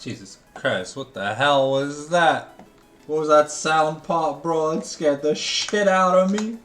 Jesus Christ, what the hell was that? What was that sound pop, bro? It scared the shit out of me.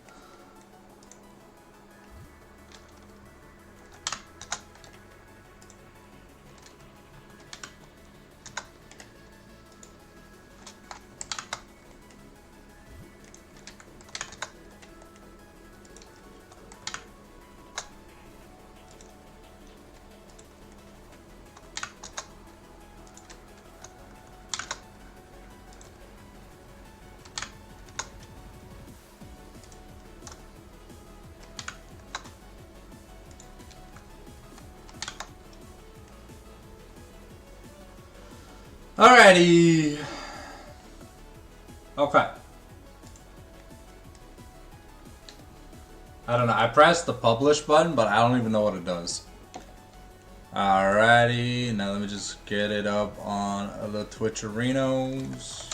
Alrighty. Okay. I don't know. I pressed the publish button, but I don't even know what it does. Alrighty. Now let me just get it up on the Twitch arenas.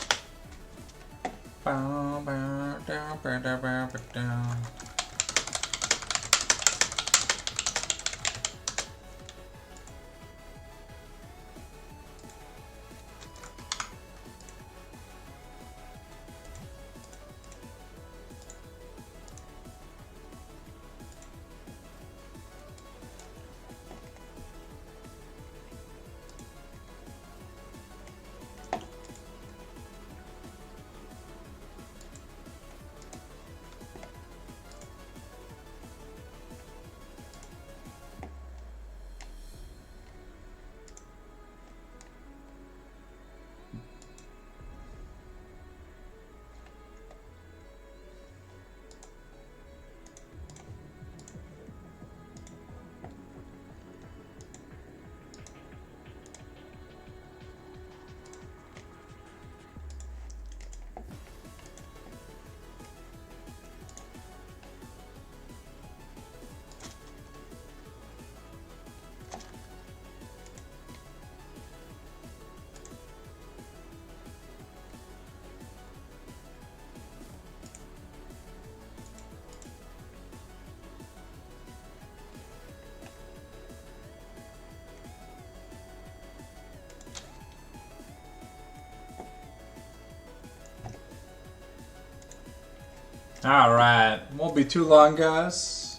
Alright, won't be too long, guys.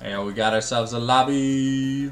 Hey, we got ourselves a lobby.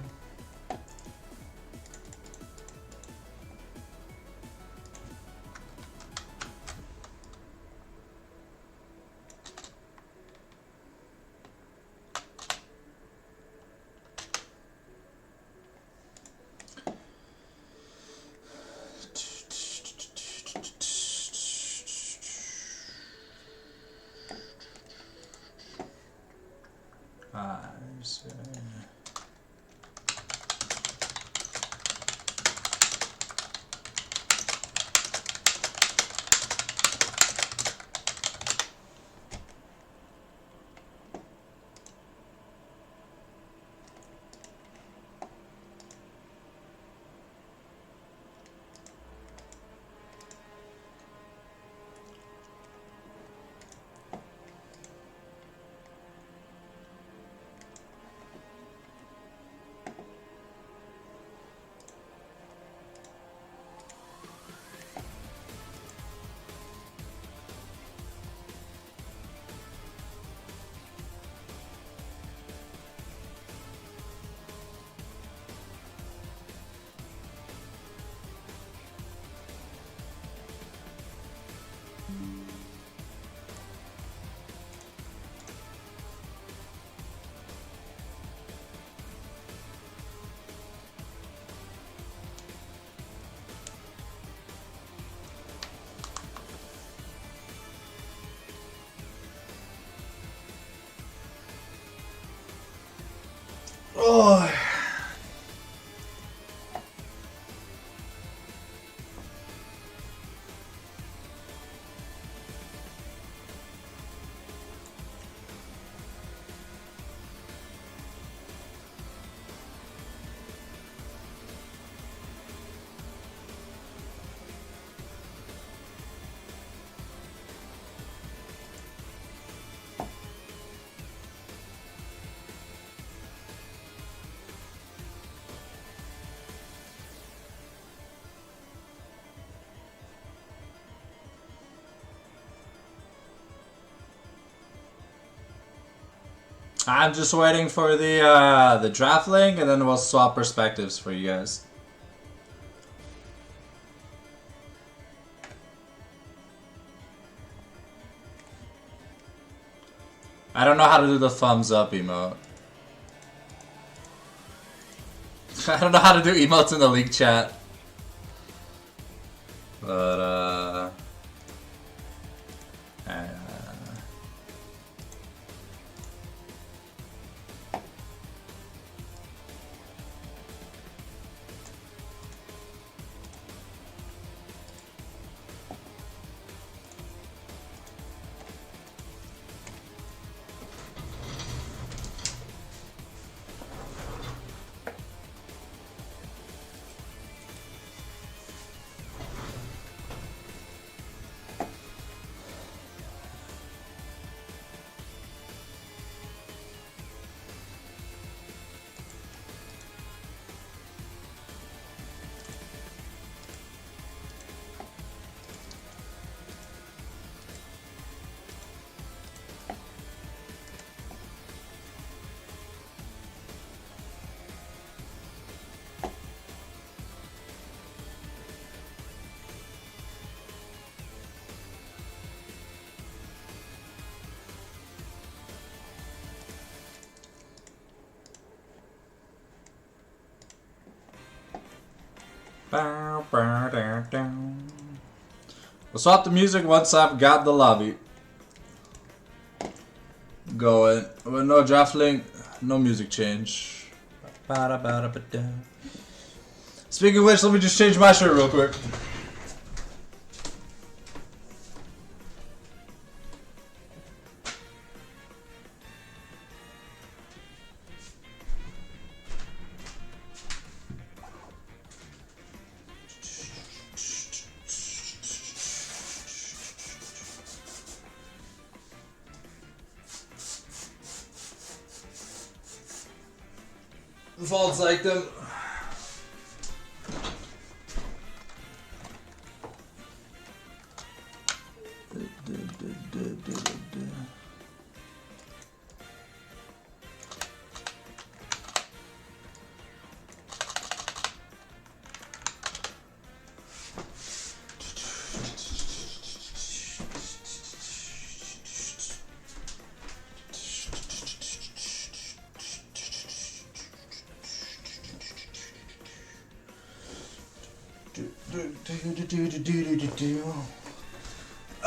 Oh. I'm just waiting for the draft link, and then we'll swap perspectives for you guys. I don't know how to do the thumbs up emote. I don't know how to do emotes in the league chat. But, we'll swap the music once I've got the lobby going. With no draft link, no music change. Speaking of which, let me just change my shirt real quick. Vaults like them.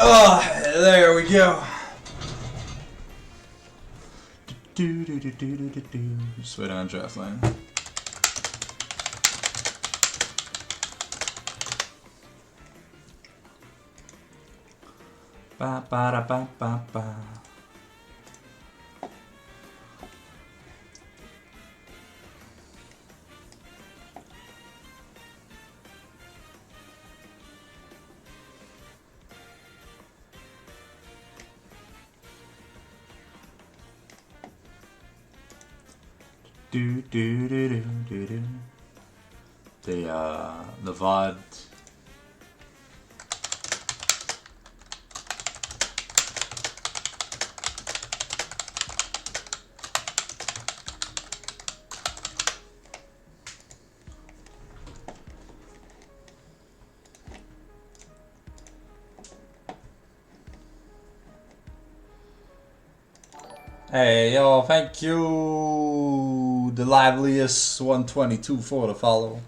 Oh, there we go. Just wait on draft line. Ba ba da ba ba ba. Do do do do do do. The VOD. Hey, yo, thank you, the liveliest 122 for the follow.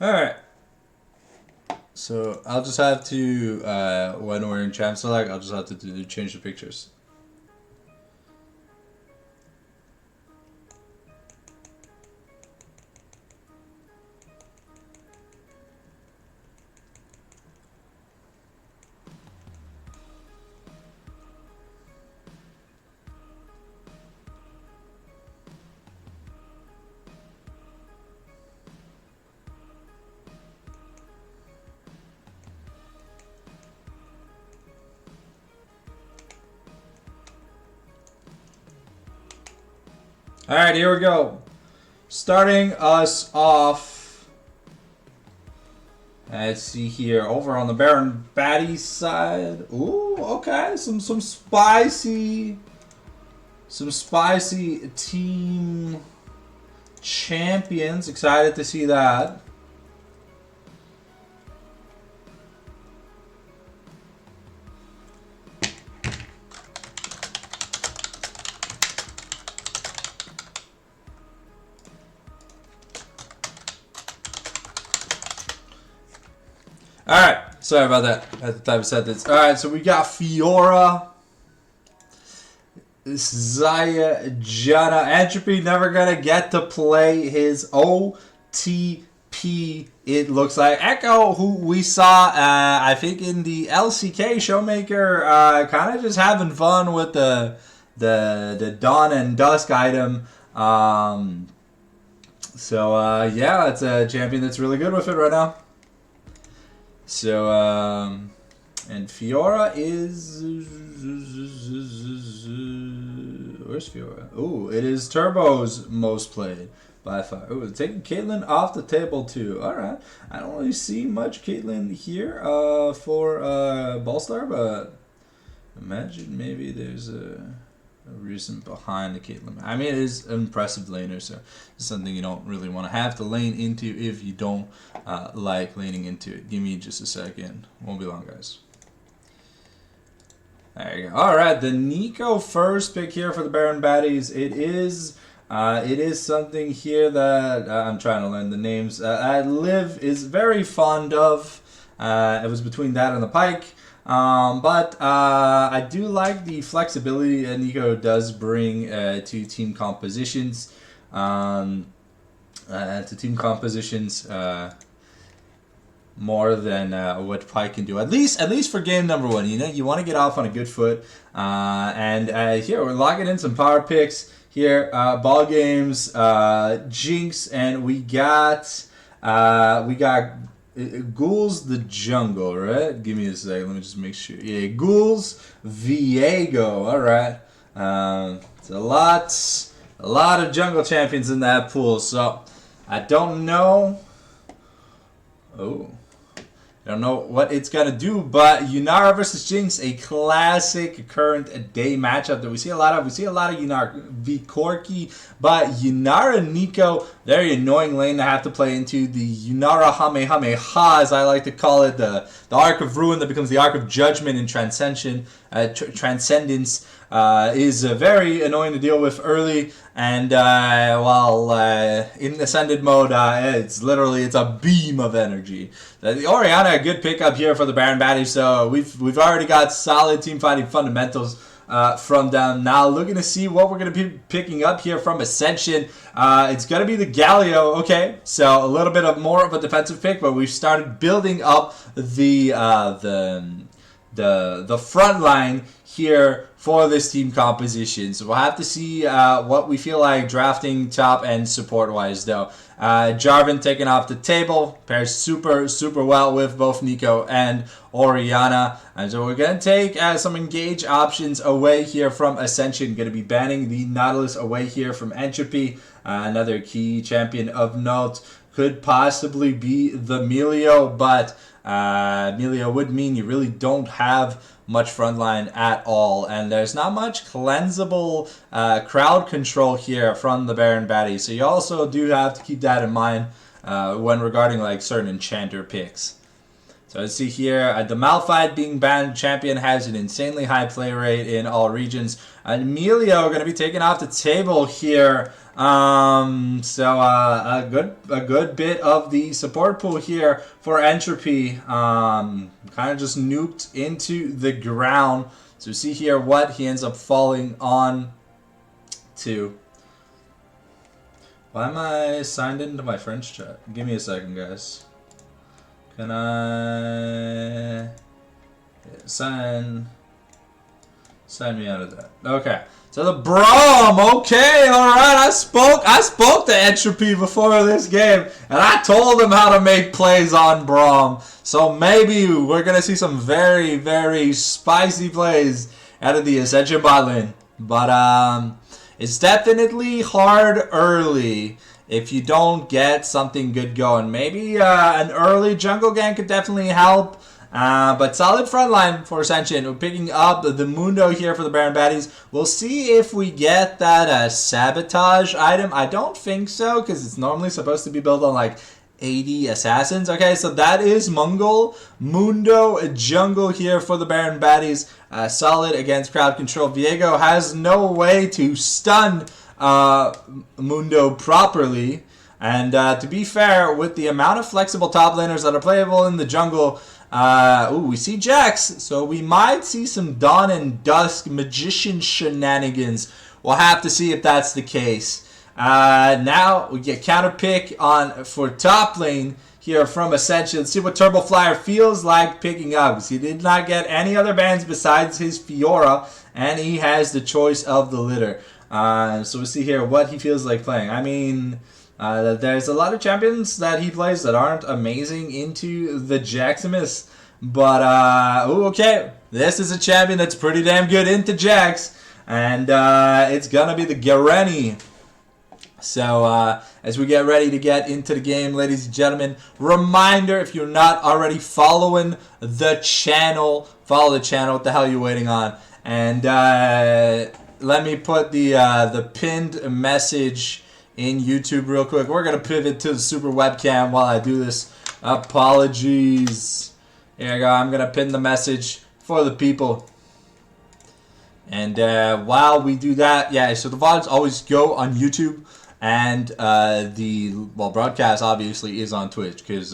Alright. So I'll just have to, when we're in champ select, I'll just have to change the pictures. Alright, here we go. Starting us off. Let's see here. Over on the Baron Baddies side. Ooh, okay. Some spicy team champions. Excited to see that. Alright, sorry about that. I had to type a sentence. Alright, so we got Fiora, Zaya, Jana. Entropy never gonna get to play his OTP, it looks like. Echo, who we saw, I think in the LCK Showmaker, kind of just having fun with the Dawn and Dusk item. So, yeah, it's a champion that's really good with it right now. So, and Fiora is... Where's Fiora? Oh, it is Turbo's most played by far. Oh, taking Caitlyn off the table too. Alright. I don't really see much Caitlyn here for Ballstar, but imagine maybe there's a reason behind the Caitlyn. I mean, it is an impressive laner, so it's something you don't really want to have to lane into if you don't like laning into it. Give me just a second. Won't be long, guys. There you go. Alright, the Nico first pick here for the Baron Baddies. It is something here that I'm trying to learn the names. Liv is very fond of. It was between that and the Pike. But I do like the flexibility that Nico does bring to team compositions. More than what Pike can do. At least for game number one. You know, you want to get off on a good foot. And here we're locking in some power picks here. Ball games, Jinx, and we got Ghouls the Jungle, right? Give me a second. Let me just make sure. Yeah, Ghouls Viego. All right. It's a lot of jungle champions in that pool. So I don't know. I don't know what it's gonna do, but Yunara versus Jinx, a classic current day matchup that we see a lot of. We see a lot of Yunara v Corki, but Yunara Nico, very annoying lane to have to play into. The Yunara Hamehameha, as I like to call it, the Arc of Ruin that becomes the Arc of Judgment in Transcendence, is very annoying to deal with early. And while in Ascended mode, it's a beam of energy. The Orianna, a good pickup here for the Baron Baddies. So we've already got solid team fighting fundamentals from them. Now looking to see what we're going to be picking up here from Ascension. It's going to be the Galio. Okay, so a little bit more of a defensive pick, but we've started building up the front line here for this team composition. So we'll have to see what we feel like drafting top end support wise though. Jarvan taken off the table, pairs super well with both Nico and Orianna. And so we're going to take some engage options away here from Ascension. Going to be banning the Nautilus away here from Entropy. Another key champion of note could possibly be the Melio, but Melio would mean you really don't have much frontline at all, and there's not much cleansable crowd control here from the Baron Baddies, so you also do have to keep that in mind when regarding like certain enchanter picks. So let's see here. The Malphite being banned champion has an insanely high play rate in all regions. Emilio going to be taken off the table here. A good bit of the support pool here for Entropy. Kind of just nuked into the ground. So see here what he ends up falling on to. Why am I signed into my French chat? Give me a second, guys. Can I sign me out of that? Okay. So the Braum, okay, alright. I spoke to Entropy before this game, and I told him how to make plays on Braum. So maybe we're gonna see some very, very spicy plays out of the Ascension bot lane. But it's definitely hard early if you don't get something good going. Maybe an early jungle gank could definitely help. But solid front line for Ascension. We're picking up the Mundo here for the Baron Baddies. We'll see if we get that sabotage item. I don't think so, because it's normally supposed to be built on like 80 assassins. Okay, so that is Mundo jungle here for the Baron Baddies. Solid against crowd control. Viego has no way to stun Mundo properly. And to be fair, with the amount of flexible top laners that are playable in the jungle, we see Jax, so we might see some Dawn and Dusk magician shenanigans. We'll have to see if that's the case. Now we get counter pick on for top lane here from Ascension. Let's see what Turbo Flyer feels like picking up, because he did not get any other bans besides his Fiora, and he has the choice of the litter. So we'll see here what he feels like playing. I mean, there's a lot of champions that he plays that aren't amazing into the Jaximus. But, okay. This is a champion that's pretty damn good into Jax. And it's going to be the Gareni. So, as we get ready to get into the game, ladies and gentlemen, reminder, if you're not already following the channel, follow the channel. What the hell are you waiting on? And let me put the pinned message in YouTube real quick. We're going to pivot to the super webcam while I do this. Apologies. Here I go. I'm going to pin the message for the people. And while we do that, yeah, so the VODs always go on YouTube. And the broadcast obviously is on Twitch. Because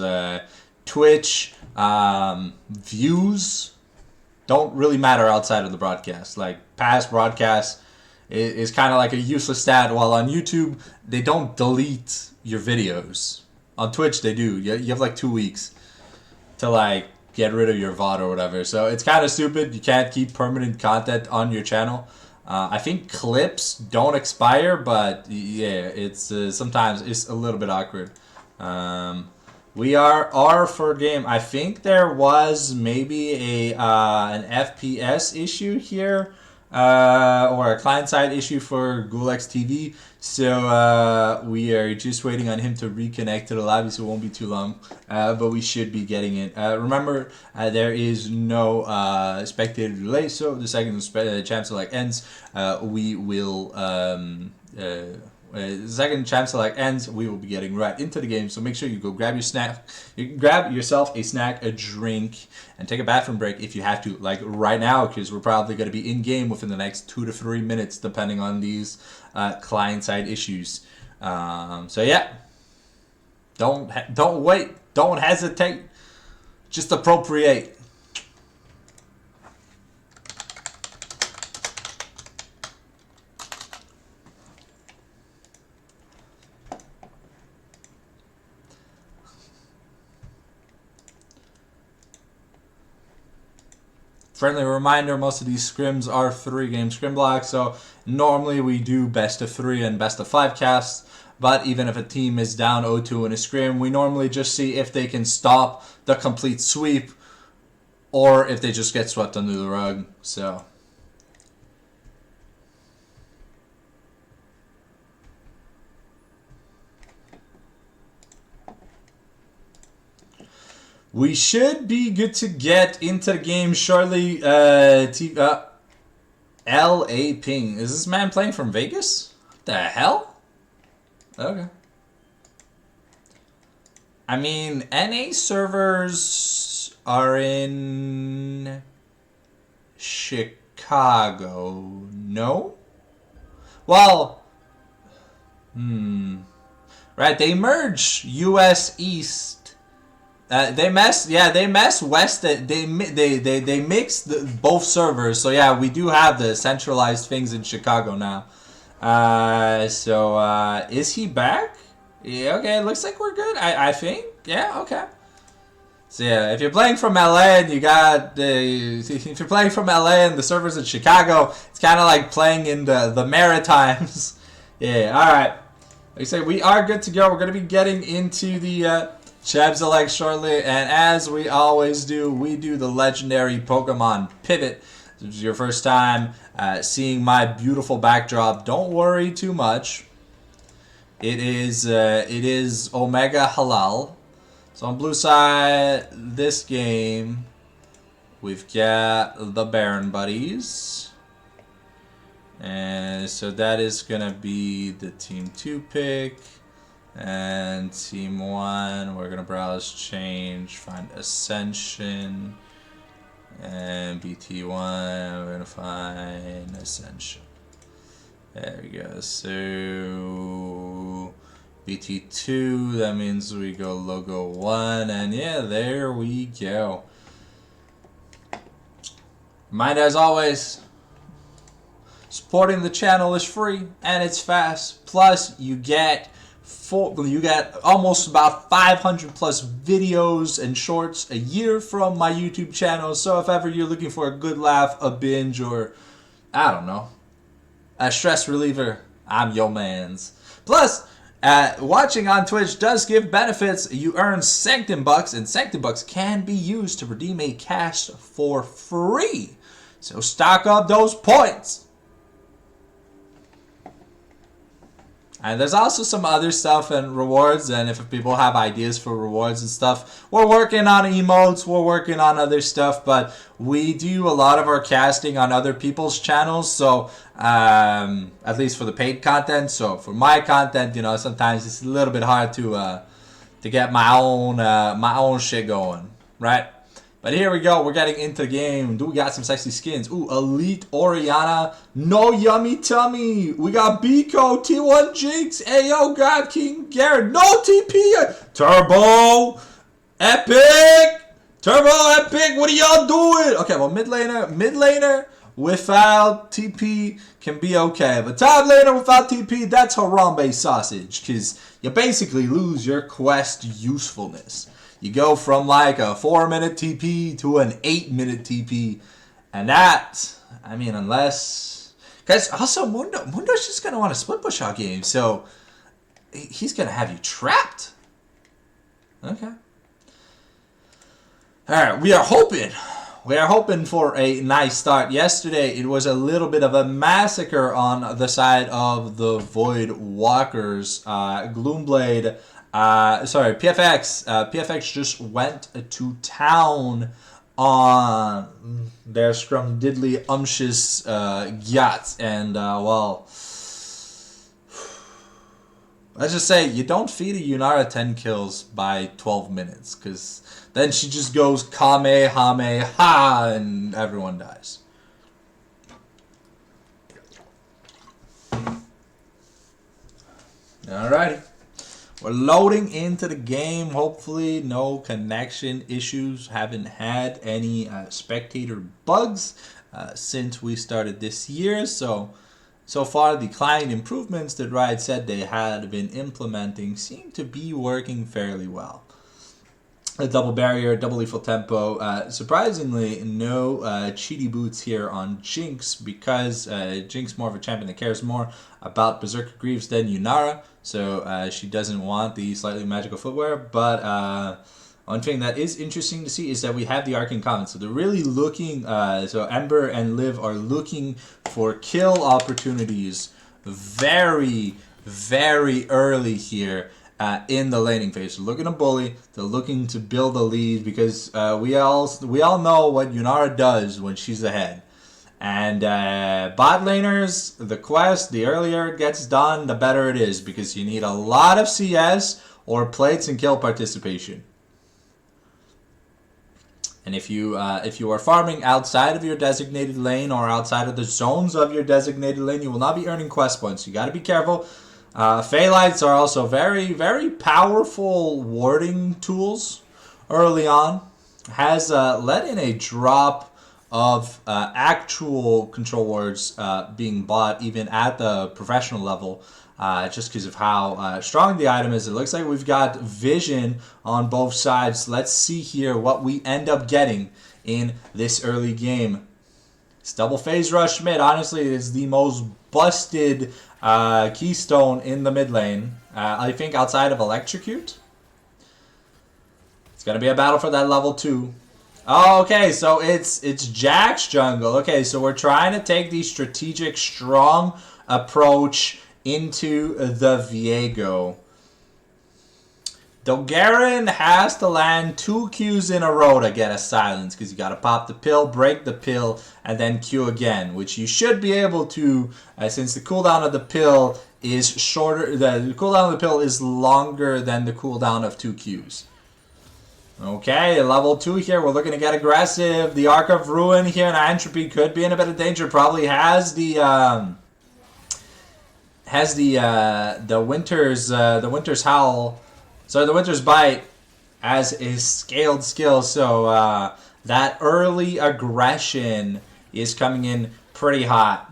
Twitch views don't really matter outside of the broadcast. Like, past broadcasts is kind of like a useless stat, while on YouTube, they don't delete your videos. On Twitch, they do. You have like 2 weeks to like get rid of your VOD or whatever. So it's kind of stupid. You can't keep permanent content on your channel. I think clips don't expire, but yeah, it's sometimes it's a little bit awkward. We are R for game. I think there was maybe an FPS issue here. Or a client-side issue for Gulex TV. So we are just waiting on him to reconnect to the lobby, so it won't be too long. But we should be getting it. Remember, there is no spectator delay, so the second champ select ends, we will... the second champ select ends, we will be getting right into the game. So make sure you go grab your snack, grab yourself a snack, a drink, and take a bathroom break if you have to, like right now, because we're probably going to be in game within the next 2 to 3 minutes, depending on these client-side issues. So yeah, don't wait, don't hesitate, just appropriate. Friendly reminder, most of these scrims are 3-game scrim blocks, so normally we do best of 3 and best of 5 casts, but even if a team is down 0-2 in a scrim, we normally just see if they can stop the complete sweep or if they just get swept under the rug. So we should be good to get into the game shortly. L.A. Ping. Is this man playing from Vegas? What the hell? Okay. I mean, NA servers are in Chicago. No? Well, right, they merge US East. They mess West. They mix both servers. So yeah, we do have the centralized things in Chicago now. Is he back? Yeah, okay, looks like we're good. I think. Yeah, okay. So yeah, if you're playing from LA and if you're playing from LA and the server's in Chicago, it's kind of like playing in the Maritimes. Yeah, all right. Like I say, we are good to go. We're going to be getting into the Chab Select shortly, and as we always do, we do the legendary Pokemon Pivot. If this is your first time seeing my beautiful backdrop, don't worry too much. It is Omega Halal. So on blue side, this game, we've got the Baron Buddies. And so that is going to be the Team 2 pick. And Team 1, we're going to browse, change, find Ascension. And BT1, we're going to find Ascension. There we go. So BT2, that means we go logo 1. And yeah, there we go. Mind as always, supporting the channel is free and it's fast. Plus, you get almost about 500 plus videos and shorts a year from my YouTube channel. So if ever you're looking for a good laugh, a binge, or I don't know, a stress reliever, I'm your man's. Plus, watching on Twitch does give benefits. You earn Sanctum Bucks, and Sanctum Bucks can be used to redeem a cash for free. So stock up those points. And there's also some other stuff and rewards, and if people have ideas for rewards and stuff, we're working on emotes, we're working on other stuff, but we do a lot of our casting on other people's channels, so at least for the paid content. So for my content, you know, sometimes it's a little bit hard to get my own shit going, right? But here we go. We're getting into the game. Do we got some sexy skins? Ooh, Elite Oriana. No Yummy Tummy. We got Biko, T1 Jinx, Ayo, God King Garrett. No TP. Turbo Epic. Turbo Epic. What are y'all doing? Okay, well, mid laner without TP can be okay. But top laner without TP, that's Harambe sausage. Because you basically lose your quest usefulness. You go from like a 4-minute TP to an 8-minute TP. And that, I mean, unless... Guys, also, Mundo's just going to want to split push our game. So, he's going to have you trapped. Okay. Alright, we are hoping for a nice start. Yesterday, it was a little bit of a massacre on the side of the Void Walkers. Gloomblade... PFX just went to town on their Scrum Diddly Umptious yachts, and well, let's just say you don't feed a Yunara 10 kills by 12 minutes, because then she just goes Kamehameha and everyone dies. Alrighty. We're loading into the game. Hopefully no connection issues. Haven't had any spectator bugs since we started this year. So far the client improvements that Riot said they had been implementing seem to be working fairly well. A double barrier, double lethal tempo. Surprisingly, no cheaty boots here on Jinx, because Jinx more of a champion that cares more about Berserker Greaves than Yunara. So she doesn't want the slightly magical footwear. But one thing that is interesting to see is that we have the Arcane Common. So they're really looking, so Ember and Liv are looking for kill opportunities very, very early here. In the laning phase. They're looking to bully, they're looking to build a lead, because we all know what Yunara does when she's ahead. And bot laners, the quest, the earlier it gets done, the better it is, because you need a lot of CS or plates and kill participation. And if you are farming outside of your designated lane or outside of the zones of your designated lane, you will not be earning quest points. You got to be careful. Phalites are also very, very powerful warding tools early on. Has let in a drop of actual control wards being bought even at the professional level. Just because of how strong the item is. It looks like we've got vision on both sides. Let's see here what we end up getting in this early game. This double phase rush mid, honestly, is the most busted keystone in the mid lane. I think outside of Electrocute. It's going to be a battle for that level 2. Oh, okay, so it's Jack's jungle. Okay, so we're trying to take the strategic, strong approach into the Viego. Garen has to land 2 Qs in a row to get a silence because you got to pop the pill, break the pill, and then Q again, which you should be able to since the cooldown of the pill is shorter. The cooldown of the pill is longer than the cooldown of 2 Qs. Okay, level 2 here. We're looking to get aggressive. The Arc of Ruin here and Entropy could be in a bit of danger. Probably has the Winter's Howl, so the Winter's Bite as a scaled skill. So that early aggression is coming in pretty hot.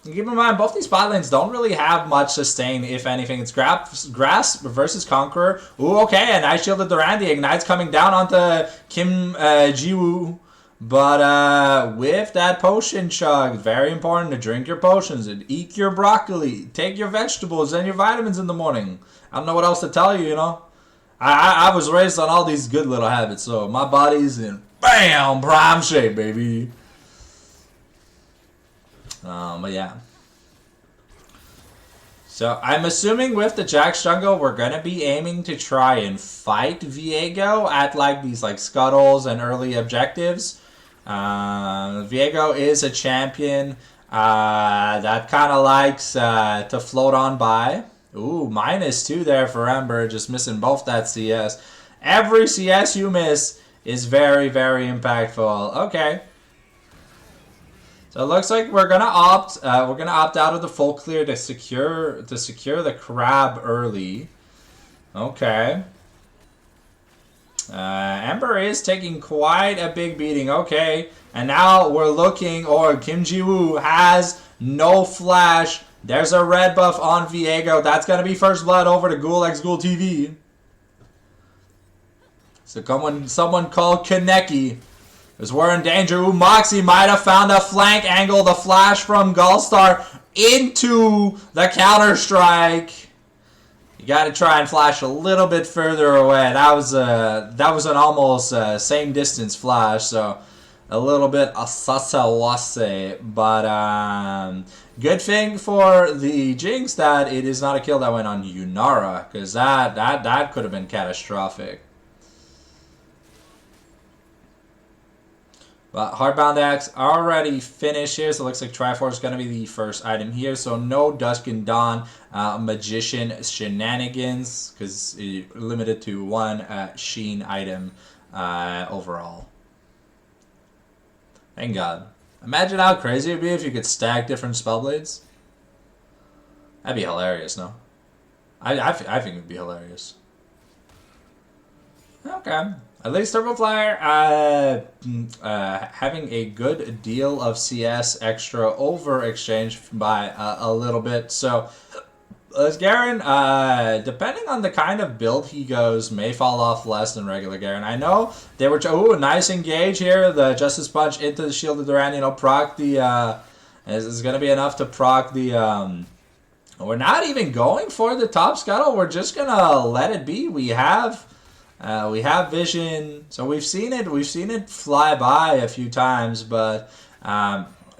And keep in mind, both these bot lanes don't really have much sustain, if anything. It's Grasp versus Conqueror. Ooh, okay, a nice shielded Duran. The Ignite's coming down onto Kim Jiwoo. But with that potion chug, very important to drink your potions and eat your broccoli, take your vegetables and your vitamins in the morning. I don't know what else to tell you, you know. I was raised on all these good little habits, so my body's in bam prime shape, baby. But yeah. So I'm assuming with the Jack's jungle, we're gonna be aiming to try and fight Viego at like these like scuttles and early objectives. Viego is a champion that kind of likes to float on by. Ooh, -2 there for Ember, just missing both that CS. Every CS you miss is very, very impactful. Okay. So it looks like we're gonna opt out of the full clear to secure the crab early. Okay. Ember is taking quite a big beating. Okay, and now we're looking, or Kim Ji-woo has no flash. There's a red buff on Viego. That's gonna be first blood over to Ghoul X Ghoul TV. So someone call Kaneki. Because we're in danger. Ooh, Moxie might have found a flank angle. The flash from Gullstar into the counter-strike. You got to try and flash a little bit further away. That was an almost same distance flash, so a little bit asasawase. But good thing for the Jinx that it is not a kill that went on Yunara, because that could have been catastrophic. But Hardbound Axe already finished here, so it looks like Triforce is going to be the first item here. So no Dusk and Dawn Magician shenanigans, because limited to one Sheen item overall. Thank God. Imagine how crazy it would be if you could stack different Spellblades. That'd be hilarious, no? I think it would be hilarious. Okay. At least Turbo Flyer having a good deal of CS extra over exchange by a little bit. So Garen, depending on the kind of build he goes, may fall off less than regular Garen. I know they were... Ooh, nice engage here. The Justice Punch into the Shield of Duran. You know, proc the... is going to be enough to proc the... we're not even going for the top scuttle. We're just going to let it be. We have vision, so we've seen it fly by a few times, but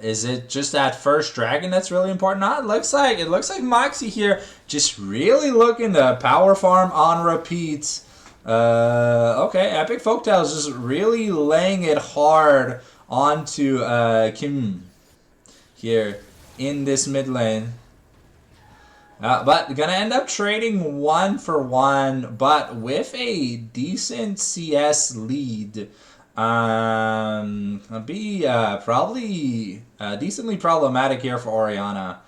is it just that first dragon that's really important? No, it looks like Moxie here just really looking to power farm on repeats. Okay, Epic Folktale is just really laying it hard onto Kim here in this mid lane. But gonna end up trading 1-for-1, but with a decent CS lead. Be probably decently problematic here for Orianna.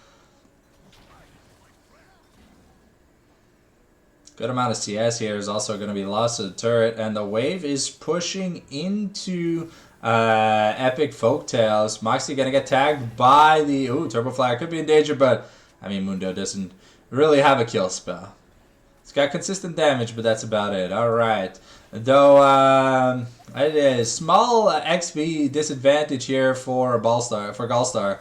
Good amount of CS here is also going to be lost to the turret, and the wave is pushing into Epic Folktales. Moxie going to get tagged by the... Ooh, Turbo Flyer could be in danger, but I mean, Mundo doesn't really have a kill spell. It's got consistent damage, but that's about it. Alright. Though, it is small XP disadvantage here for Gallstar.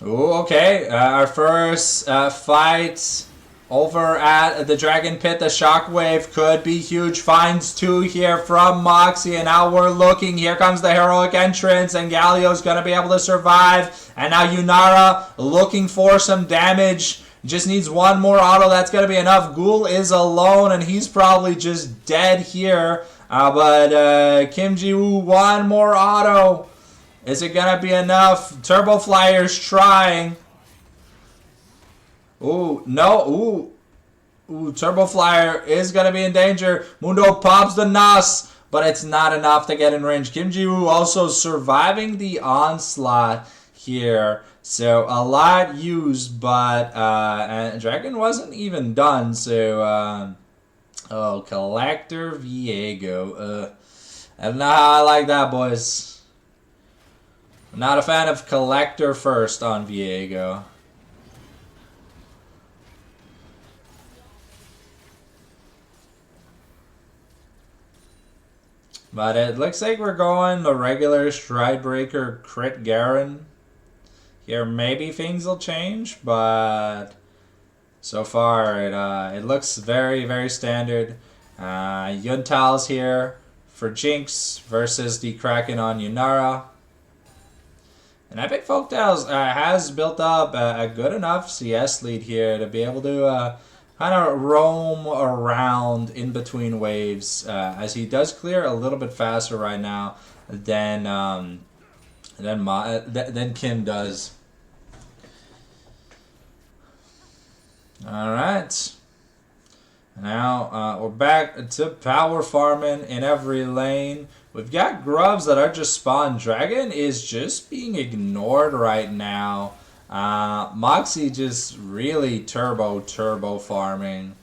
Ooh, okay. Our first fight over at the Dragon Pit. The Shockwave could be huge. Finds 2 here from Moxie, and now we're looking. Here comes the heroic entrance, and Galio's going to be able to survive. And now Yunara looking for some damage. Just needs one more auto. That's going to be enough. Ghoul is alone, and he's probably just dead here. But Kim Ji-woo, one more auto. Is it going to be enough? Turbo Flyer's trying. Ooh, no. Ooh, Turbo Flyer is going to be in danger. Mundo pops the Nas, but it's not enough to get in range. Kim Ji-woo also surviving the onslaught here. So a lot used, but and Dragon wasn't even done. So, oh, Collector Viego. I don't know how I like that, boys. I'm not a fan of Collector first on Viego. But it looks like we're going the regular Stridebreaker crit Garen. Here maybe things will change, but so far it looks very, very standard. Yuntal's here for Jinx versus the Kraken on Yunara. And Epic Folktales has built up a good enough CS lead here to be able to kind of roam around in between waves, as he does clear a little bit faster right now than Kim does. All right. Now we're back to power farming in every lane. We've got grubs that are just spawned. Dragon is just being ignored right now. Moxie just really turbo farming.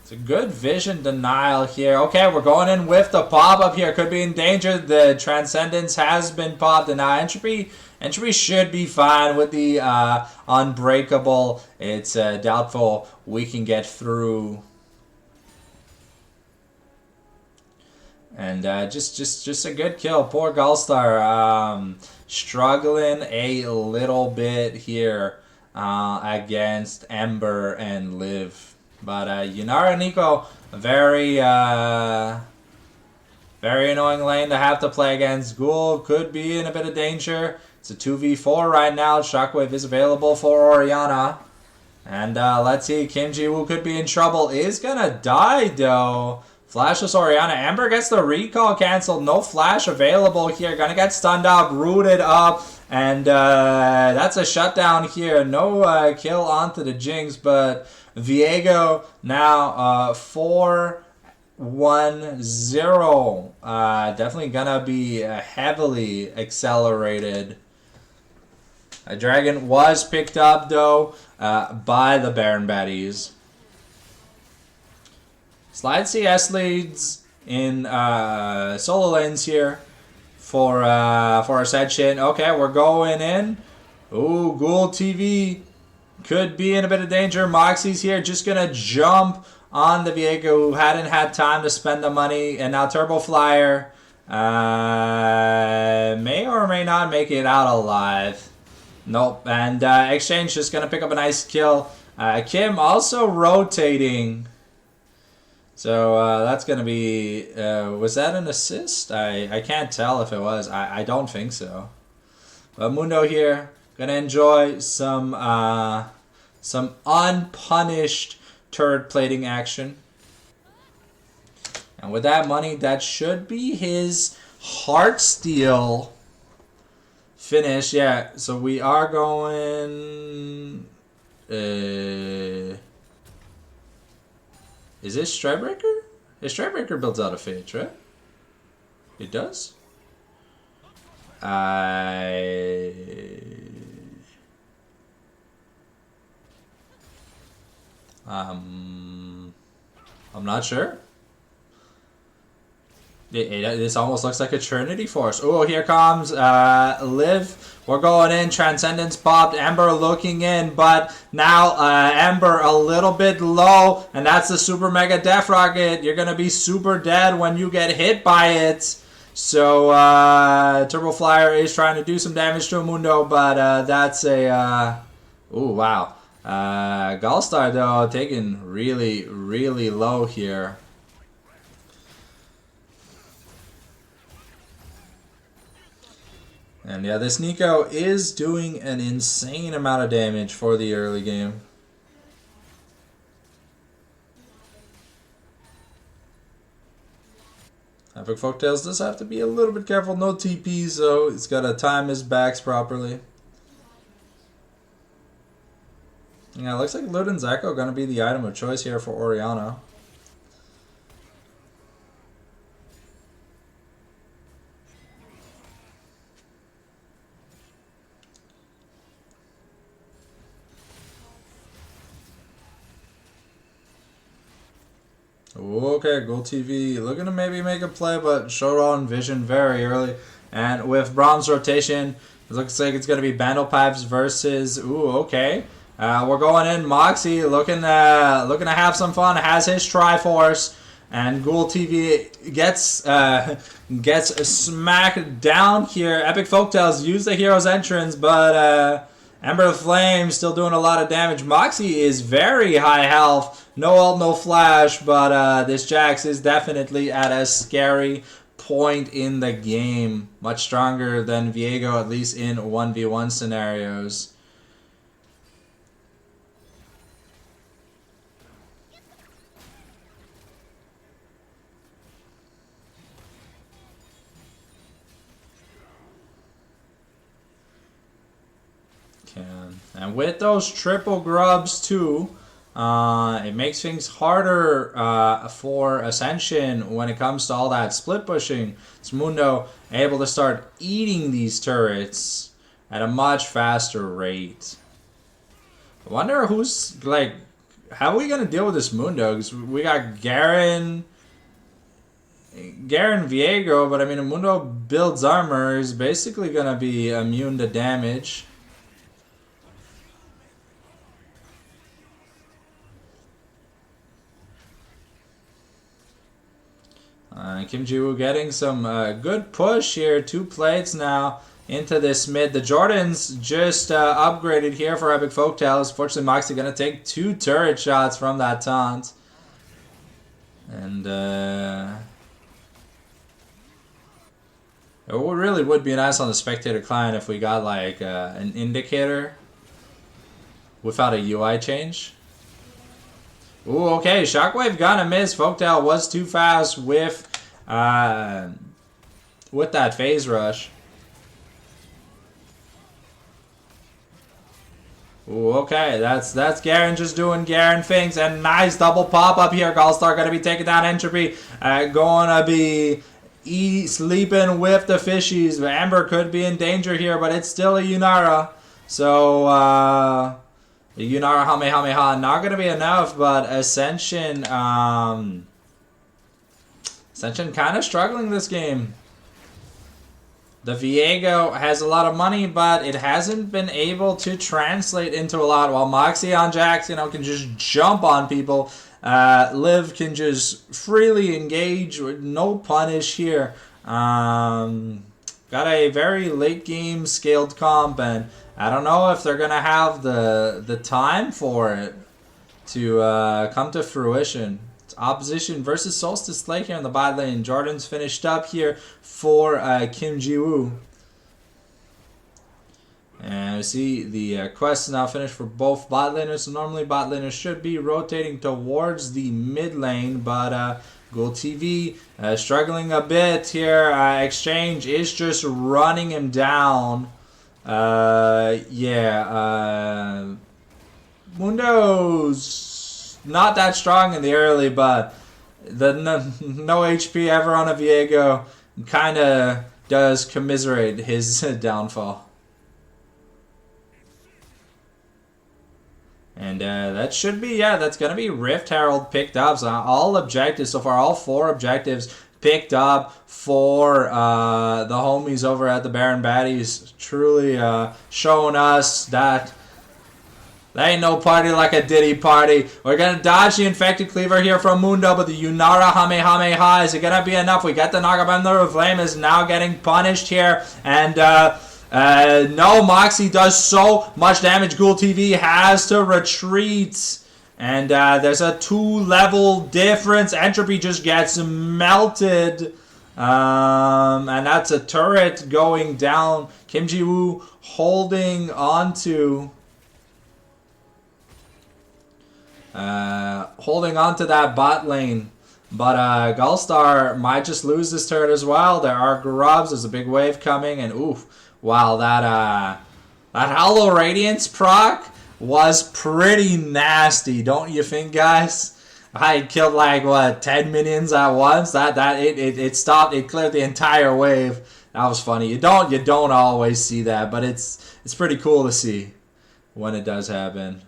It's a good vision denial here. Okay, we're going in with the pop-up here. Could be in danger. The Transcendence has been popped, and now Entropy should be fine with the Unbreakable. It's doubtful we can get through. And just a good kill. Poor Gallstar struggling a little bit here against Ember and Liv. But Yunara and Nico, a very annoying lane to have to play against. Ghoul could be in a bit of danger. It's a 2v4 right now. Shockwave is available for Orianna. And let's see, Kim Ji-woo could be in trouble. Is gonna die though. Flashless Orianna. Ember gets the recall canceled. No flash available here. Gonna get stunned up, rooted up. And that's a shutdown here. No kill onto the Jinx, but Viego now 4-1-0. Definitely gonna be heavily accelerated. A Dragon was picked up though by the Baron Baddies. Slide CS leads in solo lanes here for Ascension. Okay, we're going in. Ooh, Ghoul TV could be in a bit of danger. Moxie's here, just gonna jump on the Viego, who hadn't had time to spend the money, and now Turbo Flyer may or may not make it out alive. Nope, and Exchange just gonna pick up a nice kill. Kim also rotating. So that's going to be... was that an assist? I can't tell if it was. I don't think so. But Mundo here, going to enjoy some unpunished turret plating action. And with that money, that should be his Heartsteel finish. Yeah, so we are going... is this Strikebreaker? His Strikebreaker builds out of Fate, right? It does? I'm not sure. This almost looks like a Trinity Force. Oh, here comes Liv. We're going in. Transcendence popped. Ember looking in, but now Ember a little bit low, and that's the Super Mega Death Rocket. You're gonna be super dead when you get hit by it. So Turbo Flyer is trying to do some damage to Mundo, but that's a oh wow. Gallstar though taking really low here. And yeah, this Nico is doing an insane amount of damage for the early game. Epic Folktales does have to be a little bit careful. No TP, so he's got to time his backs properly. Yeah, it looks like Luden's Echo going to be the item of choice here for Oriana. Okay, Gold TV looking to maybe make a play, but showed on Vision very early. And with Brahms rotation, it looks like it's going to be Bandle Pipes versus... Ooh, okay. We're going in. Moxie looking to have some fun. Has his Triforce. And Ghoul TV gets smacked down here. Epic Folktales use the hero's entrance, but... Ember of Flame still doing a lot of damage. Moxie is very high health. No ult, no flash, but this Jax is definitely at a scary point in the game. Much stronger than Viego, at least in 1v1 scenarios. And with those triple grubs too, it makes things harder for Ascension when it comes to all that split pushing. It's Mundo able to start eating these turrets at a much faster rate. I wonder who's, like, how are we going to deal with this Mundo? Because we got Garen Viego, but I mean, Mundo builds armor, is basically going to be immune to damage. Kim Ji-woo getting some good push here. 2 plates now into this mid. The Jordans just upgraded here for Epic Folktales. Fortunately, Moxie going to take 2 turret shots from that taunt. And it really would be nice on the spectator client if we got like an indicator without a UI change. Ooh, okay, Shockwave gonna miss. Folktale was too fast with that phase rush. Ooh, okay, that's Garen just doing Garen things, and nice double pop up here. Gallstar gonna be taking down Entropy. Gonna be sleeping with the fishies. Amber could be in danger here, but it's still a Yunara. So the Yunara Hamehameha not going to be enough, but Ascension kind of struggling this game. The Viego has a lot of money, but it hasn't been able to translate into a lot. While Moxie on Jax, can just jump on people. Liv can just freely engage with no punish here. Got a very late game scaled comp, and I don't know if they're gonna have the time for it to come to fruition. It's opposition versus Solstice Lake here in the bot lane. Jordan's finished up here for Kim Ji-woo. And we see the quest is now finished for both bot laners. So normally bot laners should be rotating towards the mid lane, but Ghoul TV struggling a bit here. Exchange is just running him down. Mundo's not that strong in the early, but the no HP ever on a Viego kind of does commiserate his downfall. And that should be, that's going to be Rift Herald picked up. So all objectives so far, all 4 objectives picked up for the homies over at the Baron Baddies. Truly showing us that there ain't no party like a Diddy party. We're going to dodge the Infected Cleaver here from Mundo, but the Yunara Hamehameha, is it going to be enough? We got the Knockabender of Flame is now getting punished here. And no, Moxie does so much damage. Ghoul TV has to retreat. And there's a 2-level difference. Entropy just gets melted. And that's a turret going down. Kim Ji-woo holding onto that bot lane. But Gullstar might just lose this turret as well. There are grubs. There's a big wave coming. And oof. Wow, that Hollow Radiance proc was pretty nasty, don't you think, guys? I killed like what 10 minions at once. It stopped. It cleared the entire wave. That was funny. You don't always see that, but it's pretty cool to see when it does happen.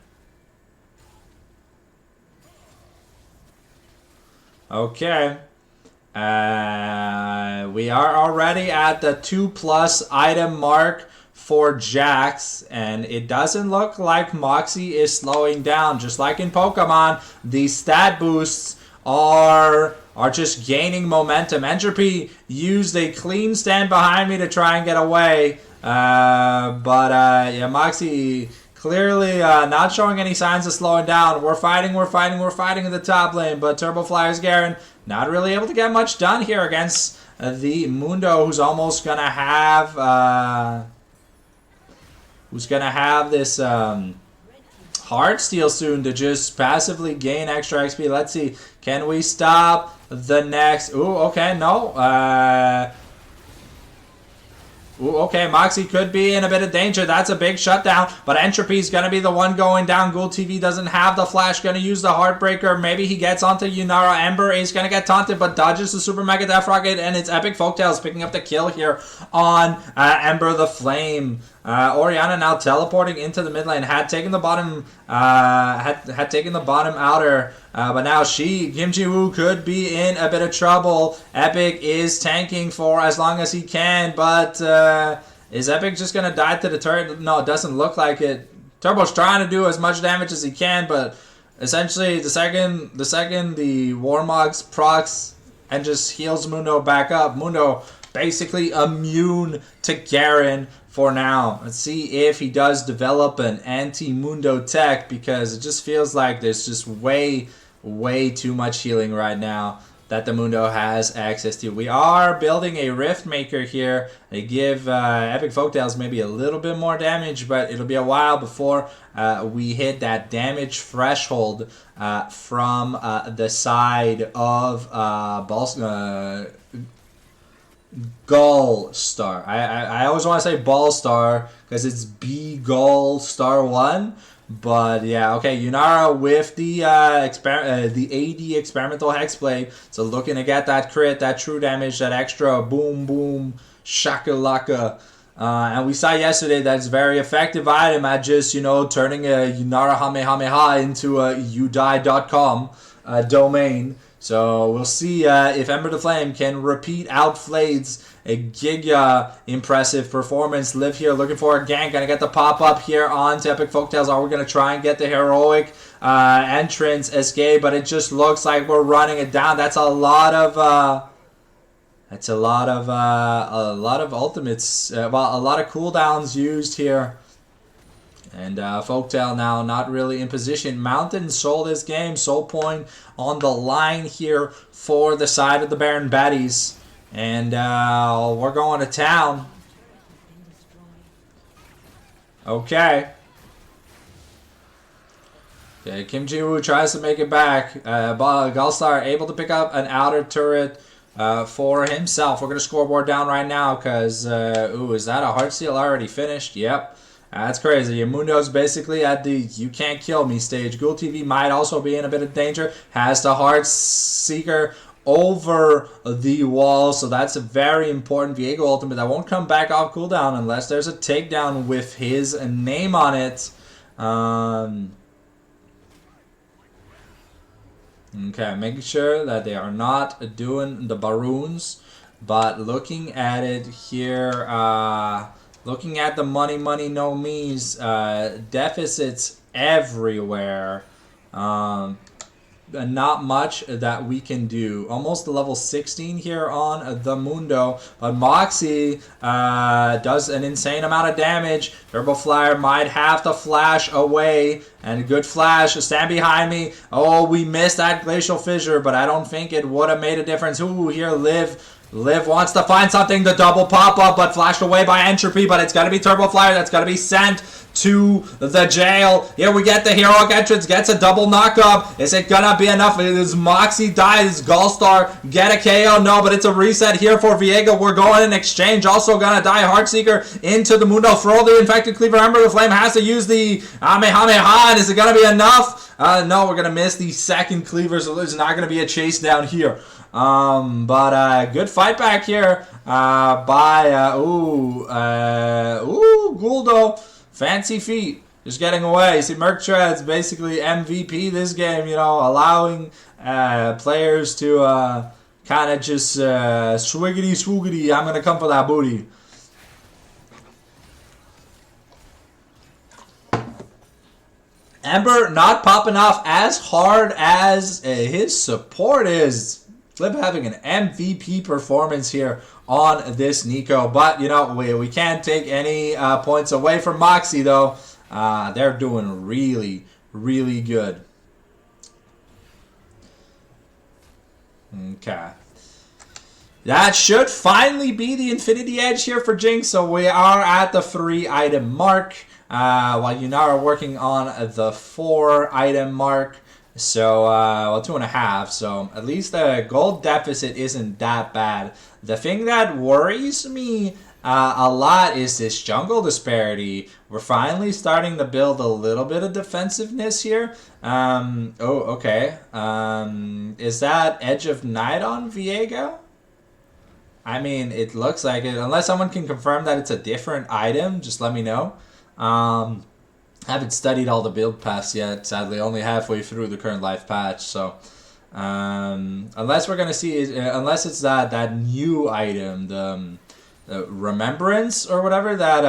Okay. We are already at the 2+ item mark for Jax, and it doesn't look like Moxie is slowing down. Just like in Pokemon, the stat boosts are just gaining momentum. Entropy used a clean stand behind me to try and get away, yeah, Moxie clearly not showing any signs of slowing down. We're fighting in the top lane, but Turbo Flyers Garen not really able to get much done here against the Mundo, who's almost gonna have this Heartsteel soon to just passively gain extra XP. Let's see, can we stop the next? Ooh, okay, no. Ooh, okay, Moxie could be in a bit of danger. That's a big shutdown, but Entropy's going to be the one going down. Ghoul TV doesn't have the flash, going to use the Heartbreaker. Maybe he gets onto Yunara. Ember is going to get taunted, but dodges the Super Mega Death Rocket, and it's Epic Folktales picking up the kill here on Ember the Flame. Orianna now teleporting into the mid lane, had taken the bottom had taken the bottom outer, but now Kim Ji-woo could be in a bit of trouble. Epic is tanking for as long as he can, but is Epic just gonna die to the turret? No, it doesn't look like it. Turbo's trying to do as much damage as he can, but essentially the second the Warmogs procs and just heals Mundo back up. Mundo basically immune to Garen for now. Let's see if he does develop an anti-Mundo tech, because it just feels like there's just way too much healing right now that the Mundo has access to. We are building a Rift Maker here. They give Epic Folktales maybe a little bit more damage, but it'll be a while before we hit that damage threshold from the side of Gull Star. I always want to say Ball Star because it's B Gull Star 1. But yeah, okay, Yunara with the AD Experimental Hexblade. So looking to get that crit, that true damage, that extra boom boom shakalaka. And we saw yesterday that it's a very effective item at just, turning a Yunara Hamehameha into a udie.com domain. So we'll see if Ember the Flame can repeat Outflade's a giga impressive performance. Live here looking for a gank. Gonna get the pop-up here onto Epic Folktales. Are we gonna try and get the heroic entrance escape? But it just looks like we're running it down. That's a lot of ultimates. A lot of cooldowns used here. And Folktale now not really in position. Mountain sold this game. Soul Point on the line here for the side of the Baron Baddies. And we're going to town. Okay. Okay, Kim Ji-woo tries to make it back. Gulstar able to pick up an outer turret for himself. We're going to scoreboard down right now because, ooh, is that a heart seal already finished? Yep. That's crazy. Yamundo's basically at the you can't kill me stage. Ghoul TV might also be in a bit of danger. Has the Heart Seeker over the wall, so that's a very important Viego ultimate that won't come back off cooldown unless there's a takedown with his name on it. Okay, making sure that they are not doing the Baroons, but looking at it here, looking at the money, no me's, deficits everywhere. Not much that we can do. Almost level 16 here on the Mundo, but Moxie does an insane amount of damage. Turbo Flyer might have to flash away, and a good flash. Stand behind me. Oh, we missed that Glacial Fissure, but I don't think it would have made a difference. Ooh, here, Liv wants to find something, the double pop-up, but flashed away by Entropy, but it's got to be Turbo Flyer that's got to be sent to the jail. Here we get the heroic entrance, gets a double knockup. Is it gonna be enough? Does Moxie die? Does Gulstar get a KO? No, but it's a reset here for Viego. We're going in exchange. Also gonna die Heartseeker into the Mundo. Throw the Infected Cleaver. Ember the Flame has to use the Kamehameha. Is it gonna be enough? No, we're gonna miss the second Cleaver, so there's not gonna be a chase down here. But good fight back here by Guldo. Fancy feet, just getting away. See, Merc Tread's basically MVP this game, you know, allowing players to kind of just swiggity swoogity, I'm going to come for that booty. Ember not popping off as hard as his support is. Flip having an MVP performance here on this Nico. But, you know, we can't take any points away from Moxie, though. They're doing really, really good. Okay. That should finally be the Infinity Edge here for Jinx. So we are at the 3-item mark. While you now are working on the 4-item mark. So, well, 2.5. So, at least the gold deficit isn't that bad. The thing that worries me a lot is this jungle disparity. We're finally starting to build a little bit of defensiveness here. Oh, okay. Is that Edge of Night on Viego? I mean, it looks like it. Unless someone can confirm that it's a different item, just let me know. Haven't studied all the build paths yet, sadly, only halfway through the current live patch, so unless we're gonna see unless it's that new item, the Remembrance or whatever, that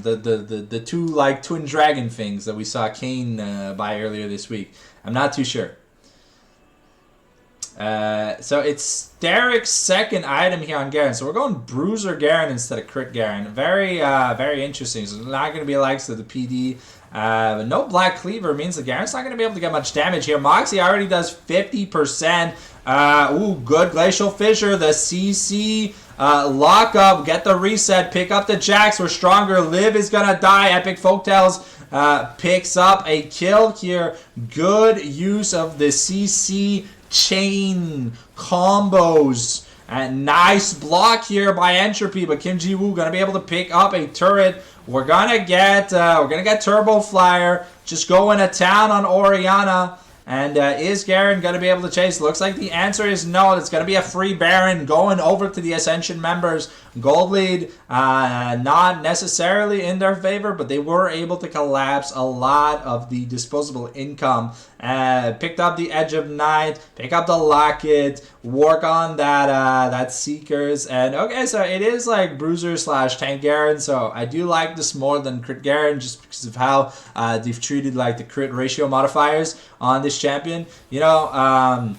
the two like twin dragon things that we saw Kane buy earlier this week. I'm not too sure. So it's Derek's second item here on Garen. So we're going Bruiser Garen instead of Crit Garen. Very, very interesting. So not going to be likes of the PD. But no Black Cleaver means that Garen's not going to be able to get much damage here. Moxie already does 50%. Ooh, good Glacial Fissure. The CC lock up. Get the reset. Pick up the Jax. We're stronger. Liv is going to die. Epic Folktales picks up a kill here. Good use of the CC chain combos. And nice block here by Entropy, but Kim Ji-woo gonna be able to pick up a turret. We're gonna get Turbo Flyer just going to town on Orianna. And is Garen going to be able to chase? Looks like the answer is no. It's going to be a free Baron going over to the Ascension members. Gold lead, not necessarily in their favor, but they were able to collapse a lot of the disposable income. Picked up the Edge of Night, pick up the Locket, work on that Seekers. And okay, so it is like Bruiser / Tank Garen. So I do like this more than Crit Garen just because of how they've treated like the crit ratio modifiers on this champion. You know,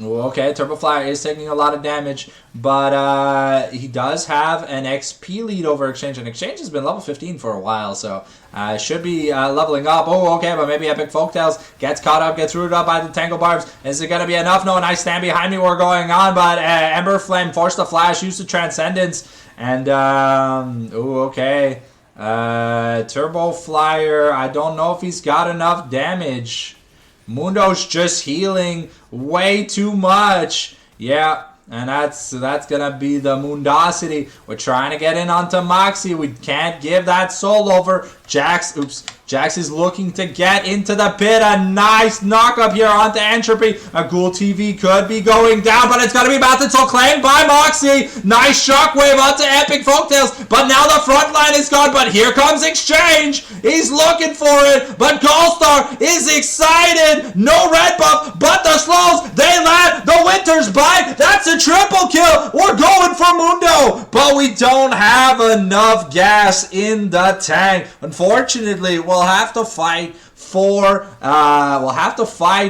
okay, Turbo Flyer is taking a lot of damage, but he does have an XP lead over Exchange, and Exchange has been level 15 for a while, so should be leveling up. Oh, okay, but maybe Epic Folktales gets caught up, gets rooted up by the Tangle Barbs. Is it going to be enough? No, nice stand behind me. We're going on, but Ember Flame forced the flash, used the Transcendence, and, oh, okay. Turbo Flyer, I don't know if he's got enough damage. Mundo's just healing way too much. Yeah. And that's gonna be the Mundosity. We're trying to get in onto Moxie. We can't give that soul over. Jax is looking to get into the pit. A nice knock up here onto Entropy. A Ghoul TV could be going down, but it's gonna be Mountain Soul claimed by Moxie. Nice shockwave onto Epic Folktales, but now the front line is gone. But here comes Exchange. He's looking for it, but Goldstar is excited. No red buff, but the slows, they land. The Winter's Bite. That's a triple kill. We're going for Mundo, but we don't have enough gas in the tank. Unfortunately, we'll have to fight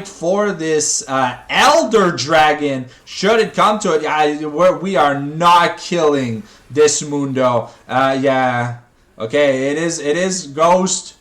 for this Elder Dragon should it come to it. We are not killing this Mundo. Yeah. Okay, it is Ghost.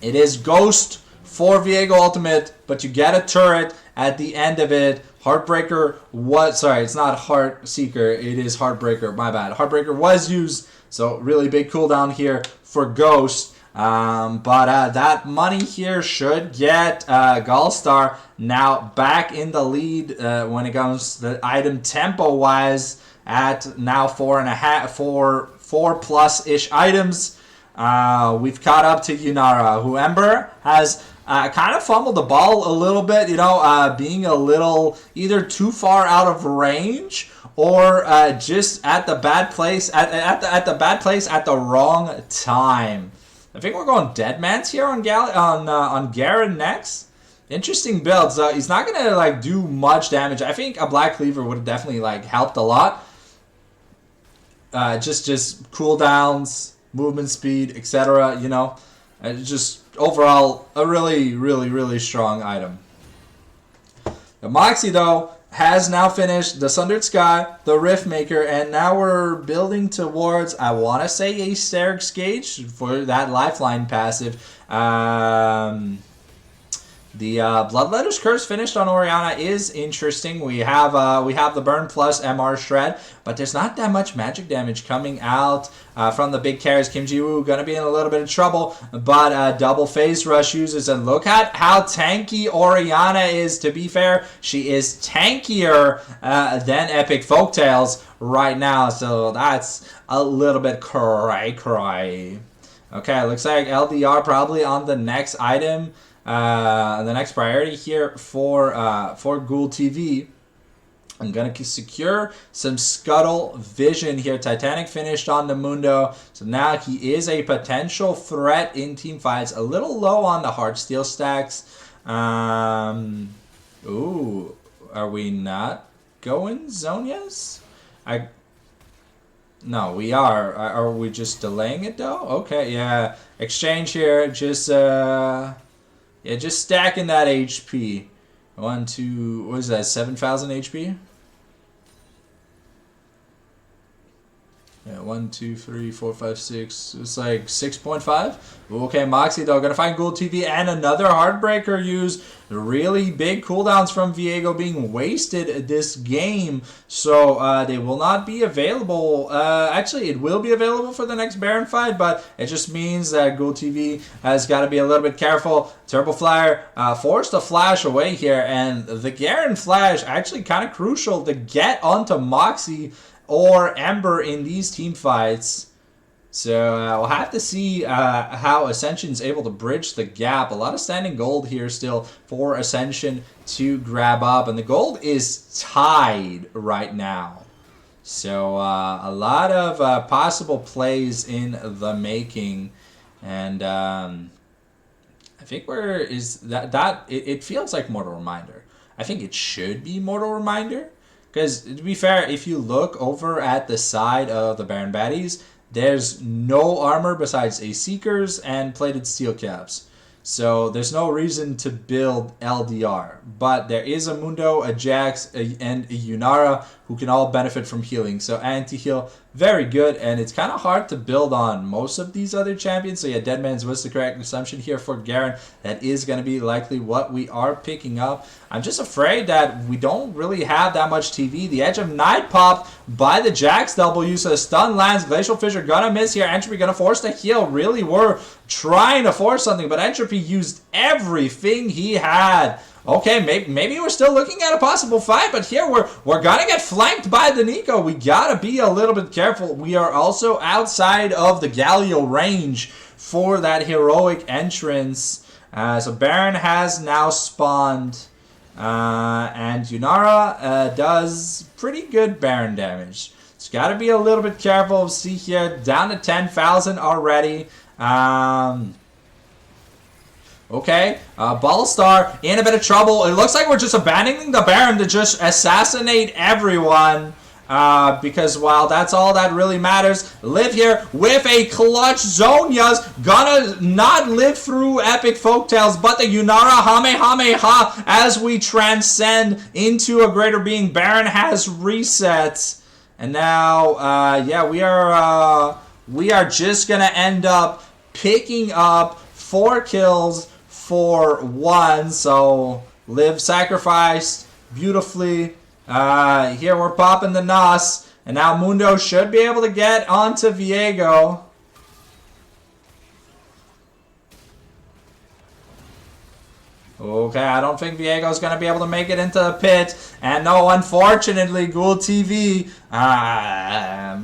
It is Ghost for Viego Ultimate, but you get a turret at the end of it. Heartbreaker was, sorry, it's not Heartseeker, it is Heartbreaker, my bad. Heartbreaker was used, so really big cooldown here for Ghost. But that money here should get Goldstar now back in the lead when it comes to the item tempo-wise at now 4+ ish items. We've caught up to Yunara, who Ember has kind of fumbled the ball a little bit, being a little either too far out of range or just at the bad place at the bad place at the wrong time. I think we're going Deadman's here on Garen next. Interesting build. So he's not gonna do much damage. I think a Black Cleaver would have definitely helped a lot. Just cooldowns, movement speed, etc. Just overall a really strong item. The Moxie though has now finished the Sundered Sky, the Rift Maker, and now we're building towards, I want to say, a Sterix Gauge for that Lifeline passive. The Bloodletter's Curse finished on Orianna is interesting. We have the Burn plus MR Shred, but there's not that much magic damage coming out from the big carries. Kim Ji-woo going to be in a little bit of trouble, but double Phase Rush uses, and look at how tanky Orianna is. To be fair, she is tankier than Epic Folktales right now, so that's a little bit cray. Okay, looks like LDR probably on the next item. The next priority here for Ghoul TV. I'm going to secure some Scuttle Vision here. Titanic finished on the Mundo, so now he is a potential threat in team fights. A little low on the Heartsteel stacks. Ooh, are we not going Zonias? No, we are. Are we just delaying it though? Okay, yeah. Exchange here, just stacking that HP. 1, 2, what is that, 7,000 HP? Yeah, 1, 2, 3, 4, 5, 6. It's like 6.5. Okay, Moxie though, gonna find Ghoul TV and another Heartbreaker use. Really big cooldowns from Viego being wasted this game, so they will not be available. Actually, it will be available for the next Baron fight, but it just means that Ghoul TV has got to be a little bit careful. Turbo Flyer forced a flash away here, and the Garen flash actually kind of crucial to get onto Moxie or Ember in these team fights. So we'll have to see how Ascension's able to bridge the gap. A lot of standing gold here still for Ascension to grab up. And the gold is tied right now. So a lot of possible plays in the making. And I think it feels like Mortal Reminder. I think it should be Mortal Reminder. Because, to be fair, if you look over at the side of the Baron Baddies, there's no armor besides a Seekers and plated steel caps. So there's no reason to build LDR. But there is a Mundo, a Jax, and a Yunara who can all benefit from healing. So anti-heal, very good, and it's kind of hard to build on most of these other champions. So yeah, Dead Man's was the correct assumption here for Garen. That is going to be likely what we are picking up. I'm just afraid that we don't really have that much TV. The Edge of Night popped by the Jax W, so the stun lands. Glacial Fissure gonna miss here. Entropy gonna force the heal. Really were trying to force something, but Entropy used everything he had. Okay, maybe we're still looking at a possible fight, but here we're gonna get flanked by the Nico. We gotta be a little bit careful. We are also outside of the Galio range for that heroic entrance. So Baron has now spawned, and Yunara does pretty good Baron damage. It's gotta be a little bit careful. See here, down to 10,000 already. Okay, Ballstar in a bit of trouble. It looks like we're just abandoning the Baron to just assassinate everyone. Because while that's all that really matters, live here with a clutch. Zonya's gonna not live through epic folktales, but the Yunara Hamehameha as we transcend into a greater being. Baron has reset. And now, yeah, we are just gonna end up picking up 4 kills for 1. So Liv sacrificed beautifully. Here we're popping the Nos, and now Mundo should be able to get onto Viego. Okay, I don't think Viego's going to be able to make it into the pit. And no, unfortunately, Ghoul TV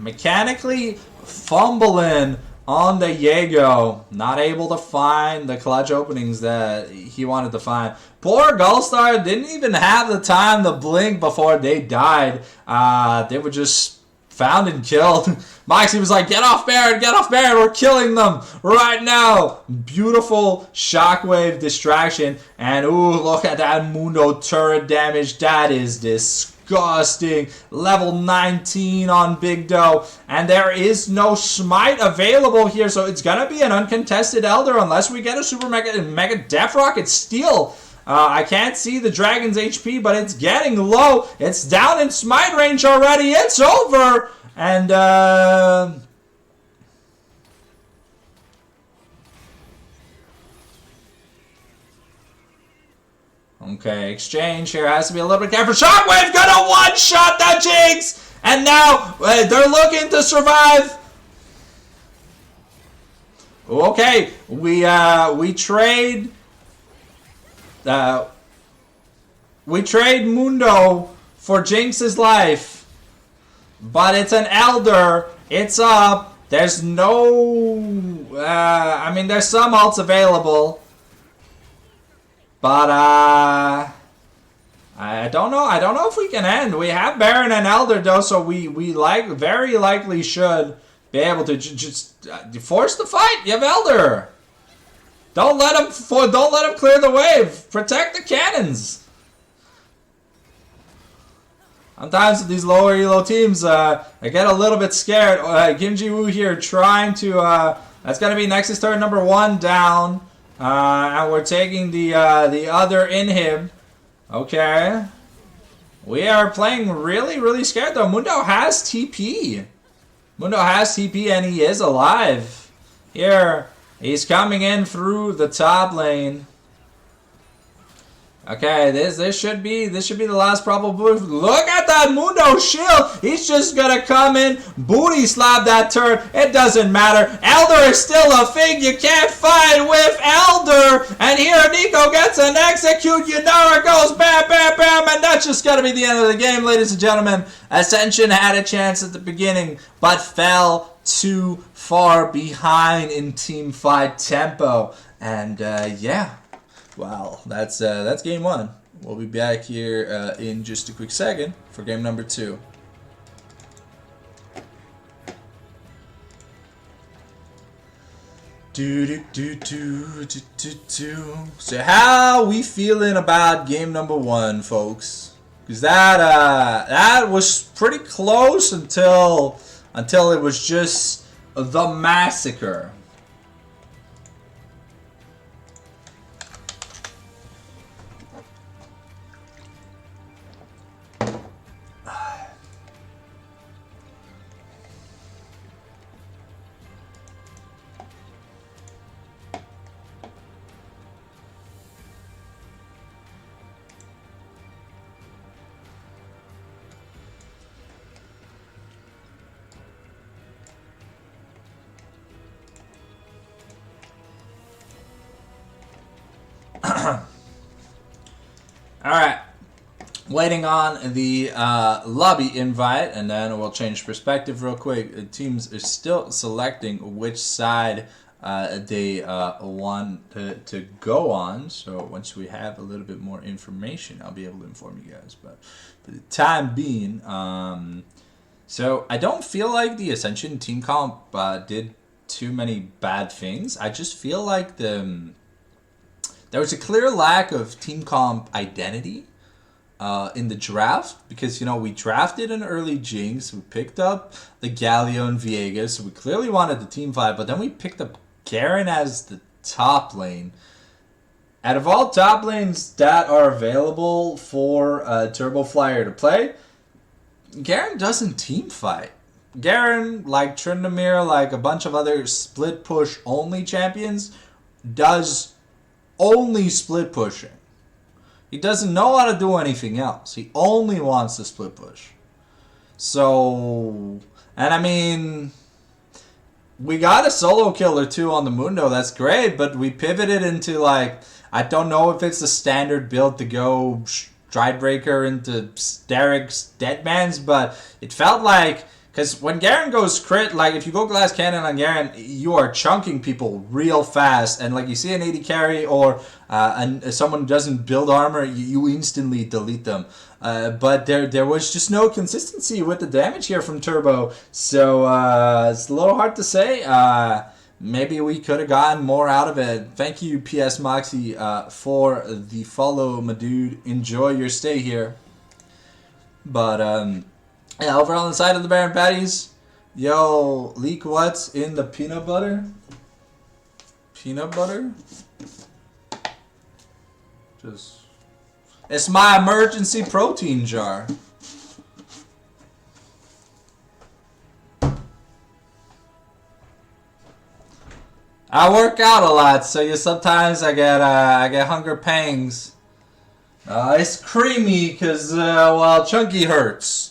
mechanically fumbling on the Viego. Not able to find the clutch openings that he wanted to find. Poor Gullstar didn't even have the time to blink before they died. They were just found and killed. Moxie was like, get off Baron, we're killing them right now. Beautiful shockwave distraction. And ooh, look at that Mundo turret damage. That is disgusting. Level 19 on Big Doe. And there is no smite available here, so it's gonna be an uncontested Elder unless we get a super mega Death Rocket Steel. I can't see the dragon's HP, but it's getting low. It's down in smite range already. It's over. And, okay, exchange here has to be a little bit careful. Shockwave gonna one-shot the Jinx! And now, they're looking to survive. Okay, we trade... we trade Mundo for Jinx's life, but it's an Elder. It's up. There's no. I mean, there's some ults available, but I don't know. I don't know if we can end. We have Baron and Elder though, so we very likely should be able to just force the fight. You have Elder. Don't let him clear the wave. Protect the cannons. Sometimes these lower elo teams, I get a little bit scared. Gimji Woo here trying to. That's gonna be Nexus turret number 1 down, and we're taking the other inhib. Okay, we are playing really scared though. Mundo has TP. Mundo has TP and he is alive. Here. He's coming in through the top lane. Okay, this should be the last probable move. Look at that Mundo shield. He's just gonna come in, booty slap that turret. It doesn't matter. Elder is still a thing. You can't fight with Elder. And here Nico gets an execute. Yunara goes bam, bam, bam, and that's just gonna be the end of the game, ladies and gentlemen. Ascension had a chance at the beginning, but fell too far behind in team fight tempo. And yeah. Well, that's game 1. We'll be back here in just a quick second for game number 2. So how we feeling about game number 1, folks? Because that was pretty close until it was just the massacre. Alright. Waiting on the lobby invite, and then we'll change perspective real quick. The teams are still selecting which side they want to go on. So once we have a little bit more information, I'll be able to inform you guys. But for the time being, so I don't feel like the Ascension team comp did too many bad things. I just feel like there was a clear lack of team comp identity in the draft, because, you know, we drafted an early Jinx, we picked up the Galio and Viegas, so we clearly wanted the team vibe, but then we picked up Garen as the top lane. Out of all top lanes that are available for Turbo Flyer to play, Garen doesn't team fight. Garen, like Tryndamere, like a bunch of other split push only champions, does only split pushing. He doesn't know how to do anything else. He only wants to split push. So, and I mean, we got a solo kill or two on the Mundo. That's great, but we pivoted into, like, I don't know if it's the standard build to go Stridebreaker into Derek's Deadmans, but it felt like, because when Garen goes crit, like, if you go Glass Cannon on Garen, you are chunking people real fast. And, like, you see an AD carry or someone who doesn't build armor, you instantly delete them. But there was just no consistency with the damage here from Turbo. So, it's a little hard to say. Maybe we could have gotten more out of it. Thank you, PS Moxie, for the follow, my dude. Enjoy your stay here. But, yeah, over on the side of the Baron Baddies, yo, leak what's in the peanut butter? Peanut butter? It's my emergency protein jar. I work out a lot, so sometimes I get hunger pangs. It's creamy because well, chunky hurts.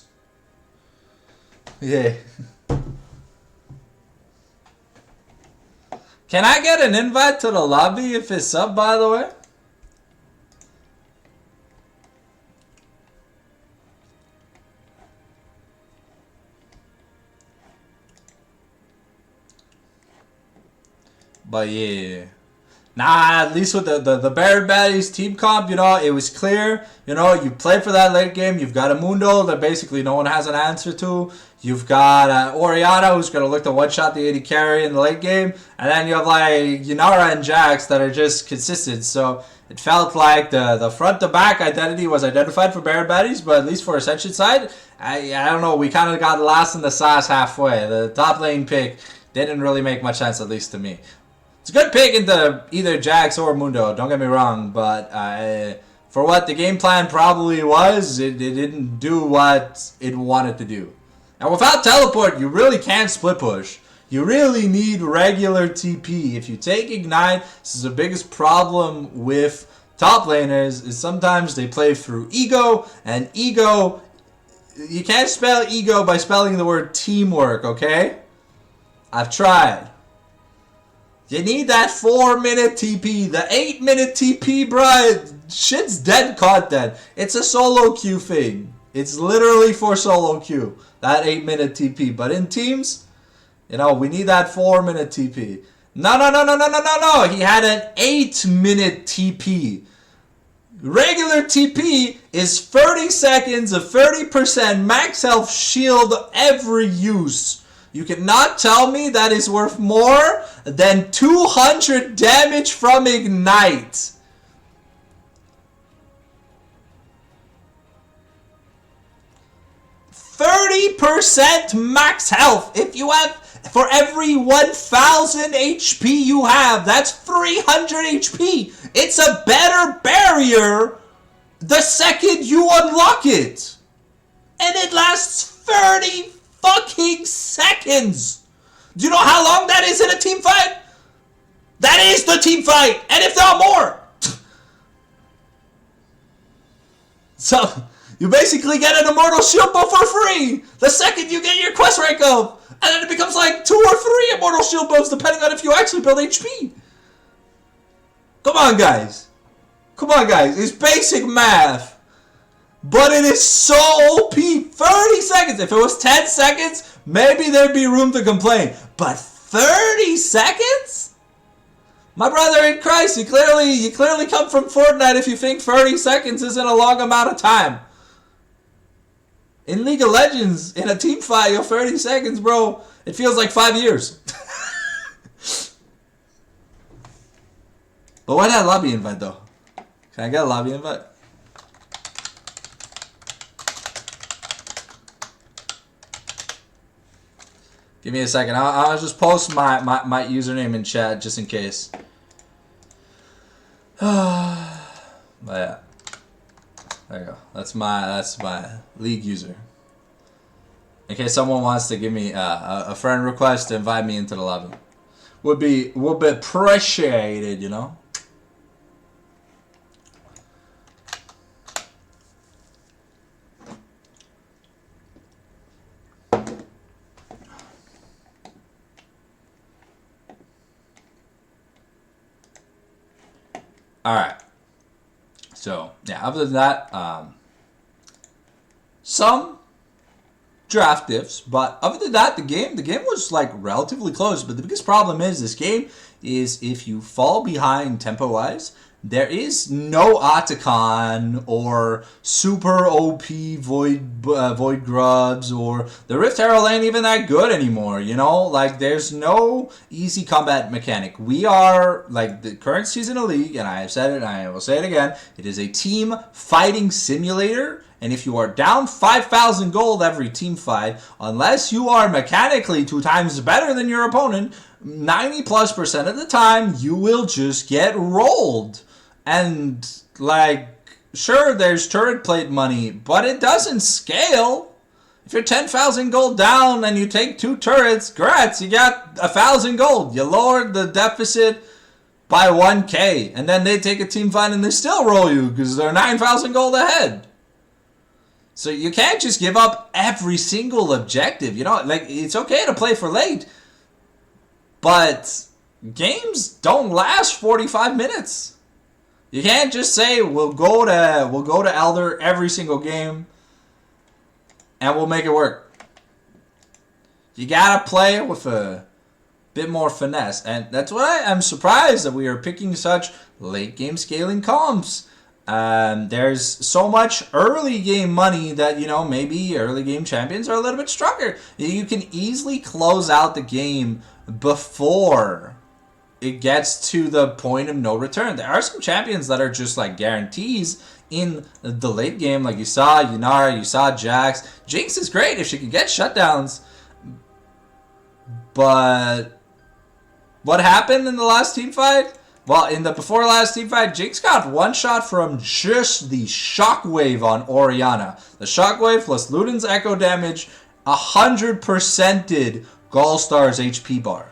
Yeah. Can I get an invite to the lobby if it's up, by the way? But yeah. Nah, at least with the Baron Baddies team comp, you know, it was clear. You know, you play for that late game. You've got a Mundo that basically no one has an answer to. You've got Oriana, who's going to look to one-shot the AD carry in the late game. And then you have, like, Yunara and Jax that are just consistent. So it felt like the front-to-back identity was identified for Baron Baddies, but at least for Ascension side, I don't know, we kind of got lost in the sauce halfway. The top lane pick didn't really make much sense, at least to me. It's a good pick into either Jax or Mundo, don't get me wrong, but for what the game plan probably was, it didn't do what it wanted to do. And without teleport, you really can't split push. You really need regular TP. If you take Ignite, this is the biggest problem with top laners, is sometimes they play through ego, and ego, you can't spell ego by spelling the word teamwork, okay? I've tried. You need that 4-minute TP. The 8-minute TP, bruh, shit's dead content. It's a solo queue thing. It's literally for solo queue, that 8-minute TP. But in teams, you know, we need that 4-minute TP. No. He had an 8-minute TP. Regular TP is 30 seconds of 30% max health shield every use. You cannot tell me that is worth more than 200 damage from Ignite. %, max health. If you have, for every 1000 HP you have, that's 300 HP. It's a better barrier the second you unlock it. And it lasts 30 fucking seconds. Do you know how long that is in a team fight? That is the team fight, and if not more. So you basically get an Immortal Shield buff for free the second you get your quest rank up, and then it becomes like 2 or 3 Immortal Shield buffs depending on if you actually build HP. Come on, guys. Come on, guys. It's basic math. But it is so OP. 30 seconds. If it was 10 seconds, maybe there'd be room to complain. But 30 seconds? My brother in Christ, you clearly come from Fortnite if you think 30 seconds isn't a long amount of time. In League of Legends, in a team fight, 30 seconds, bro, it feels like 5 years. But why not lobby invite, though? Can I get a lobby invite? Give me a second. I'll just post my username in chat just in case. But yeah. There you go. That's my league user. In case someone wants to give me a friend request to invite me into the lobby. Would be appreciated, you know? Alright. So, yeah, other than that, some draft diffs, but other than that, the game was like relatively close. But the biggest problem is this game is if you fall behind tempo-wise, there is no Otacon or super OP Void Grubs, or the Rift Herald ain't even that good anymore, you know? Like, there's no easy combat mechanic. We are, like, the current season of League, and I have said it and I will say it again, it is a team fighting simulator, and if you are down 5,000 gold every team fight, unless you are mechanically 2 times better than your opponent, 90+% of the time, you will just get rolled. And, like, sure, there's turret plate money, but it doesn't scale. If you're 10,000 gold down and you take 2 turrets, grats, you got 1,000 gold. You lowered the deficit by 1k, and then they take a team fight and they still roll you because they're 9,000 gold ahead. So you can't just give up every single objective, you know? Like, it's okay to play for late, but games don't last 45 minutes. You can't just say we'll go to Elder every single game and we'll make it work. You gotta play with a bit more finesse, and that's why I'm surprised that we are picking such late game scaling comps. There's so much early game money that, you know, maybe early game champions are a little bit stronger. You can easily close out the game before it gets to the point of no return. There are some champions that are just like guarantees in the late game, like you saw Yunara, you saw Jax. Jinx is great if she can get shutdowns, but what happened in the last team fight? Well, in the before last team fight, Jinx got one shot from just the shockwave on Orianna. The shockwave plus Luden's echo damage 100%ed Gallstar's HP bar.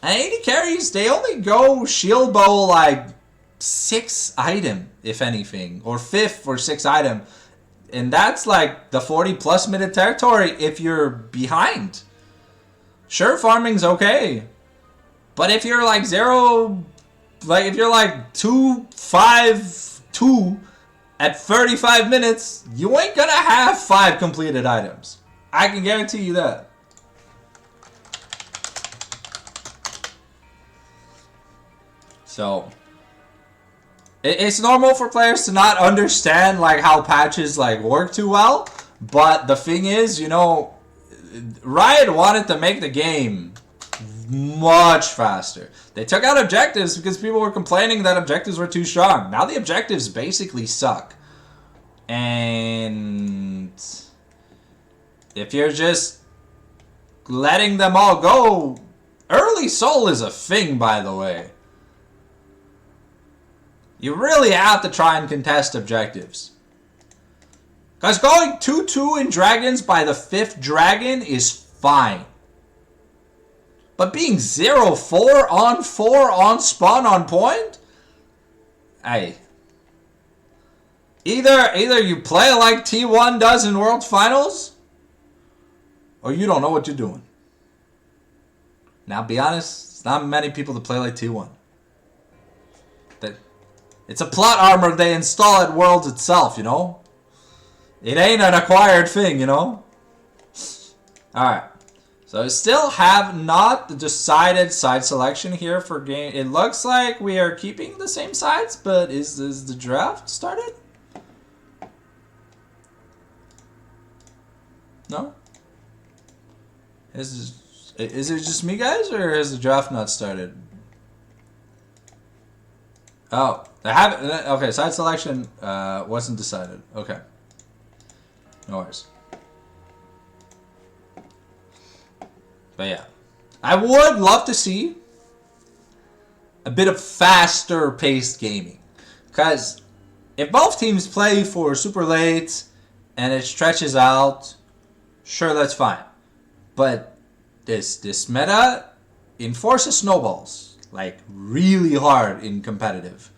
And AD carries, they only go shield bow like 6 item, if anything, or 5th or 6th item. And that's like the 40+ minute territory if you're behind. Sure, farming's okay. But if you're like 0, like if you're like 2-5-2 at 35 minutes, you ain't gonna have 5 completed items. I can guarantee you that. So it's normal for players to not understand like how patches like work too well, but the thing is, you know, Riot wanted to make the game much faster. They took out objectives because people were complaining that objectives were too strong. Now the objectives basically suck. And if you're just letting them all go, early soul is a thing, by the way. You really have to try and contest objectives. Because going 2-2 in dragons by the 5th dragon is fine. But being 0-4 on 4 on spawn on point? Hey. Either you play like T1 does in World Finals, or you don't know what you're doing. Now, be honest, it's not many people that play like T1. It's a plot armor they install at Worlds itself, you know? It ain't an acquired thing, you know? Alright. So I still have not decided side selection here for game. It looks like we are keeping the same sides, but is the draft started? No? Is it just me, guys, or has the draft not started? Oh, they haven't. Okay, side selection wasn't decided. Okay. No worries. But yeah, I would love to see a bit of faster paced gaming. Because if both teams play for super late and it stretches out, sure, that's fine. But this meta enforces snowballs, like really hard in competitive.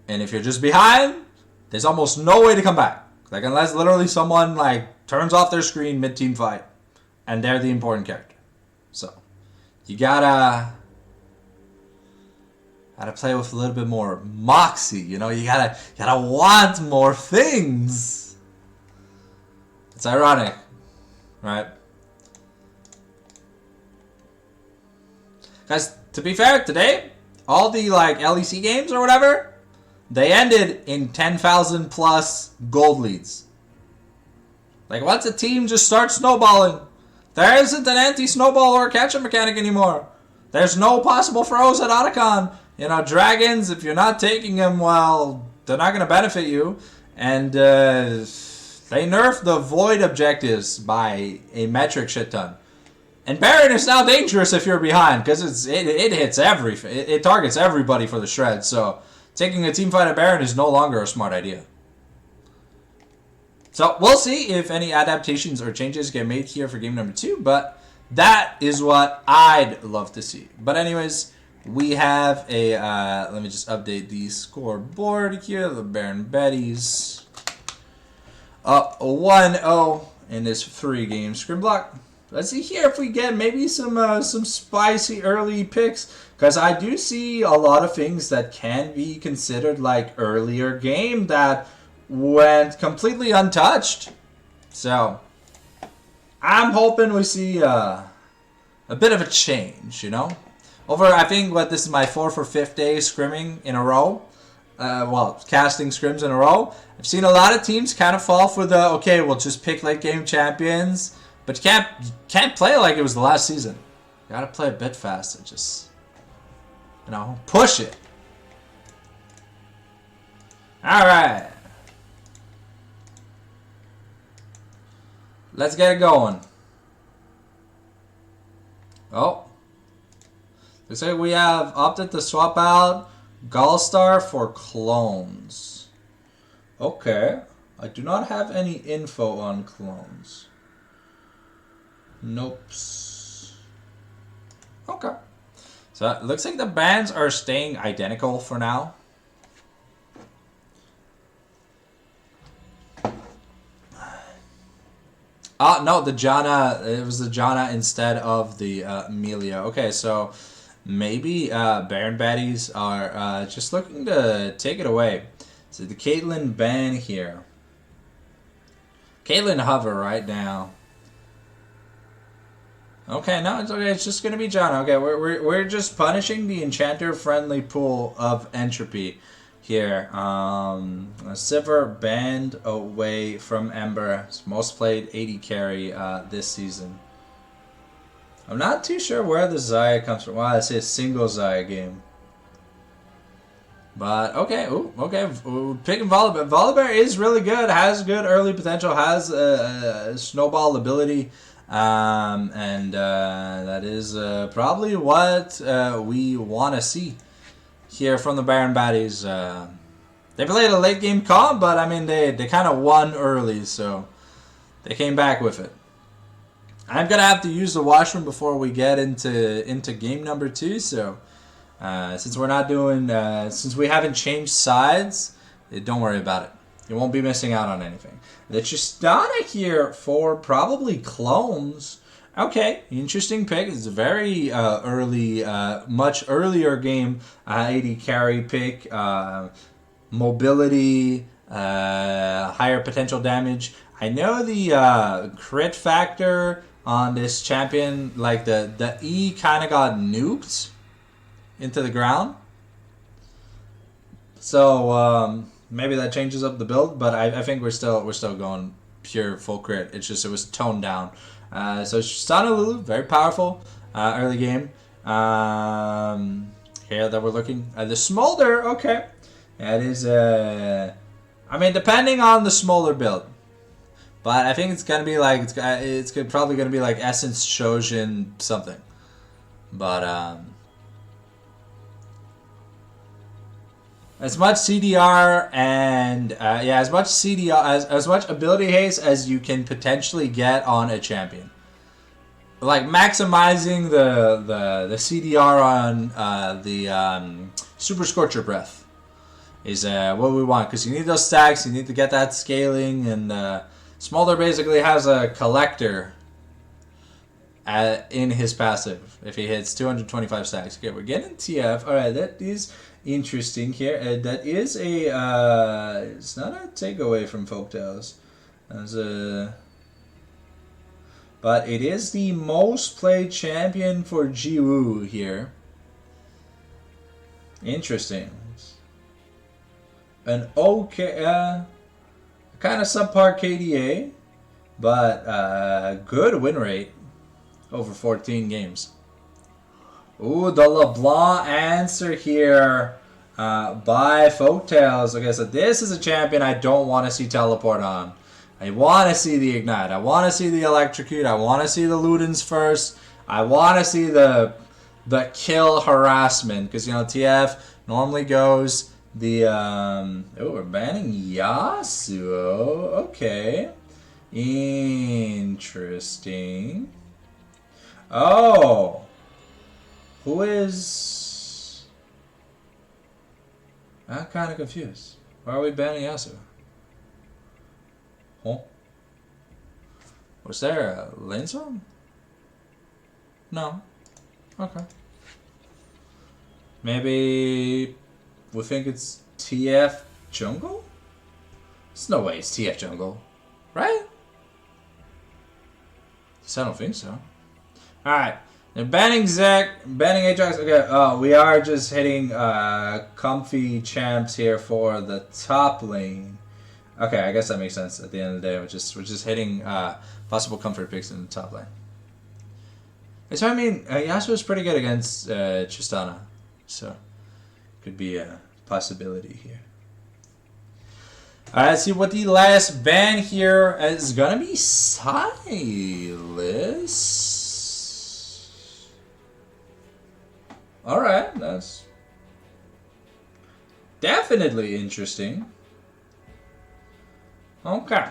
And if you're just behind, there's almost no way to come back. Like unless literally someone like turns off their screen mid-team fight and they're the important character. So you gotta play with a little bit more moxie, you know. You gotta want more things. It's ironic, right? Guys, to be fair, today all the like LEC games or whatever, they ended in 10,000 plus gold leads. Like once a team just starts snowballing, there isn't an anti-snowball or catch-up mechanic anymore. There's no possible throws at Otacon. You know, dragons, if you're not taking them, well, they're not going to benefit you. And they nerfed the void objectives by a metric shit ton. And Baron is now dangerous if you're behind, because it hits it targets everybody for the shred. So taking a team fight at Baron is no longer a smart idea. So we'll see if any adaptations or changes get made here for game number 2, but that is what I'd love to see. But anyways, we have a, let me just update the scoreboard here. The Baron Baddies up 1-0 in this 3-game scrim block. Let's see here if we get maybe some spicy early picks, because I do see a lot of things that can be considered like earlier game that went completely untouched. So I'm hoping we see a bit of a change, you know. Over, I think this is my 4th or 5th day scrimming in a row. Well, casting scrims in a row. I've seen a lot of teams kind of fall for the, okay, we'll just pick late game champions. But you can't play like it was the last season. You gotta play a bit faster. Just, you know, push it. Alright. Let's get it going. Oh. Looks like we have opted to swap out Gallstar for clones. Okay. I do not have any info on clones. Nope. Okay. So it looks like the bands are staying identical for now. No, the Janna, it was the Janna instead of the Amelia. Okay, so maybe Baron Baddies are just looking to take it away. So the Caitlyn ban here. Caitlyn hover right now. Okay, no, it's okay. It's just gonna be Janna. Okay, we're just punishing the enchanter-friendly pool of entropy here. Sivir banned away from Ember. It's most played 80 carry this season. I'm not too sure where the Xayah comes from. Wow, it's a single Xayah game. But okay, okay. Picking Volibear. Volibear is really good. Has good early potential. Has snowball ability. And that is probably what we want to see here from the Baron Baddies. They played a late game comp, but I mean they kind of won early, so they came back with it. I'm gonna have to use the washroom before we get into game number 2. So since we're not doing since we haven't changed sides, don't worry about it. You won't be missing out on anything. The Tristana here for probably clones. Okay, interesting pick. It's a very early, much earlier game 80 carry pick. Mobility, higher potential damage. I know the crit factor on this champion, like the E kind of got nuked into the ground. So maybe that changes up the build, but I think we're still going pure full crit. It's just it was toned down. So Shana very powerful early game. Here that we're looking at the Smolder. Okay, that is I mean, depending on the Smolder build, but I think it's gonna be like it's probably gonna be like Essence Shojin something, but as much CDR and as much CDR as much ability haste as you can potentially get on a champion. Like maximizing the CDR on the Super Scorcher Breath is what we want, because you need those stacks. You need to get that scaling, and Smolder basically has a collector in his passive if he hits 225 stacks. Okay, we're getting TF. All right, that is interesting here. That is a it's not a takeaway from Folktales. As a But it is the most played champion for Jiwoo here. Interesting. An okay, kind of subpar KDA, but good win rate over 14 games. Ooh, the LeBlanc answer here by Folktales. Okay, so this is a champion I don't want to see teleport on. I want to see the Ignite. I want to see the Electrocute. I want to see the Ludens first. I want to see the kill harassment. Because, you know, TF normally goes the... oh, we're banning Yasuo. Okay. Interesting. Oh. Who is... I'm kind of confused. Why are we banning Yasuo? Oh. Was there a lane zone? No. Okay. Maybe we think it's TF jungle? There's no way it's TF jungle. Right? I don't think so. Alright. They're banning Zek, banning Ajax. Okay, we are just hitting comfy champs here for the top lane. Okay, I guess that makes sense. At the end of the day, we're just hitting possible comfort picks in the top lane. So I mean, Yasuo is pretty good against Tristana, so could be a possibility here. Alright, let's see what the last ban here is gonna be. Silas. Alright, that's definitely interesting. Okay.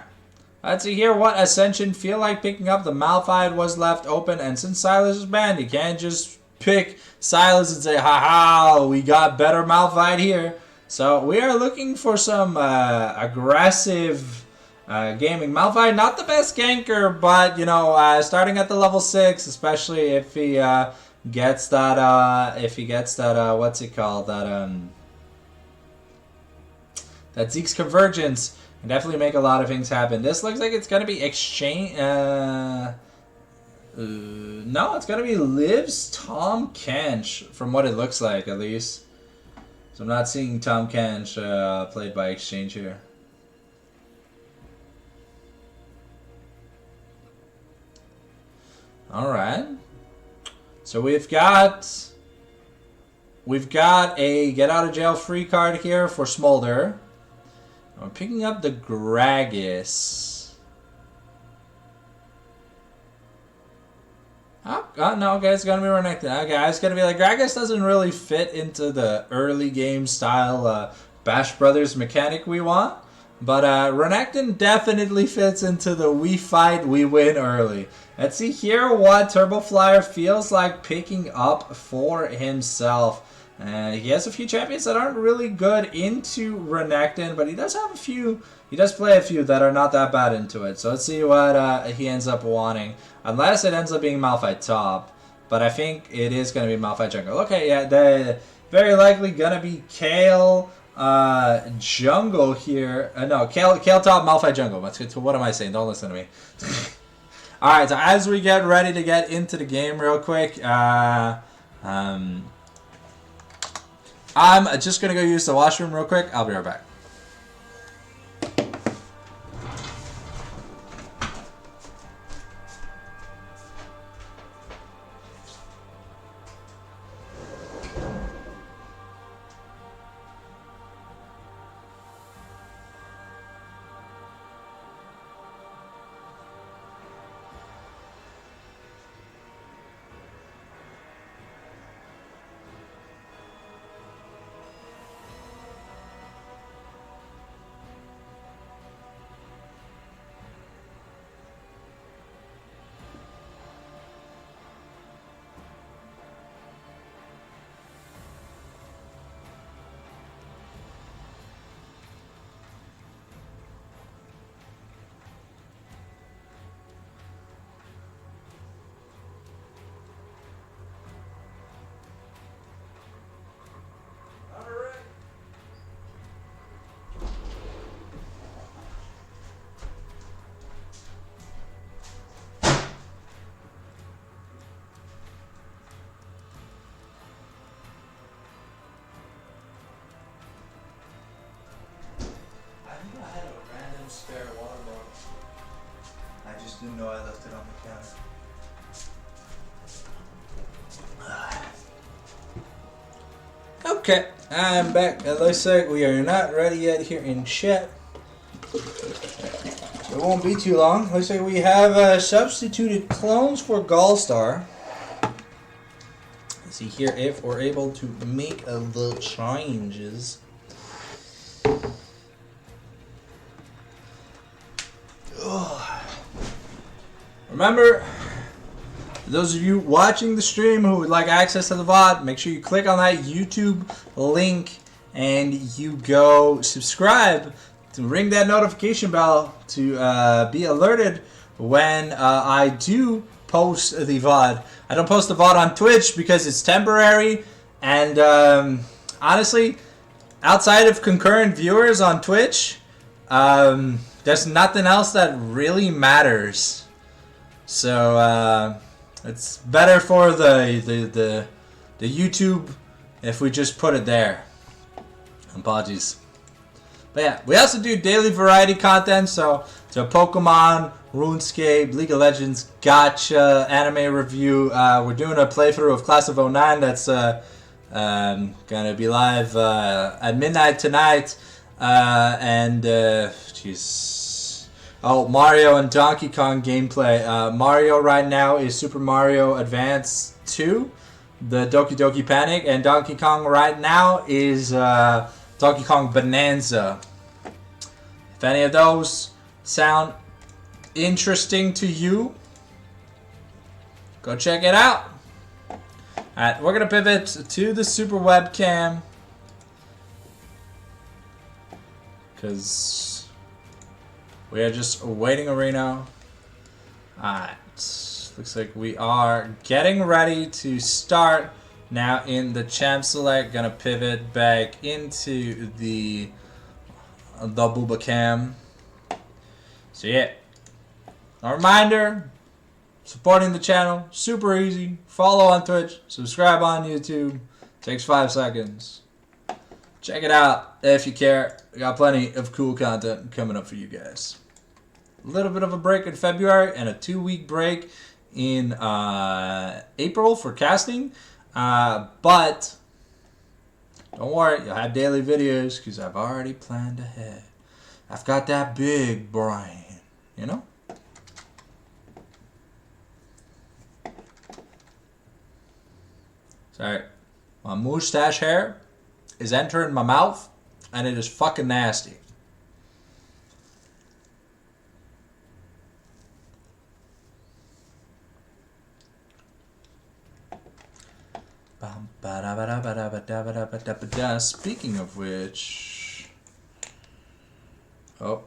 Let's see here what Ascension feel like picking up. The Malphite was left open, and since Silas is banned, you can't just pick Silas and say, haha, we got better Malphite here. So we are looking for some aggressive gaming. Malphite, not the best ganker, but, you know, starting at the level 6, especially if he gets that, what's it called, that Zeke's Convergence, can definitely make a lot of things happen. This looks like it's going to be exchange, no, it's going to be Liv's Tom Kench, from what it looks like, at least. So I'm not seeing Tom Kench played by exchange here. Alright. So we've got a get out of jail free card here for Smolder. I'm picking up the Gragas. Oh, no, okay, it's going to be Renekton. Okay, I was going to be like, Gragas doesn't really fit into the early game style Bash Brothers mechanic we want. But Renekton definitely fits into the we fight, we win early. Let's see here what Turbo Flyer feels like picking up for himself. He has a few champions that aren't really good into Renekton, but he does have a few. He does play a few that are not that bad into it. So let's see what he ends up wanting. Unless it ends up being Malphite top, but I think it is going to be Malphite jungle. Okay, yeah, they're very likely going to be Kale jungle here. No, Kale top, Malphite jungle. What am I saying? Don't listen to me. Alright, so as we get ready to get into the game real quick, I'm just going to go use the washroom real quick. I'll be right back. Spare water bottle. I just didn't know I left it on the counter. Okay, I'm back. It looks like we are not ready yet here in chat. It won't be too long. Looks like we have substituted clones for Gallstar. Let's see here if we're able to make the changes. Remember, those of you watching the stream who would like access to the VOD, make sure you click on that YouTube link and you go subscribe to ring that notification bell to be alerted when I do post the VOD. I don't post the VOD on Twitch because it's temporary, and honestly, outside of concurrent viewers on Twitch, there's nothing else that really matters. So it's better for the YouTube if we just put it there. Apologies. But yeah, we also do daily variety content, so Pokemon, RuneScape, League of Legends, Gacha, anime review. We're doing a playthrough of Class of '09 that's gonna be live at midnight tonight. Jeez. Oh, Mario and Donkey Kong gameplay. Mario right now is Super Mario Advance 2, the Doki Doki Panic, and Donkey Kong right now is Donkey Kong Bonanza. If any of those sound interesting to you, go check it out. Alright, we're going to pivot to the Super Webcam, because we are just waiting arena. Alright, looks like we are getting ready to start now in the champ select. Gonna pivot back into the Booba Cam. So yeah, a reminder, supporting the channel, super easy. Follow on Twitch, subscribe on YouTube, takes 5 seconds. Check it out if you care. We got plenty of cool content coming up for you guys. A little bit of a break in February and a 2-week break in April for casting. But don't worry, you'll have daily videos because I've already planned ahead. I've got that big brain, you know? Sorry, my mustache hair is entering my mouth and it is fucking nasty. Speaking of which, oh,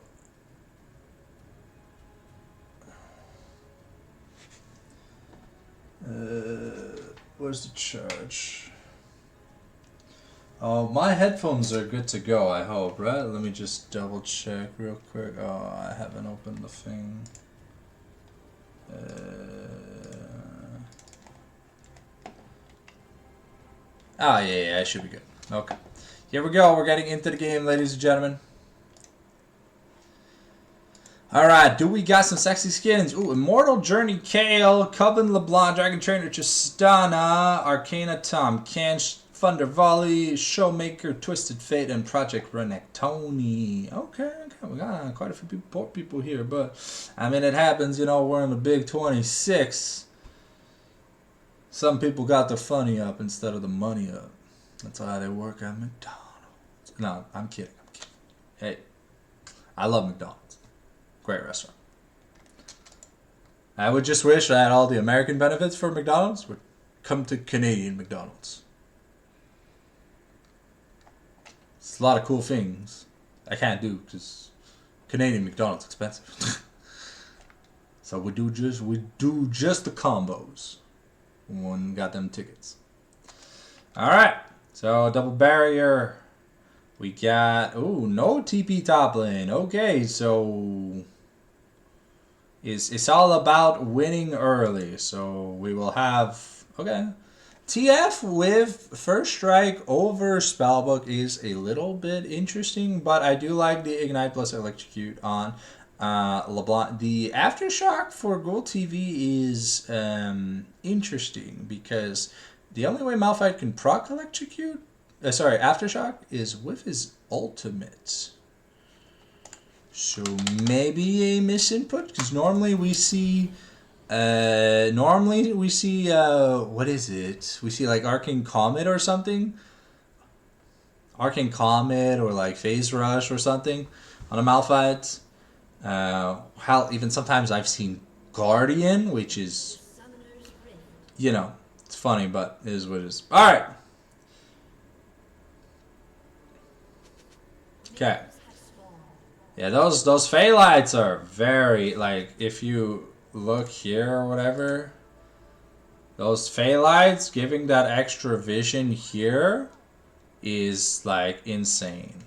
where's the charge? Oh, my headphones are good to go, I hope, right? Let me just double check real quick. Oh, I haven't opened the thing. Oh, yeah, I should be good. Okay. Here we go. We're getting into the game, ladies and gentlemen. Alright, do we got some sexy skins? Ooh, Immortal Journey Kale, Coven LeBlanc, Dragon Trainer Tristana, Arcana Tom Kench, Thunder Volley, Showmaker, Twisted Fate, and Project Renekton. Okay, we got quite a few people here, but I mean, it happens, you know, we're in the big 26. Some people got their funny up instead of the money up. That's why they work at McDonald's. No, I'm kidding. Hey, I love McDonald's. Great restaurant. I would just wish that all the American benefits for McDonald's would come to Canadian McDonald's. It's a lot of cool things I can't do because Canadian McDonald's is expensive. So we do just the combos. One got them tickets. All right. So double barrier. We got no TP top lane. Okay, so it's all about winning early. So we will have TF with First Strike over Spellbook is a little bit interesting, but I do like the Ignite plus Electrocute on LeBlanc. The Aftershock for Gold TV is interesting because the only way Malphite can proc Electrocute, Aftershock, is with his ultimate. So maybe a misinput, because normally we see what is it? We see like Arcane Comet or something. Arcane Comet or like Phase Rush or something on a Malphite. Hell, even sometimes I've seen Guardian, which is, you know, it's funny, but it is what it is. Alright. Okay. Yeah, those Fey lights are very, like, if you look here or whatever, those Fey lights giving that extra vision here is, like, insane.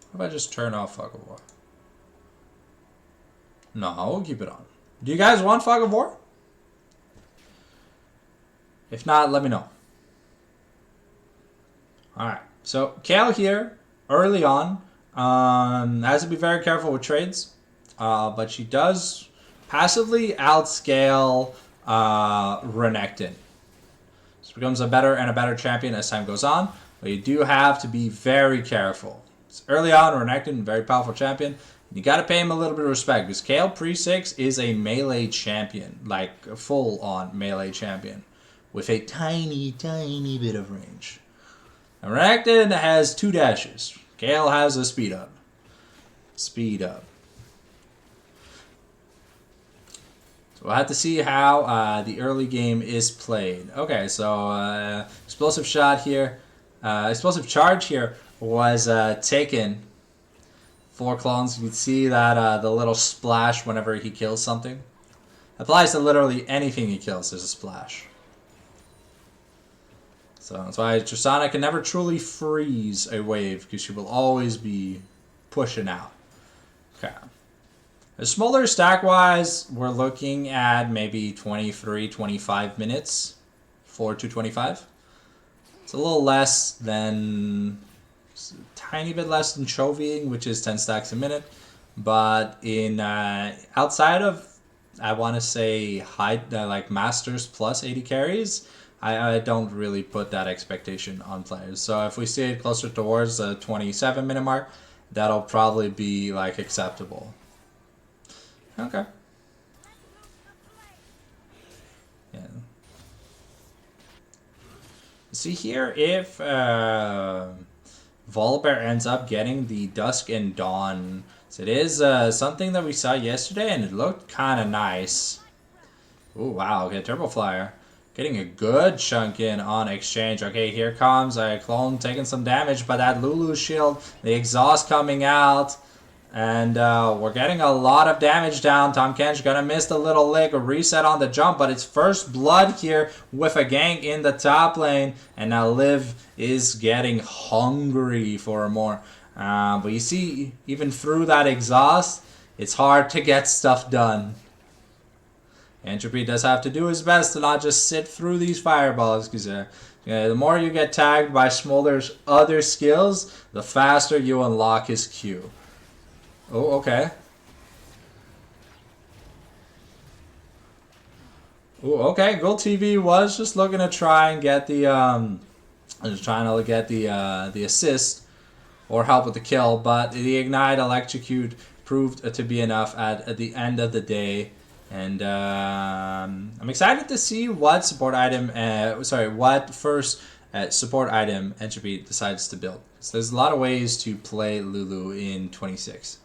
How about I just turn off Fog of War? No, we'll keep it on. Do you guys want Fog of War? If not, let me know. Alright, so Kale here, early on, has to be very careful with trades, but she does passively outscale Renekton. She becomes a better and a better champion as time goes on, but you do have to be very careful. It's early on, Renekton, very powerful champion. You gotta pay him a little bit of respect, because Kale pre-6 is a melee champion, like a full-on melee champion, with a tiny, tiny bit of range. Now, Renekton has 2 dashes. Kale has a speed up. Speed up. So we'll have to see how the early game is played. Okay, so explosive shot here. Explosive charge here was taken. 4 clones. You can see that the little splash whenever he kills something. Applies to literally anything he kills. There's a splash. So that's why Tristana can never truly freeze a wave, because she will always be pushing out. Okay. The smaller stack-wise, we're looking at maybe 23, 25 minutes. 4 to 25. It's a little less than... a tiny bit less than Chovying, which is 10 stacks a minute. But in outside of, I want to say, like Masters plus 80 carries... I don't really put that expectation on players. So if we see it closer towards the 27-minute mark, that'll probably be like acceptable. Okay. Yeah. See here, if Volibear ends up getting the Dusk and Dawn, so it is something that we saw yesterday, and it looked kind of nice. Oh wow! Okay, Turbo Flyer. Getting a good chunk in on exchange. Okay, here comes a clone taking some damage by that Lulu shield. The exhaust coming out. And we're getting a lot of damage down. Tahm Kench gonna miss the little lick, a reset on the jump, but it's first blood here with a gank in the top lane. And now Liv is getting hungry for more. But you see, even through that exhaust, it's hard to get stuff done. Entropy does have to do his best to not just sit through these fireballs, because the more you get tagged by Smolder's other skills, the faster you unlock his Q. Oh, okay. Oh, okay. Gold TV was just looking to try and get the the assist or help with the kill, but the ignite electrocute proved to be enough at the end of the day. And I'm excited to see what support item, what first support item Entropy decides to build. So there's a lot of ways to play Lulu in 26.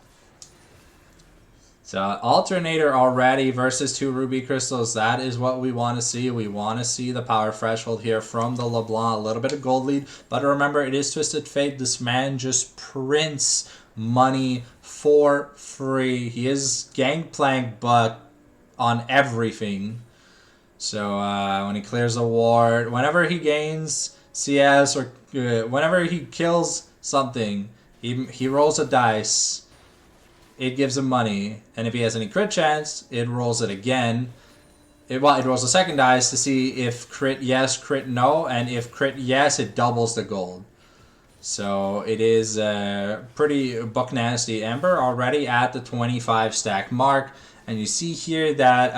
So Alternator already versus 2 Ruby Crystals. That is what we want to see. We want to see the power threshold here from the LeBlanc. A little bit of gold lead. But remember, it is Twisted Fate. This man just prints money for free. He is Gangplank, but on everything. So when he clears a ward, whenever he gains CS or whenever he kills something, he rolls a dice. It gives him money, and if he has any crit chance, it rolls it again. It rolls a second dice to see if crit yes, crit no, and if crit yes, it doubles the gold. So it is pretty buck nasty. Ember already at the 25 stack mark, and you see here that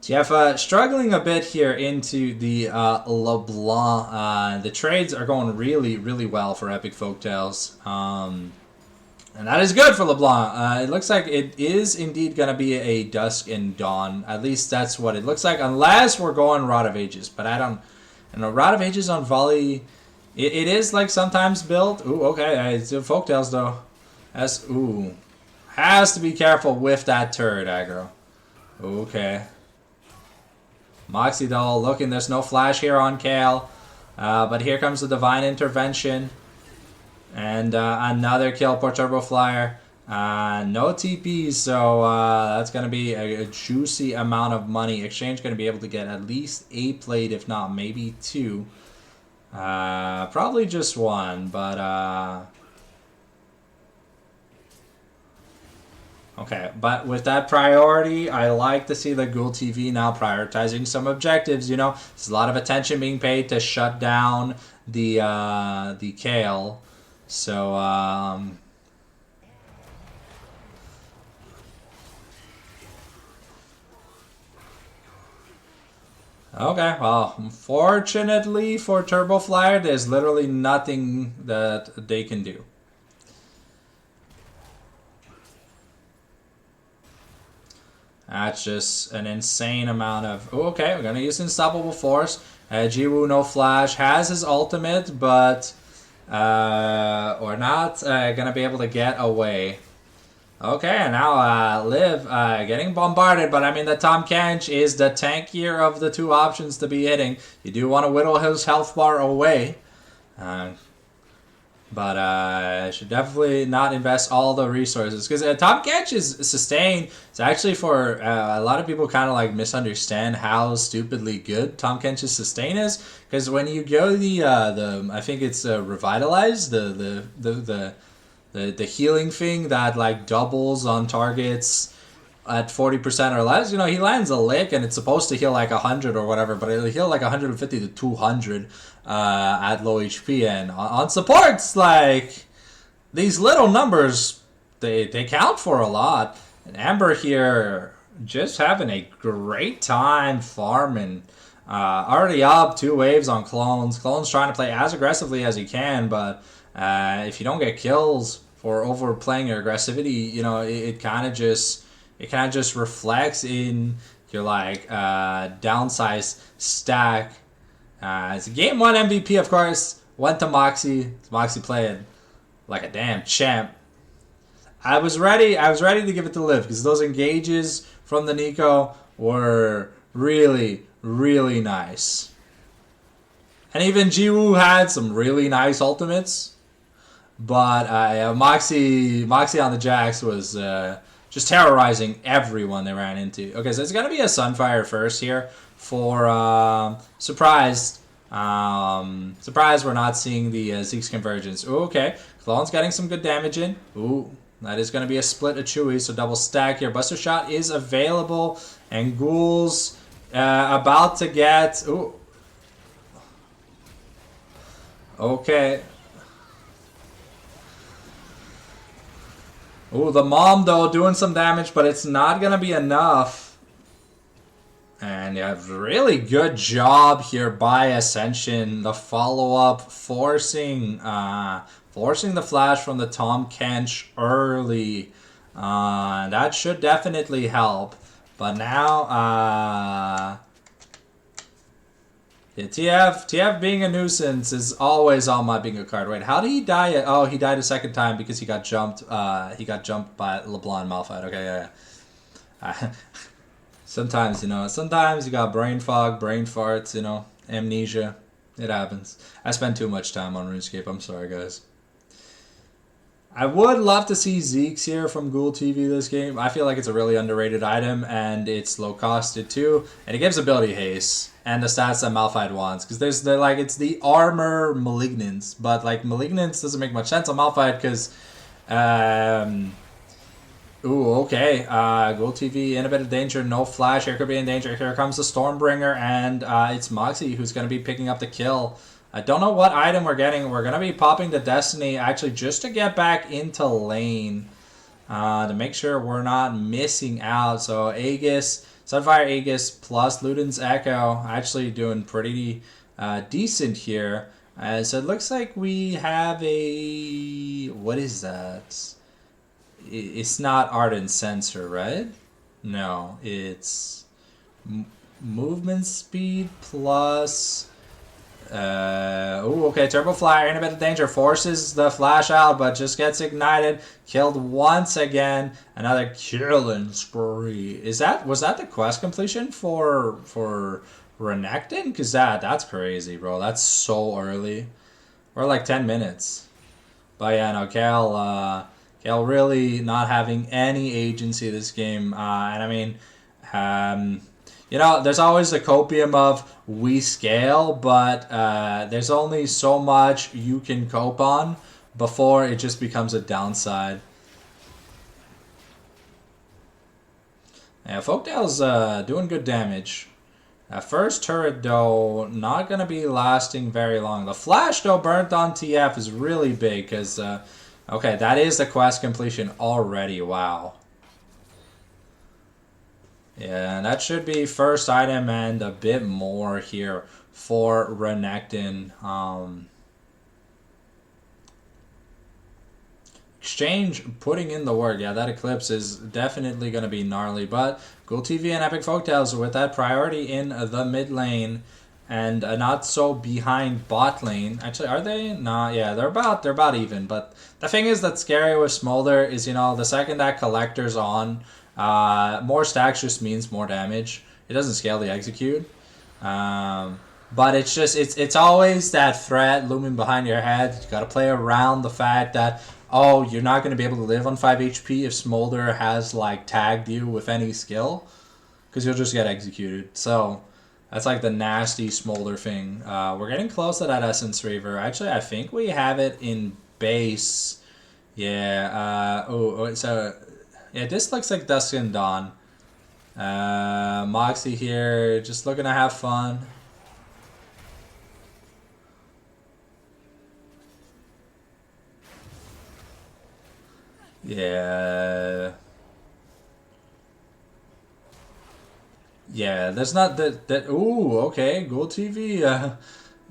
TF struggling a bit here into the LeBlanc. The trades are going really, really well for Epic Folktales. And that is good for LeBlanc. It looks like it is indeed going to be a Dusk and Dawn. At least that's what it looks like. Unless we're going Rod of Ages. But I don't... You know, Rod of Ages on Volley... It is like sometimes built. Ooh, okay. It's Folktales though. Ooh. Has to be careful with that turret aggro. Okay. Moxie though, looking. There's no flash here on Kale. But here comes the Divine Intervention. And another kill for Turbo Flyer. No TPs, so that's going to be a juicy amount of money. Exchange going to be able to get at least a plate, if not maybe 2. Probably just 1, but... Okay, but with that priority, I like to see the Ghoul TV now prioritizing some objectives, you know. There's a lot of attention being paid to shut down the Kale. So, okay, well, unfortunately for Turbo Flyer, there's literally nothing that they can do. That's just an insane amount of... Oh, okay, we're going to use Unstoppable Force. Jiwoo, no flash, has his ultimate, but... we're not gonna be able to get away. Okay, and now Liv getting bombarded, but I mean the Tahm Kench is the tankier of the 2 options to be hitting. You do want to whittle his health bar away. But I should definitely not invest all the resources. Because Tahm Kench is sustained. It's actually for a lot of people kind of like misunderstand how stupidly good Tahm Kench's sustain is. Because when you go the I think it's Revitalize, the healing thing that like doubles on targets at 40% or less, you know, he lands a lick and it's supposed to heal like 100 or whatever, but it'll heal like 150 to 200 at low HP. And on supports, like, these little numbers, they count for a lot. And Amber here just having a great time farming. Already up 2 waves on Clones. Clones trying to play as aggressively as he can, but if you don't get kills for overplaying your aggressivity, you know, it kind of just reflects in your like downsize stack. It's a game 1 MVP, of course. Went to Moxie. Moxie playing like a damn champ. I was ready to give it to Liv because those engages from the Nico were really, really nice. And even Jiwoo had some really nice ultimates. But yeah, Moxie on the Jax was just terrorizing everyone they ran into. Okay, so it's going to be a Sunfire first here for surprised. Surprised we're not seeing the Zeke's convergence. Ooh, okay, Clone's getting some good damage in. Ooh, that is going to be a split of Chewy, so double stack here. Buster Shot is available, and Ghoul's about to get... Ooh. Okay. Ooh, the Mom, though, doing some damage, but it's not going to be enough. And yeah, really good job here by Ascension. The follow-up forcing the flash from the Tom Kench early. That should definitely help. But now, yeah, TF being a nuisance is always on my bingo card. Wait, how did he die? Oh, he died a second time because he got jumped. He got jumped by LeBlanc Malphite. Okay, yeah. Sometimes, sometimes you got brain fog, brain farts, amnesia. It happens. I spend too much time on RuneScape. I'm sorry, guys. I would love to see Zeke's here from Ghoul TV this game. I feel like it's a really underrated item, and it's low costed too, and it gives ability haste and the stats that Malphite wants. Because it's the armor Malignance, but like Malignance doesn't make much sense on Malphite because, ooh, okay. Ghoul TV in a bit of danger. No flash. Here could be in danger. Here comes the Stormbringer, and it's Moxie who's going to be picking up the kill. I don't know what item we're getting. We're going to be popping the Destiny actually just to get back into lane. To make sure we're not missing out. So Aegis, Sunfire Aegis plus Luden's Echo actually doing pretty decent here. So it looks like we have a... What is that? It's not Ardent Sensor, right? No, it's movement speed plus... okay, Turbo Flyer in a bit of danger, forces the flash out, but just gets ignited, killed once again. Another killing spree. Was that the quest completion for Renekton? Because that's crazy, bro. That's so early. We're like 10 minutes. But yeah, no, Kale really not having any agency this game. And I mean, there's always a copium of we scale, but there's only so much you can cope on before it just becomes a downside. Yeah, Folktale's doing good damage. First turret, though, not going to be lasting very long. The flash, though, burnt on TF is really big because, okay, that is the quest completion already. Wow. Yeah, that should be first item and a bit more here for Renekton. Exchange putting in the work. Yeah, that Eclipse is definitely going to be gnarly. But Ghoul TV and Epic Folktales with that priority in the mid lane and not so behind bot lane. Actually, are they? Nah, yeah, they're about even. But the thing is that's scary with Smolder is, the second that Collector's on, more stacks just means more damage. It doesn't scale the execute. But it's just, it's always that threat looming behind your head. You got to play around the fact that, oh, you're not going to be able to live on 5 HP if Smolder has, tagged you with any skill. Because you'll just get executed. So, that's the nasty Smolder thing. We're getting close to that Essence Reaver. Actually, I think we have it in base. Yeah, so... Yeah, this looks like Dusk and Dawn. Moxie here, just looking to have fun. Yeah. Yeah, there's not that. Ooh, okay, Ghoul TV.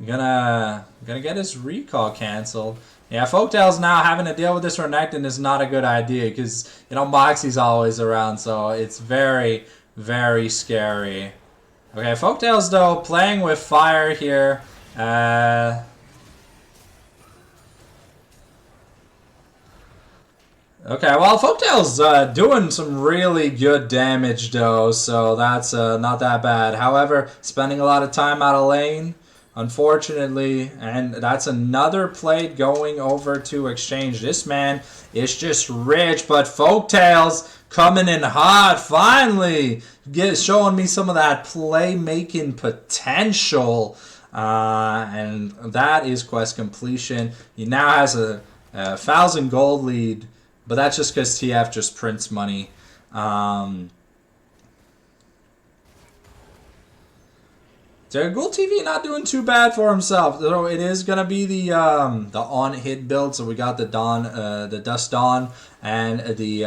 Gonna get his recall canceled. Yeah, Folktale's now having to deal with this Renekton is not a good idea because, Moxie's always around, so it's very, very scary. Okay, Folktale's, though, playing with fire here. Okay, well, Folktale's doing some really good damage, though, so that's not that bad. However, spending a lot of time out of lane. unfortunately. And that's another plate going over to exchange. This man is just rich, but Folktales coming in hot. Finally, showing me some of that playmaking potential. And that is quest completion. He now has a 1,000 gold lead, but that's just because TF just prints money. So Ghoul TV not doing too bad for himself. Though it is gonna be the on hit build. So we got the Dust Dawn, and the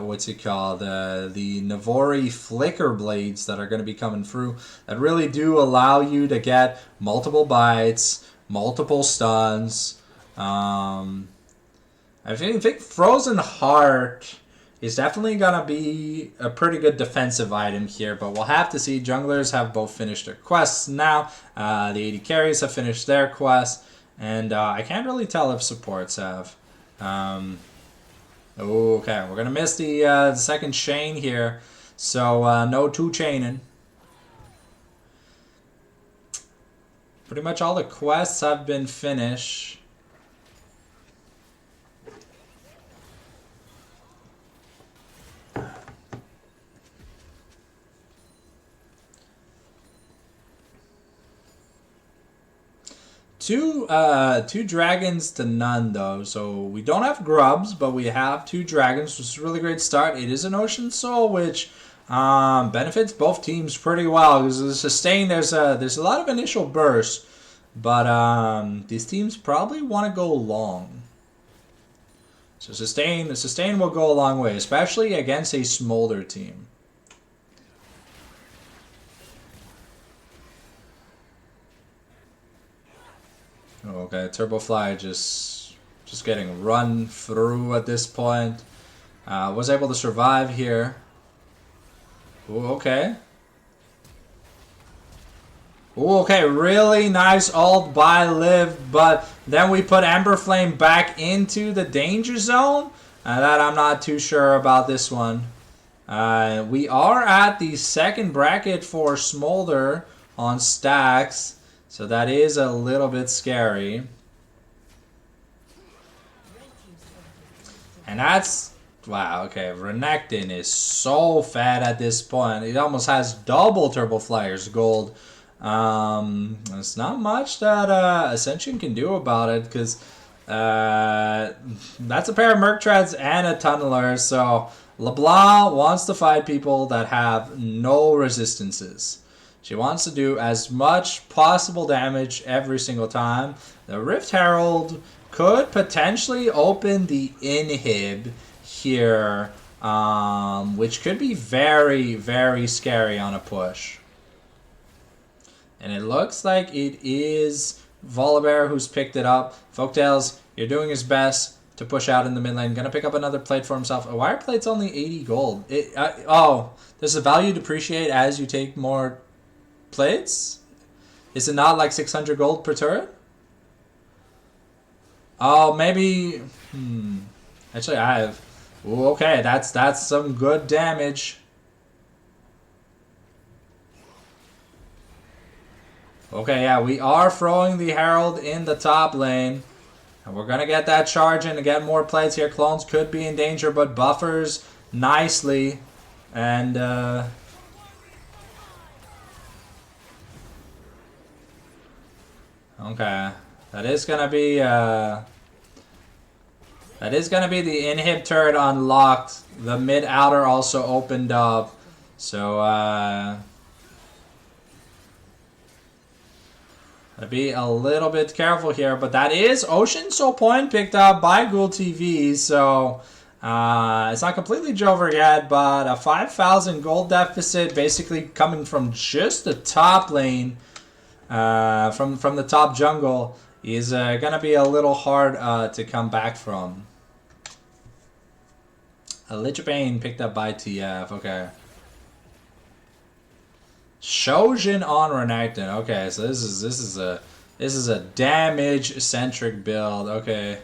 what's it called? The Navori Flicker Blades that are gonna be coming through. That really do allow you to get multiple bites, multiple stuns. I think Frozen Heart is definitely going to be a pretty good defensive item here, but we'll have to see. Junglers have both finished their quests now. The AD carries have finished their quests, and I can't really tell if supports have. Okay, we're going to miss the second chain here, so no 2 chaining. Pretty much all the quests have been finished. Two dragons to none though, so we don't have grubs, but we have 2 dragons, which is a really great start. It is an Ocean Soul, which benefits both teams pretty well because the sustain there's a lot of initial burst, but these teams probably want to go long. So sustain will go a long way, especially against a Smolder team. Okay, Turbofly just getting run through at this point. Was able to survive here. Ooh, okay. Ooh, okay, really nice ult by Liv, but then we put Ember Flame back into the danger zone. That I'm not too sure about this one. We are at the second bracket for Smolder on stacks. So that is a little bit scary. And that's... Wow, okay. Renekton is so fat at this point. It almost has double Turbo Flyer's gold. There's not much that Ascension can do about it, because that's a pair of Merc Treads and a Tunneler. So LeBlanc wants to fight people that have no resistances. She wants to do as much possible damage every single time. The Rift Herald could potentially open the inhib here, which could be very, very scary on a push. And it looks like it is Volibear who's picked it up. Folktales, you're doing his best to push out in the mid lane. Gonna pick up another plate for himself. Why are plates only 80 gold? Does the value depreciate as you take more plates? Is it not like 600 gold per turret? Oh, maybe... Actually, I have... Ooh, okay, that's some good damage. Okay, yeah, we are throwing the Herald in the top lane. And we're going to get that charge in to get more plates here. Clones could be in danger, but buffers nicely. And, okay, that is gonna be the inhib turret unlocked. The mid outer also opened up, so gotta be a little bit careful here. But that is Ocean Soul point picked up by Ghoul TV, so it's not completely over yet. But a 5,000 gold deficit, basically coming from just the top lane. From the top jungle is gonna be a little hard to come back from. Lich Bane picked up by TF. Okay. Shojin on Renekton. Okay, so this is a damage centric build. Okay.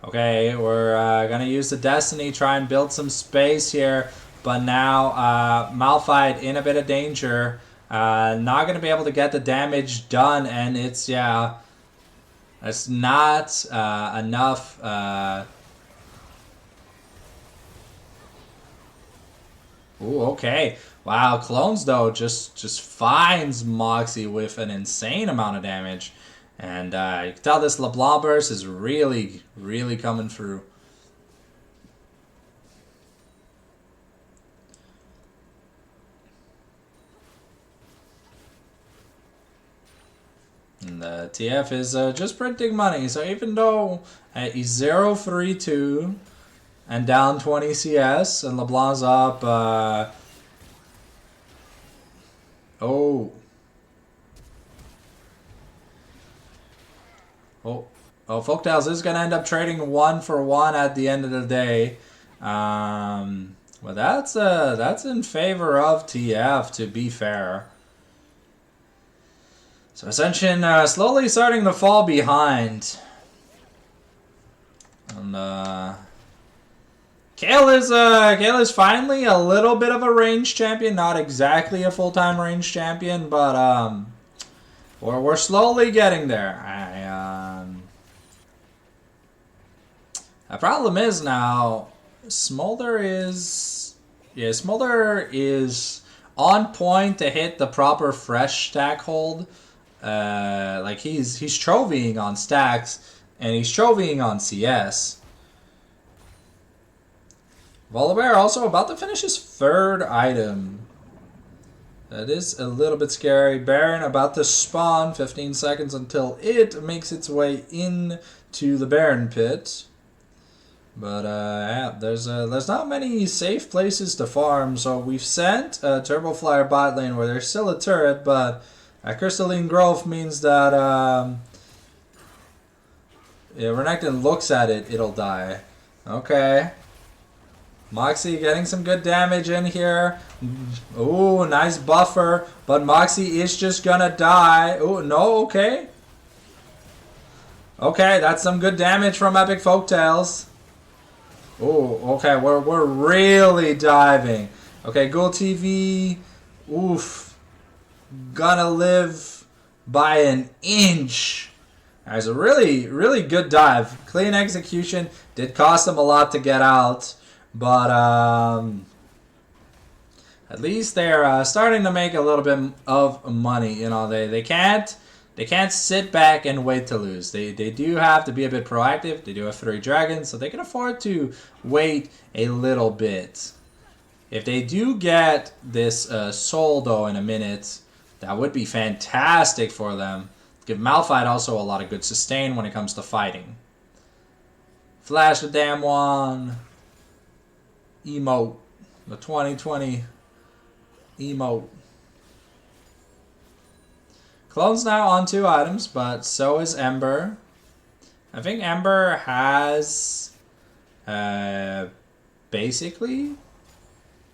Okay, we're gonna use the Destiny, try and build some space here But now Malphite in a bit of danger. Not going to be able to get the damage done. And it's, yeah, it's not enough. Ooh, okay. Wow, Clones, though, just finds Moxie with an insane amount of damage. And you can tell this LeBlanc burst is really, really coming through. And the TF is just printing money. So even though he's 0-3-2 and down 20 CS, and LeBlanc's up... Oh, Folktales is going to end up trading 1-for-1 at the end of the day. Well, that's in favor of TF, to be fair. So Ascension slowly starting to fall behind. And Kale is finally a little bit of a range champion, not exactly a full-time range champion, but we're slowly getting there. The problem is now Smolder is on point to hit the proper fresh stack hold. Like he's trophying on stacks and he's trophying on CS. Volibear also about to finish his third item. That is a little bit scary. Baron about to spawn. 15 seconds until it makes its way into the Baron pit. But yeah, there's not many safe places to farm. So we've sent a Turbo Flyer bot lane where there's still a turret, but Crystalline Growth means that yeah, Renekton looks at it, it'll die. Okay. Moxie getting some good damage in here. Ooh, nice buffer. But Moxie is just gonna die. Ooh, no, okay. Okay, that's some good damage from Epic Folktales. Ooh, okay, we're really diving. Okay, Ghoul TV. Oof. Gonna live by an inch. That's a really, really good dive. Clean execution. Did cost him a lot to get out. But at least they're starting to make a little bit of money. You know, they can't sit back and wait to lose. They do have to be a bit proactive. They do have 3 dragons, so they can afford to wait a little bit. If they do get this soul though in a minute, that would be fantastic for them. Give Malphite also a lot of good sustain when it comes to fighting. Flash the damn one. Emote. The 2020 emote. Clone's now on 2 items, but so is Ember. I think Ember has basically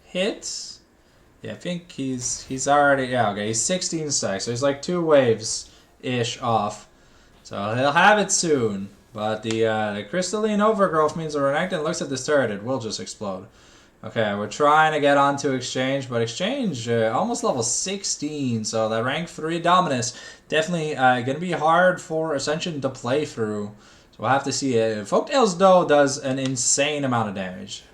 hit. Yeah, I think he's already, yeah, okay, he's 16 stacks, so he's like 2 waves-ish off. So he'll have it soon. But the Crystalline Overgrowth means when Renekton looks at this turret, it will just explode. Okay, we're trying to get onto Exchange, but Exchange almost level 16, so that rank 3 Dominus definitely going to be hard for Ascension to play through. So we'll have to see it. Folktales, though, does an insane amount of damage.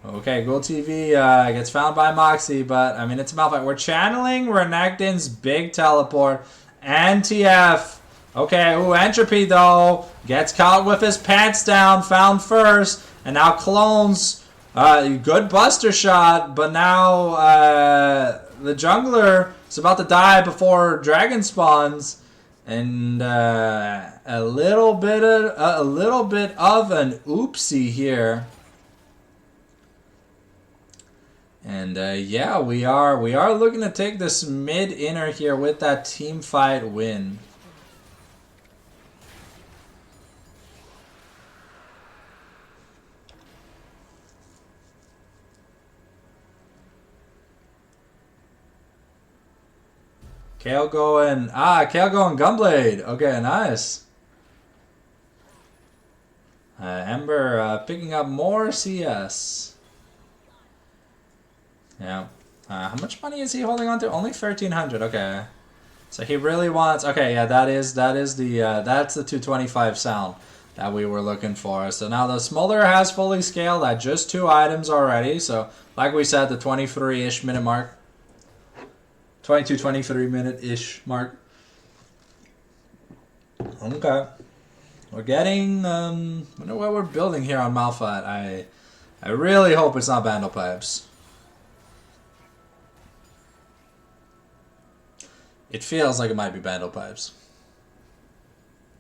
Okay, Ghoul TV gets found by Moxie, but, I mean, it's a Malphite. We're channeling Renekton's big teleport and TF. Okay, ooh, Entropy, though, gets caught with his pants down, found first. And now Clones, good buster shot, but now the jungler is about to die before Dragon spawns, and a little bit of an oopsie here. And yeah, we are looking to take this mid inner here with that team fight win. Kale going Gunblade. Okay, nice. Ember picking up more CS. Yeah. How much money is he holding on to? Only 1,300. Okay. So he really wants. Okay, yeah, that's the 225 sound that we were looking for. So now the smolder has fully scaled at just 2 items already. So like we said, the 23-ish minute mark, 23 minute ish mark. Okay, we're getting. Wonder what we're building here on Malphite. I really hope it's not Vandal Pipes. It feels like it might be Vandal Pipes.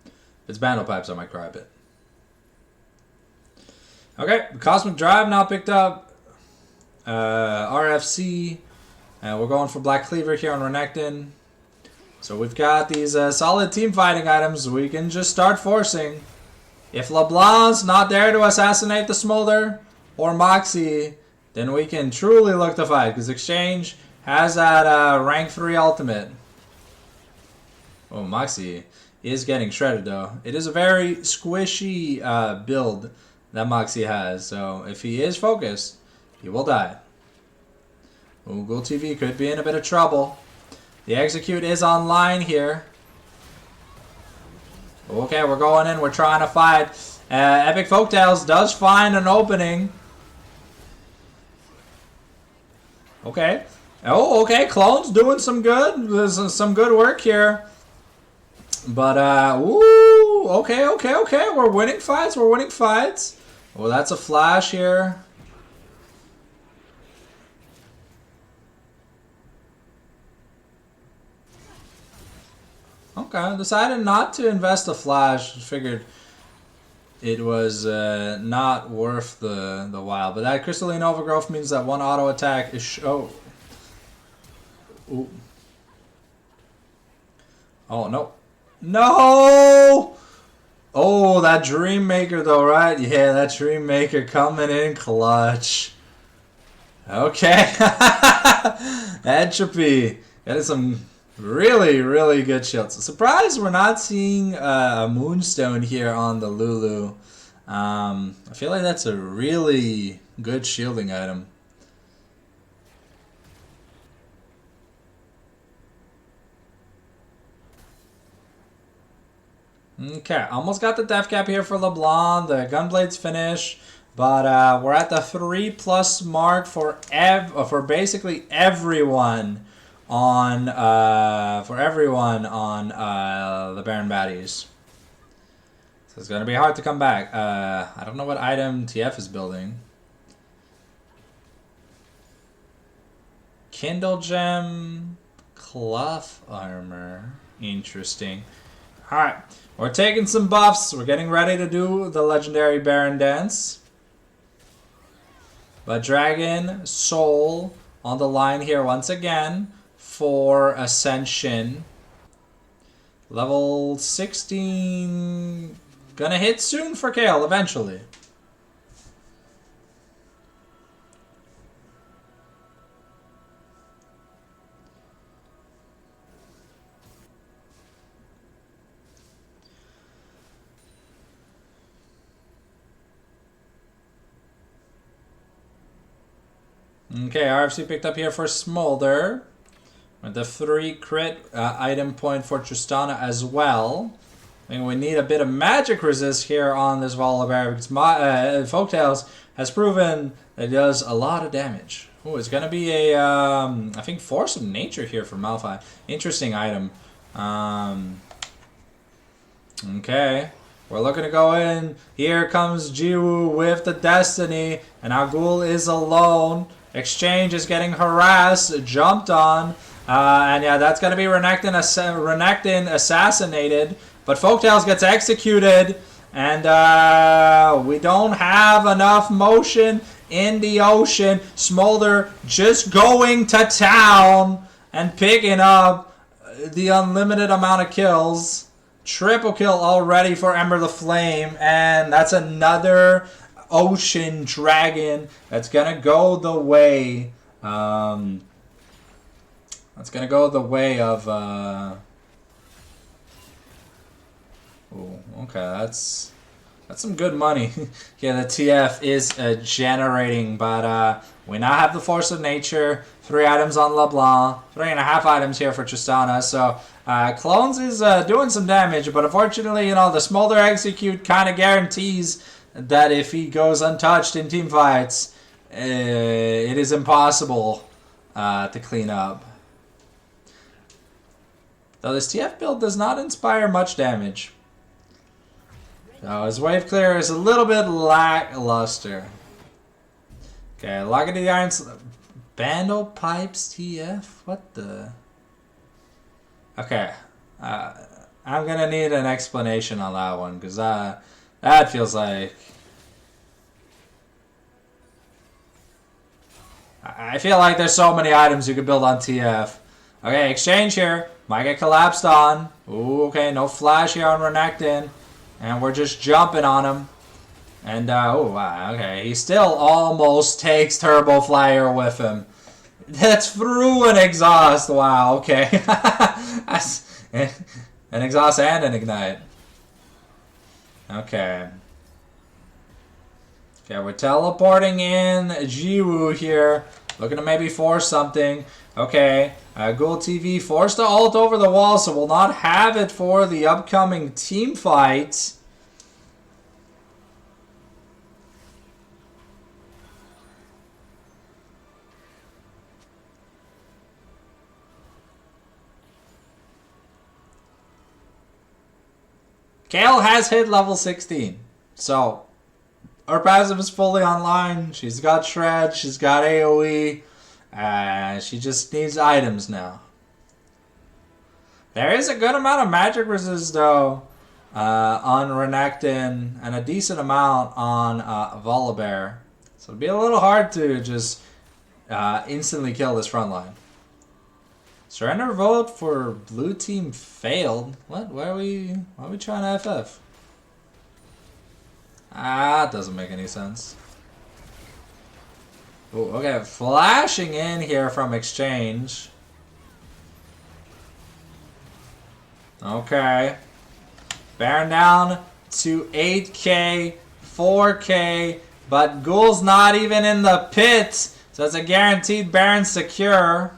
If it's Vandal Pipes, I might cry a bit. Okay, Cosmic Drive now picked up. RFC. And we're going for Black Cleaver here on Renekton. So we've got these solid team fighting items we can just start forcing. If LeBlanc's not there to assassinate the Smolder or Moxie, then we can truly look to fight. Because Exchange has that rank 3 ultimate. Oh, Moxie is getting shredded though. It is a very squishy build that Moxie has. So if he is focused, he will die. Google TV could be in a bit of trouble. The execute is online here. Okay, we're going in. We're trying to fight. Epic Folktales does find an opening. Okay. Oh, okay. Clone's doing some good. There's some good work here. But, ooh, okay. We're winning fights. Oh, that's a flash here. Okay, decided not to invest a flash. Figured it was not worth the while. But that Crystalline Overgrowth means that one auto attack is... Ooh. Oh, no. No! Oh, that Dream Maker though, right? Yeah, that Dream Maker coming in clutch. Okay. Entropy. That is some really good shields. Surprised we're not seeing a Moonstone here on the Lulu. I feel like that's a really good shielding item. Okay, almost got the death cap here for LeBlanc. The Gunblade's finish, but we're at the 3+ mark for basically everyone on the Baron Baddies. So it's gonna be hard to come back. I don't know what item TF is building. Kindle Gem, Cloth Armor. Interesting. Alright, we're taking some buffs. We're getting ready to do the legendary Baron dance. But Dragon, Soul on the line here once again for Ascension. Level 16. Gonna hit soon for Kale eventually. Okay, RFC picked up here for Smolder. With the 3 crit item point for Tristana as well. I think we need a bit of magic resist here on this Volibear because Folktales has proven that it does a lot of damage. Oh, it's going to be a, I think, Force of Nature here for Malphite. Interesting item. Okay. We're looking to go in. Here comes Jiwoo with the Destiny. And our Ghoul is alone. Exchange is getting harassed, jumped on. And yeah, that's going to be Renekton assassinated. But Folktales gets executed. And we don't have enough motion in the ocean. Smolder just going to town and picking up the unlimited amount of kills. Triple kill already for Ember the Flame. And that's another ocean dragon that's going to go the way... That's going to go the way of... Oh, okay, that's That's some good money. Yeah, the TF is generating, but we now have the Force of Nature, 3 items on LeBlanc, 3.5 items here for Tristana. So Clones is doing some damage, but unfortunately, you know, the Smolder Execute kind of guarantees that if he goes untouched in team fights, it is impossible to clean up. Though this TF build does not inspire much damage. So his wave clear is a little bit lackluster. Okay, Lock of the Irons. Bandle Pipes TF? What the? Okay. I'm gonna need an explanation on that one, because that feels like... I feel like there's so many items you could build on TF. Okay, exchange here. Might get collapsed on. Ooh, okay, no flash here on Renekton. And we're just jumping on him. And, oh, wow, okay. He still almost takes Turbo Flyer with him. That's through an exhaust. Wow, okay. That's an exhaust and an ignite. Okay. Okay, we're teleporting in Jiwoo here. Looking to maybe force something. Okay, Ghoul TV forced to ult over the wall, so we'll not have it for the upcoming team fight. Kayle has hit level 16, so her passive is fully online. She's got Shred, she's got AoE. She just needs items now. There is a good amount of magic resist though on Renekton and a decent amount on Volibear. So it'd be a little hard to just instantly kill this front line. Surrender vote for blue team failed. What? Why are we trying to FF? That doesn't make any sense. Ooh, okay, flashing in here from exchange. Okay. Baron down to 8k, 4k, but Ghoul's not even in the pit, so it's a guaranteed Baron secure.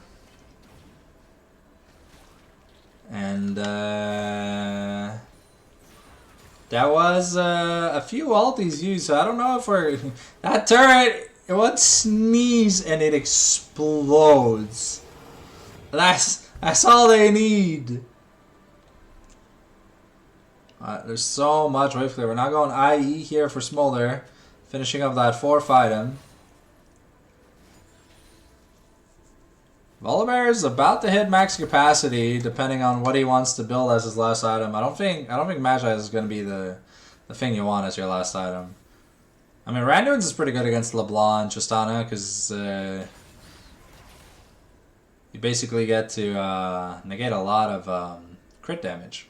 And that was a few ultis used, so I don't know if we're... That turret... It would sneeze and it explodes. That's all they need. There's so much wave clear. We're not going IE here for Smolder. Finishing up that 4th item. Volibear is about to hit max capacity, depending on what he wants to build as his last item. I don't think Magi is going to be the thing you want as your last item. I mean, Randuin's is pretty good against LeBlanc and Tristana because you basically get to negate a lot of crit damage.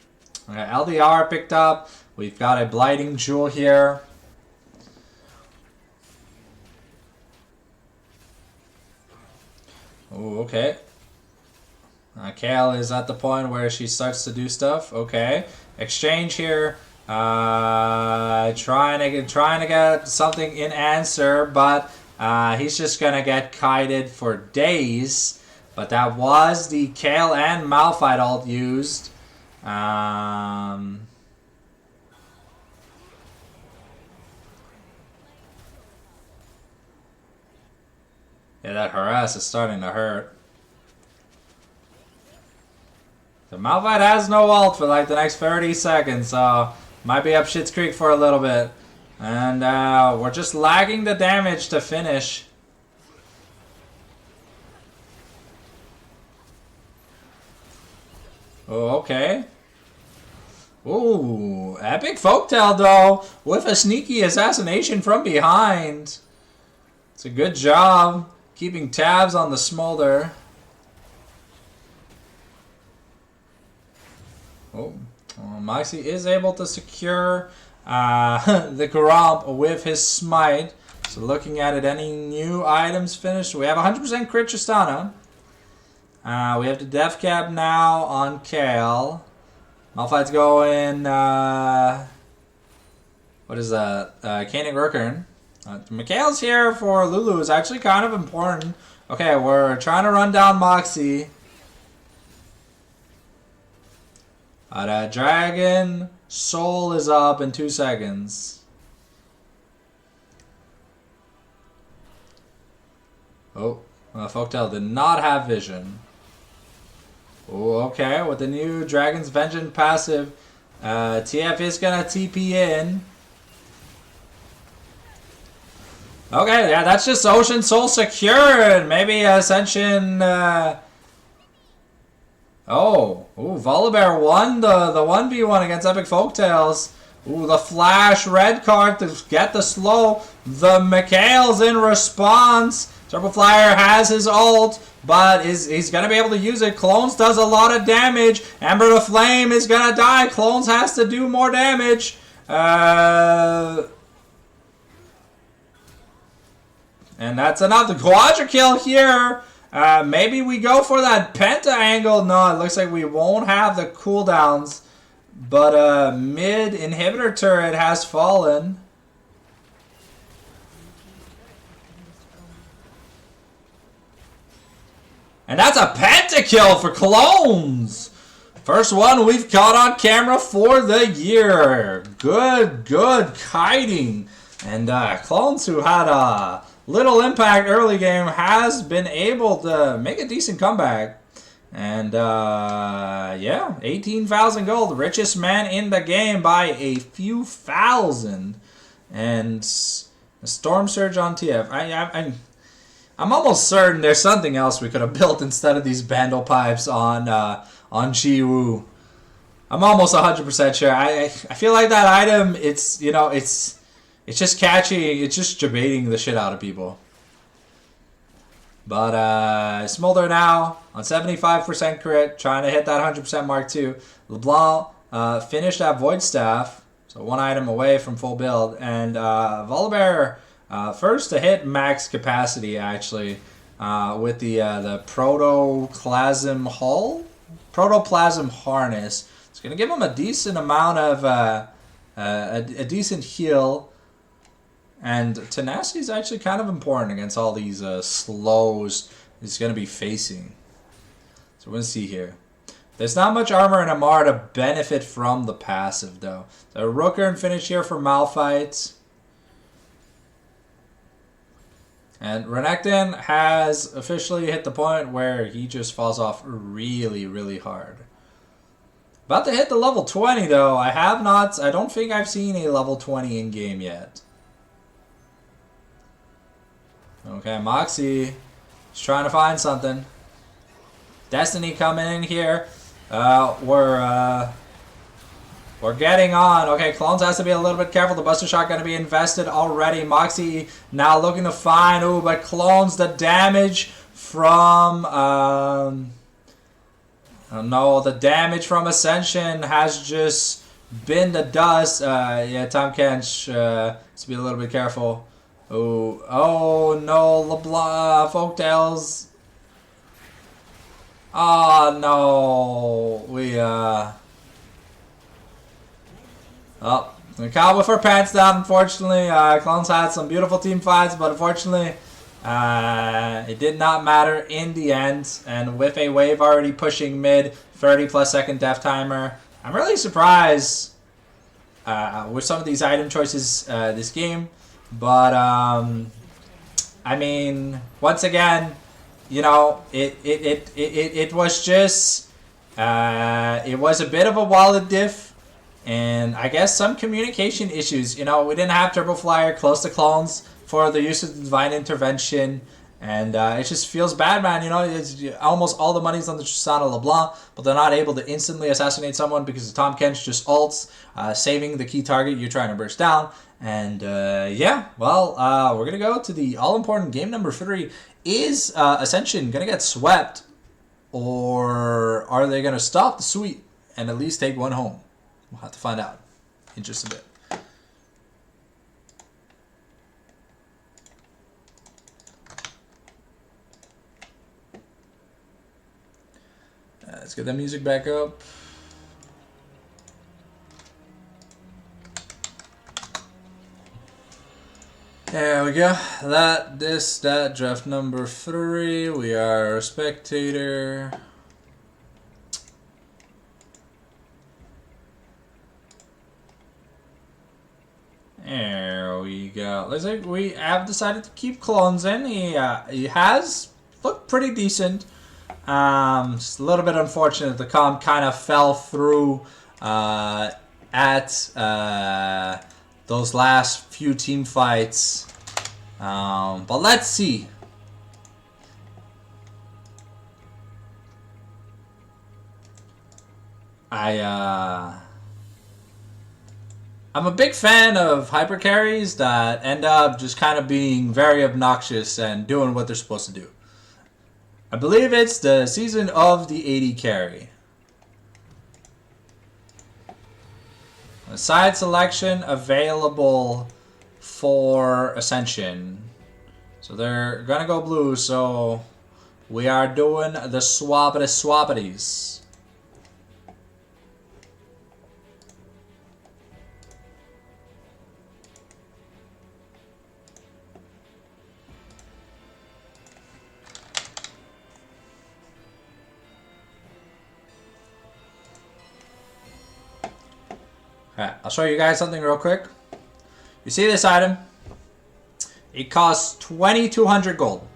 Okay, LDR picked up. We've got a Blighting Jewel here. Oh, okay. Kayle is at the point where she starts to do stuff. Okay, exchange here. Trying to get something in answer, but he's just gonna get kited for days. But that was the Kayle and Malphite ult used. Yeah, that harass is starting to hurt. The Malphite has no ult for like the next 30 seconds, so might be up Shit's Creek for a little bit. And we're just lagging the damage to finish. Oh, okay. Ooh, epic folktale though, with a sneaky assassination from behind. It's a good job keeping tabs on the Smolder. Oh, Moxie is able to secure the Gromp with his smite. So looking at it, any new items finished? We have 100% crit Tristana. We have the Death Cap now on Kayle. Malphite's going What is that? Koenig Rookern. Mikhail's here for Lulu is actually kind of important. Okay, we're trying to run down Moxie. Dragon Soul is up in 2 seconds. Oh, Folktale did not have vision. Oh, okay, with the new Dragon's Vengeance passive, TF is gonna TP in. Okay, yeah, that's just Ocean Soul secured. Maybe Ascension. Volibear won the 1v1 against Epic Folktales. Ooh, the flash red card to get the slow. The Mikhail's in response. Turbo Flyer has his ult, but he's going to be able to use it. Clones does a lot of damage. Ember the Flame is going to die. Clones has to do more damage. And that's enough. The Quadra kill here. Maybe we go for that Penta angle. No, it looks like we won't have the cooldowns. But mid inhibitor turret has fallen. And that's a pentakill for Clones. First one we've caught on camera for the year. Good kiting. And Clones, who had a little impact early game, has been able to make a decent comeback. And yeah, 18,000 gold. Richest man in the game by a few thousand. And a Storm Surge on TF. I'm almost certain there's something else we could have built instead of these Bandle Pipes on Jiwoo. I'm almost 100% sure. I feel like that item, it's just catchy. It's just debating the shit out of people. But Smolder now on 75% crit, trying to hit that 100% mark too. LeBlanc finished that Void Staff, so 1 item away from full build. And Volibear first to hit max capacity actually with the Protoplasm Harness. It's gonna give him a decent amount of a decent heal. And Tenacity is actually kind of important against all these slows he's going to be facing. So we're going to see here. There's not much armor in Amar to benefit from the passive, though. The Rookern finish here for Malphite. And Renekton has officially hit the point where he just falls off really hard. About to hit the level 20, though. I don't think I've seen a level 20 in-game yet. Okay, Moxie is trying to find something. Destiny coming in here. We're getting on. Okay, Clones has to be a little bit careful. The Buster Shot going to be invested already. Moxie now looking to find. Ooh, but Clones, the damage from... no, the damage from Ascension has just been the dust. Yeah, Tom Kench has to be a little bit careful. Oh no, LeBlanc, Folktales. Oh no, we we caught with our pants down, unfortunately. Clones had some beautiful team fights, but unfortunately, it did not matter in the end. And with a wave already pushing mid, 30+ second death timer, I'm really surprised with some of these item choices this game. But I mean, once again, you know, it was just it was a bit of a wallet diff, and I guess some communication issues. You know, we didn't have Turbo Flyer close to Clones for the use of the Divine Intervention, and it just feels bad, man. You know, it's almost all the money's on the Tristana LeBlanc, but they're not able to instantly assassinate someone because Tom Kench just ults, saving the key target you're trying to burst down. And yeah, well, we're going to go to the all-important game number 3. Is Ascension going to get swept, or are they going to stop the sweep and at least take one home? We'll have to find out in just a bit. Let's get the music back up. There we go. That draft number 3. We are a spectator. There we go. Looks like we have decided to keep clones in. He has looked pretty decent. Just a little bit unfortunate. The comp kind of fell through at those last few team fights. But let's see. I'm a big fan of hyper carries that end up just kind of being very obnoxious and doing what they're supposed to do. I believe it's the season of the 80 carry. A side selection available for Ascension. So they're gonna go blue, so we are doing the swappities. Alright, I'll show you guys something real quick. You see this item? It costs 2,200 gold.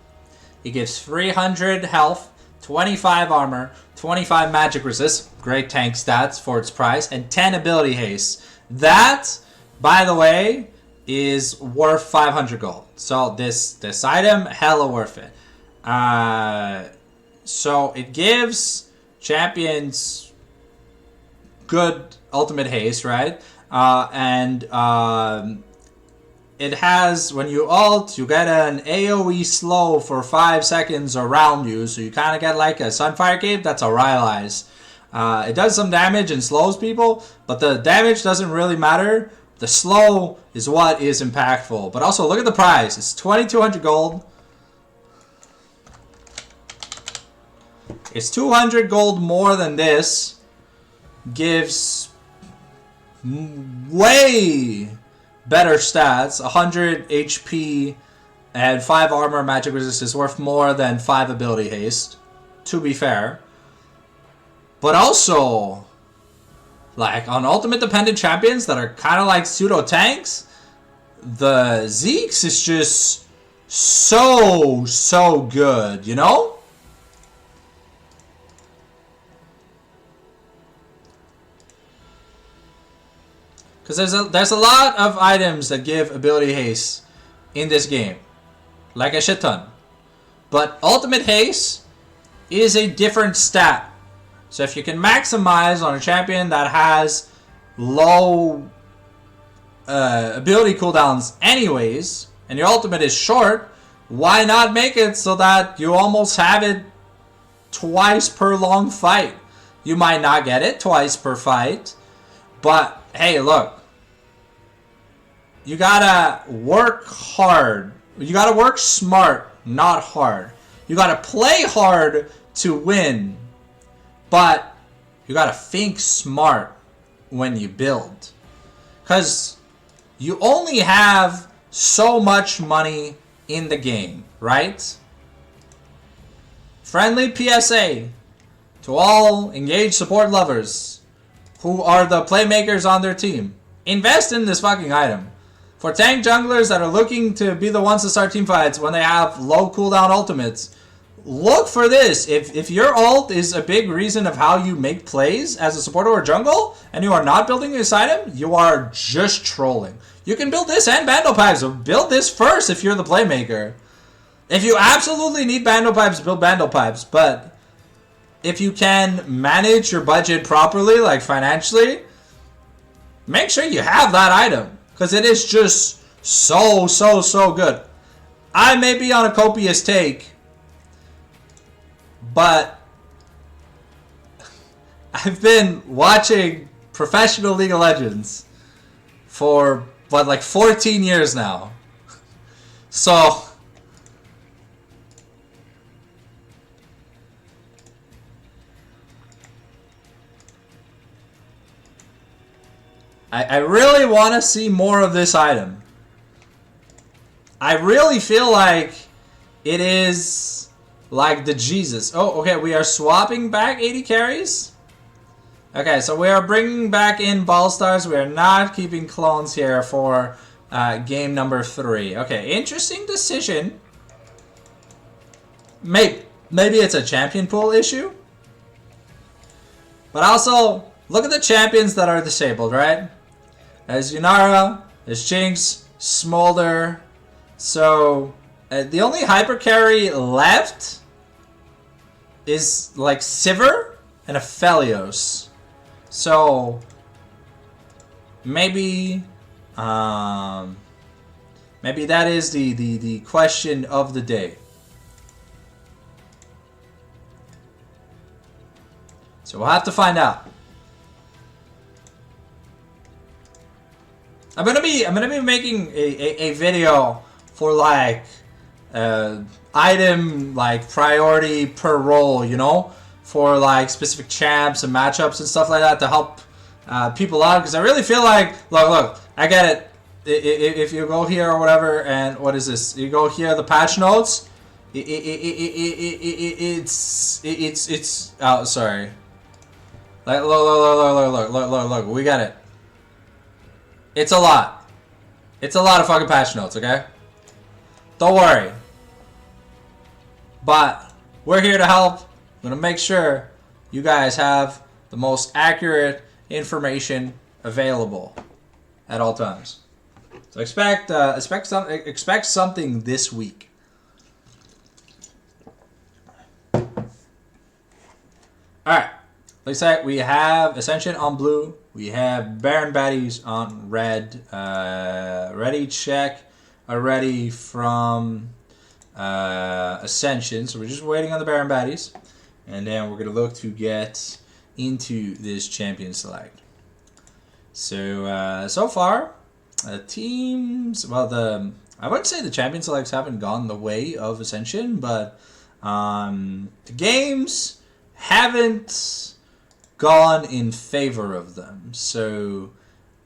It gives 300 health, 25 armor, 25 magic resist, great tank stats for its price, and 10 ability haste. That, by the way, is worth 500 gold. So this item, hella worth it. So it gives champions good ultimate haste, right? It has, when you ult, you get an AoE slow for 5 seconds around you, so you kind of get like a Sunfire Cape. That's a Rylai's. It does some damage and slows people, but the damage doesn't really matter. The slow is what is impactful. But also, look at the price. It's 2,200 gold. It's 200 gold more than this. Gives way better stats. 100 HP and 5 armor magic resist is worth more than 5 ability haste, to be fair. But also, like on ultimate dependent champions that are kind of like pseudo tanks, the Zeke's is just so good, you know? Because there's a lot of items that give ability haste in this game. Like a shit ton. But ultimate haste is a different stat. So if you can maximize on a champion that has low ability cooldowns anyways, and your ultimate is short, why not make it so that you almost have it twice per long fight? You might not get it twice per fight, but hey, look. You gotta work hard. You gotta work smart, not hard. You gotta play hard to win. But you gotta think smart when you build. Because you only have so much money in the game, right? Friendly PSA to all engaged support lovers who are the playmakers on their team. Invest in this fucking item. For tank junglers that are looking to be the ones to start team fights when they have low cooldown ultimates, look for this. If your ult is a big reason of how you make plays as a supporter or jungle, and you are not building this item, you are just trolling. You can build this and Bando Pipes. So build this first if you're the playmaker. If you absolutely need Bando Pipes, build Bando Pipes. But if you can manage your budget properly, like financially, make sure you have that item. Because it is just so good. I may be on a copious take, but I've been watching professional League of Legends for, what, like 14 years now. So I really want to see more of this item. I really feel like it is like the Jesus. Oh, okay, we are swapping back 80 carries. Okay, so we are bringing back in Ball Stars. We are not keeping clones here for game number 3. Okay, interesting decision. Maybe it's a champion pool issue. But also, look at the champions that are disabled, right? There's Yunara, there's Jinx, Smolder. So, the only hyper carry left is like Sivir and Aphelios. So maybe maybe that is the question of the day. So we'll have to find out. I'm gonna be making a video for like item like priority per role, you know, for like specific champs and matchups and stuff like that to help people out, because I really feel like look, I get it. If you go here or whatever, and what is this? You go here, the patch notes. It's oh, sorry. Like look, we got it. It's a lot. It's a lot of fucking patch notes, okay? Don't worry. But we're here to help. I'm gonna make sure you guys have the most accurate information available at all times. So expect something this week. All right. Looks like we have Ascension on blue. We have Baron Baddies on red. Ready check already from Ascension. So we're just waiting on the Baron Baddies. And then we're going to look to get into this champion select. So, so far, teams, well, I wouldn't say the champion selects haven't gone the way of Ascension, but the games haven't gone in favor of them. So,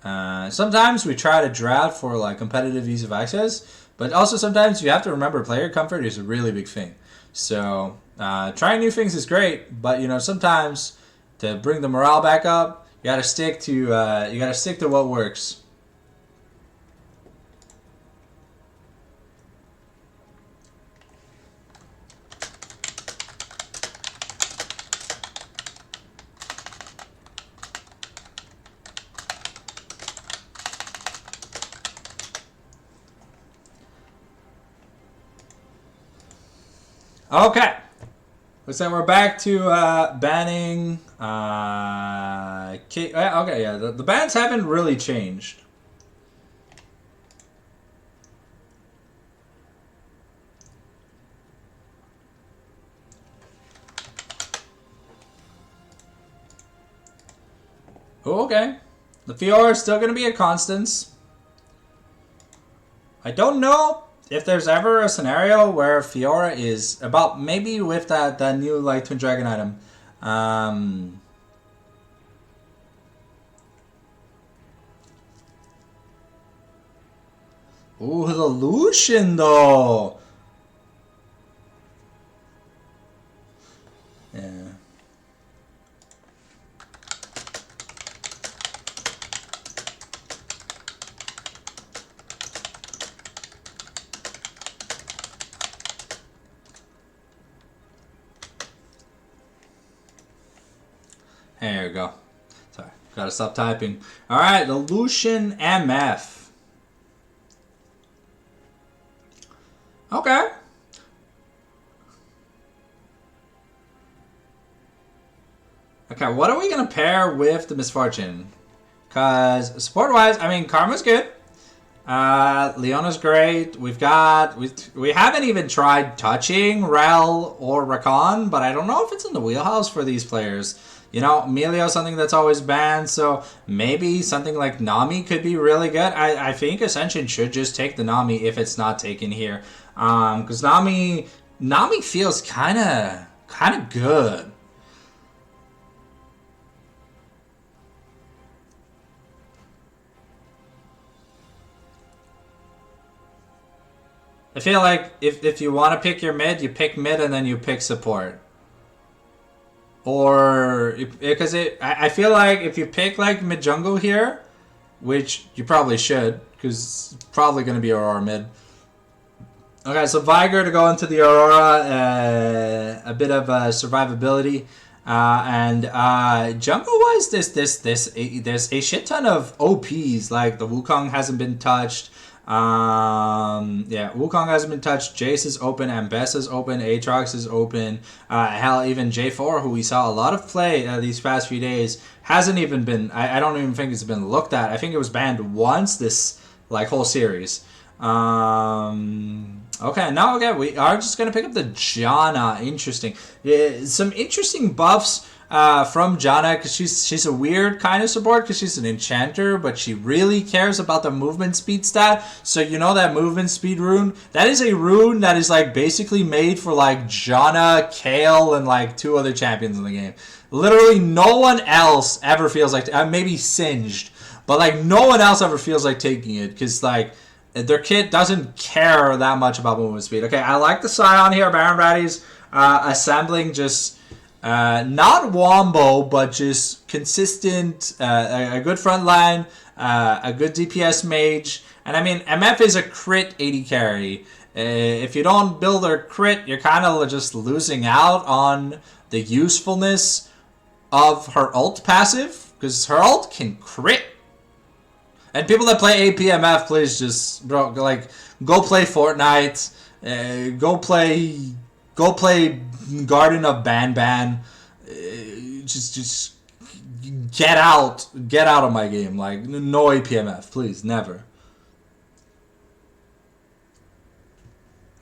sometimes we try to draft for like competitive ease of access, but also sometimes you have to remember player comfort is a really big thing. So, trying new things is great, but you know, sometimes to bring the morale back up, you gotta stick to what works. Okay. Looks like we're back to banning. Okay, yeah, the bans haven't really changed. Oh, okay. The Fiora is still going to be a constant. I don't know if there's ever a scenario where Fiora is about, maybe with that new like Twin Dragon item. Ooh, the Lucian though. Yeah. There you go. Sorry, gotta stop typing. Alright, the Lucian MF. Okay. Okay, what are we gonna pair with the Misfortune? Because support-wise, I mean, Karma's good. Leona's great. We haven't even tried touching Rel or Rakan, but I don't know if it's in the wheelhouse for these players. You know, Emilio, something that's always banned, so maybe something like Nami could be really good. I think Ascension should just take the Nami if it's not taken here. Because Nami feels kind of good. feel like if you want to pick your mid, you pick mid and then you pick support. Or because I feel like if you pick like mid jungle here, which you probably should, because it's probably going to be Aurora mid. Okay, so Viger to go into the Aurora, a bit of survivability, and jungle wise, there's a shit ton of OPs. Like the Wukong hasn't been touched. Yeah, Wukong hasn't been touched. Jace is open, Ambessa is open, Aatrox is open. Hell, even J4, who we saw a lot of play these past few days, hasn't even been. I don't even think it's been looked at. I think it was banned once this like whole series. Okay, now we are just gonna pick up the Janna. Interesting. Yeah, some interesting buffs from Janna, because she's a weird kind of support because she's an enchanter, but she really cares about the movement speed stat. So you know that movement speed rune? That is a rune that is like basically made for like Janna, Kale, and like 2 other champions in the game. Literally no one else ever feels like, maybe Singed, but like no one else ever feels like taking it because like their kit doesn't care that much about movement speed. Okay, I like the Scion here, Baron Baddies, assembling just not wombo, but just consistent, a good front line, a good DPS mage. And I mean, MF is a crit 80 carry. If you don't build her crit, you're kind of just losing out on the usefulness of her ult passive, because her ult can crit. And people that play APMF, please just, bro, like, go play Fortnite, go play Garden of Ban. Just get out of my game. Like, no APMF, please, never.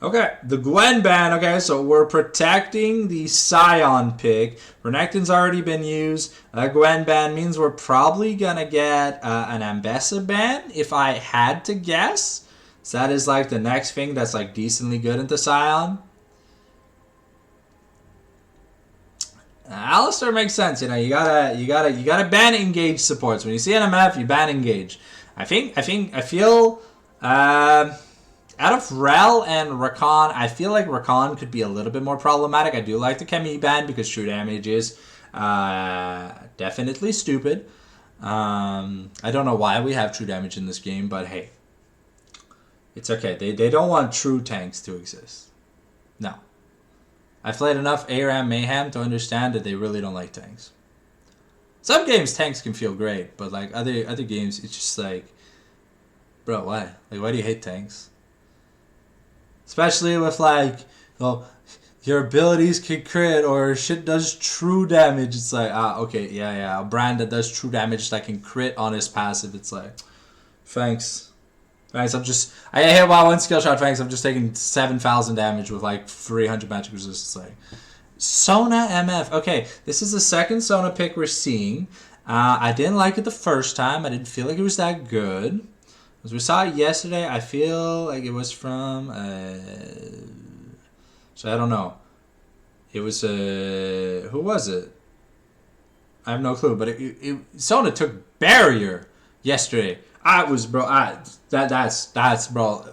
Okay, the Gwen ban. Okay, so we're protecting the Scion pick. Renekton's already been used. Gwen ban means we're probably gonna get an Ambessa ban, if I had to guess. So that is like the next thing that's like decently good into Scion. Alistar makes sense, you know. You gotta ban engage supports. When you see an MF, you ban engage. I feel out of Rel and Rakan, I feel like Rakan could be a little bit more problematic. I do like the Chemi ban because true damage is definitely stupid. I don't know why we have true damage in this game, but hey, it's okay. They don't want true tanks to exist. No. I've played enough ARAM Mayhem to understand that they really don't like tanks. Some games tanks can feel great, but like other games, it's just like, bro, why? Like, why do you hate tanks? Especially with like, well, your abilities can crit or shit does true damage. It's like, okay, yeah, a brand that does true damage that can crit on his passive. It's like, thanks. I hit one skill shot, thanks. I'm just taking 7,000 damage with like 300 magic resistance. Like, Sona MF. Okay, this is the second Sona pick we're seeing. I didn't like it the first time. I didn't feel like it was that good. As we saw it yesterday, I feel like it was from, so I don't know. It was, who was it? I have no clue, but Sona took Barrier yesterday. That's bro,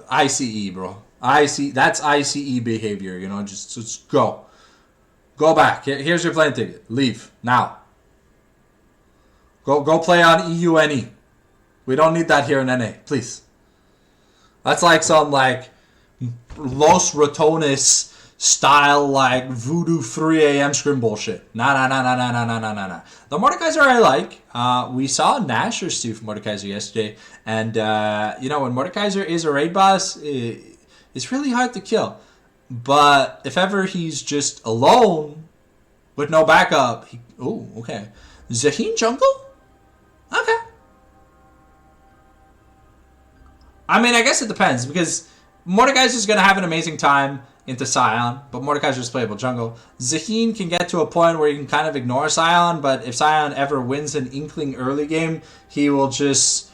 ICE, bro. That's ICE behavior, you know, just go. Go back. Here's your plane ticket. Leave, now. Go play on EUNE. We don't need that here in NA, please. That's like some like Los Ratones style like voodoo 3 a.m. scrim bullshit. Nah. The Mordekaiser I like. We saw Nashor steal from Mordekaiser yesterday, and you know, when Mordekaiser is a raid boss, it's really hard to kill. But if ever he's just alone with no backup, okay. Zaheen jungle? Okay. I mean, I guess it depends, because Mordekaiser's going to have an amazing time into Scion, but Mordekaiser's playable jungle. Zaheen can get to a point where you can kind of ignore Scion, but if Scion ever wins an Inkling early game, he will just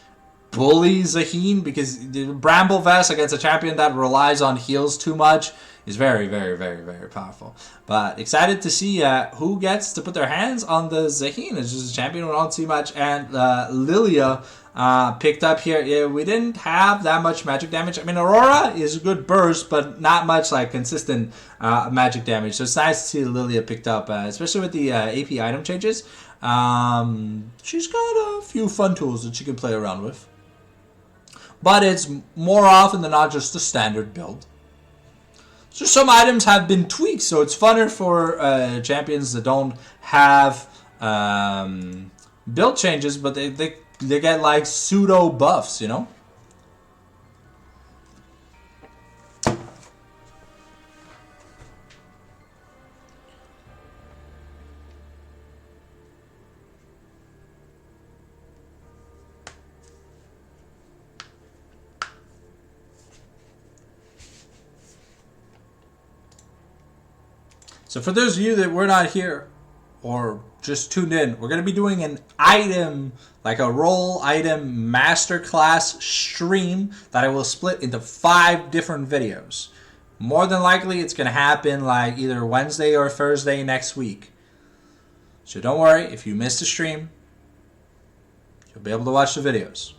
bully Zaheen, because Bramble Vest against a champion that relies on heals too much is very, very, very, very powerful. But excited to see who gets to put their hands on the Zaheen. It's just a champion we don't see much. And Lilia picked up here. Yeah, we didn't have that much magic damage. I mean, Aurora is a good burst, but not much like consistent magic damage. So it's nice to see Lilia picked up, especially with the AP item changes. She's got a few fun tools that she can play around with. But it's more often than not just the standard build. So some items have been tweaked, so it's funner for champions that don't have build changes, but they get like pseudo buffs, you know? So for those of you that were not here or just tuned in, we're going to be doing an item, like a role item masterclass stream that I will split into 5 different videos. More than likely it's going to happen like either Wednesday or Thursday next week. So don't worry, if you missed the stream, you'll be able to watch the videos.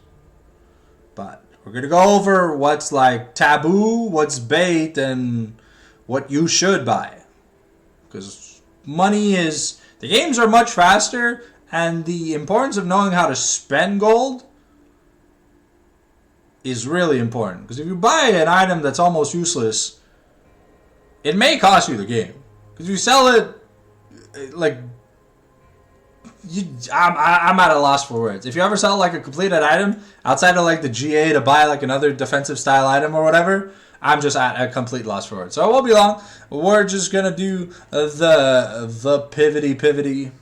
But we're going to go over what's like taboo, what's bait, and what you should buy. Because money is... The games are much faster, and the importance of knowing how to spend gold is really important. Because if you buy an item that's almost useless, it may cost you the game. Because if you sell it, like... I'm at a loss for words. If you ever sell like a completed item outside of like the GA to buy like another defensive style item or whatever, I'm just at a complete loss for words. So it won't be long. We're just gonna do the pivoty.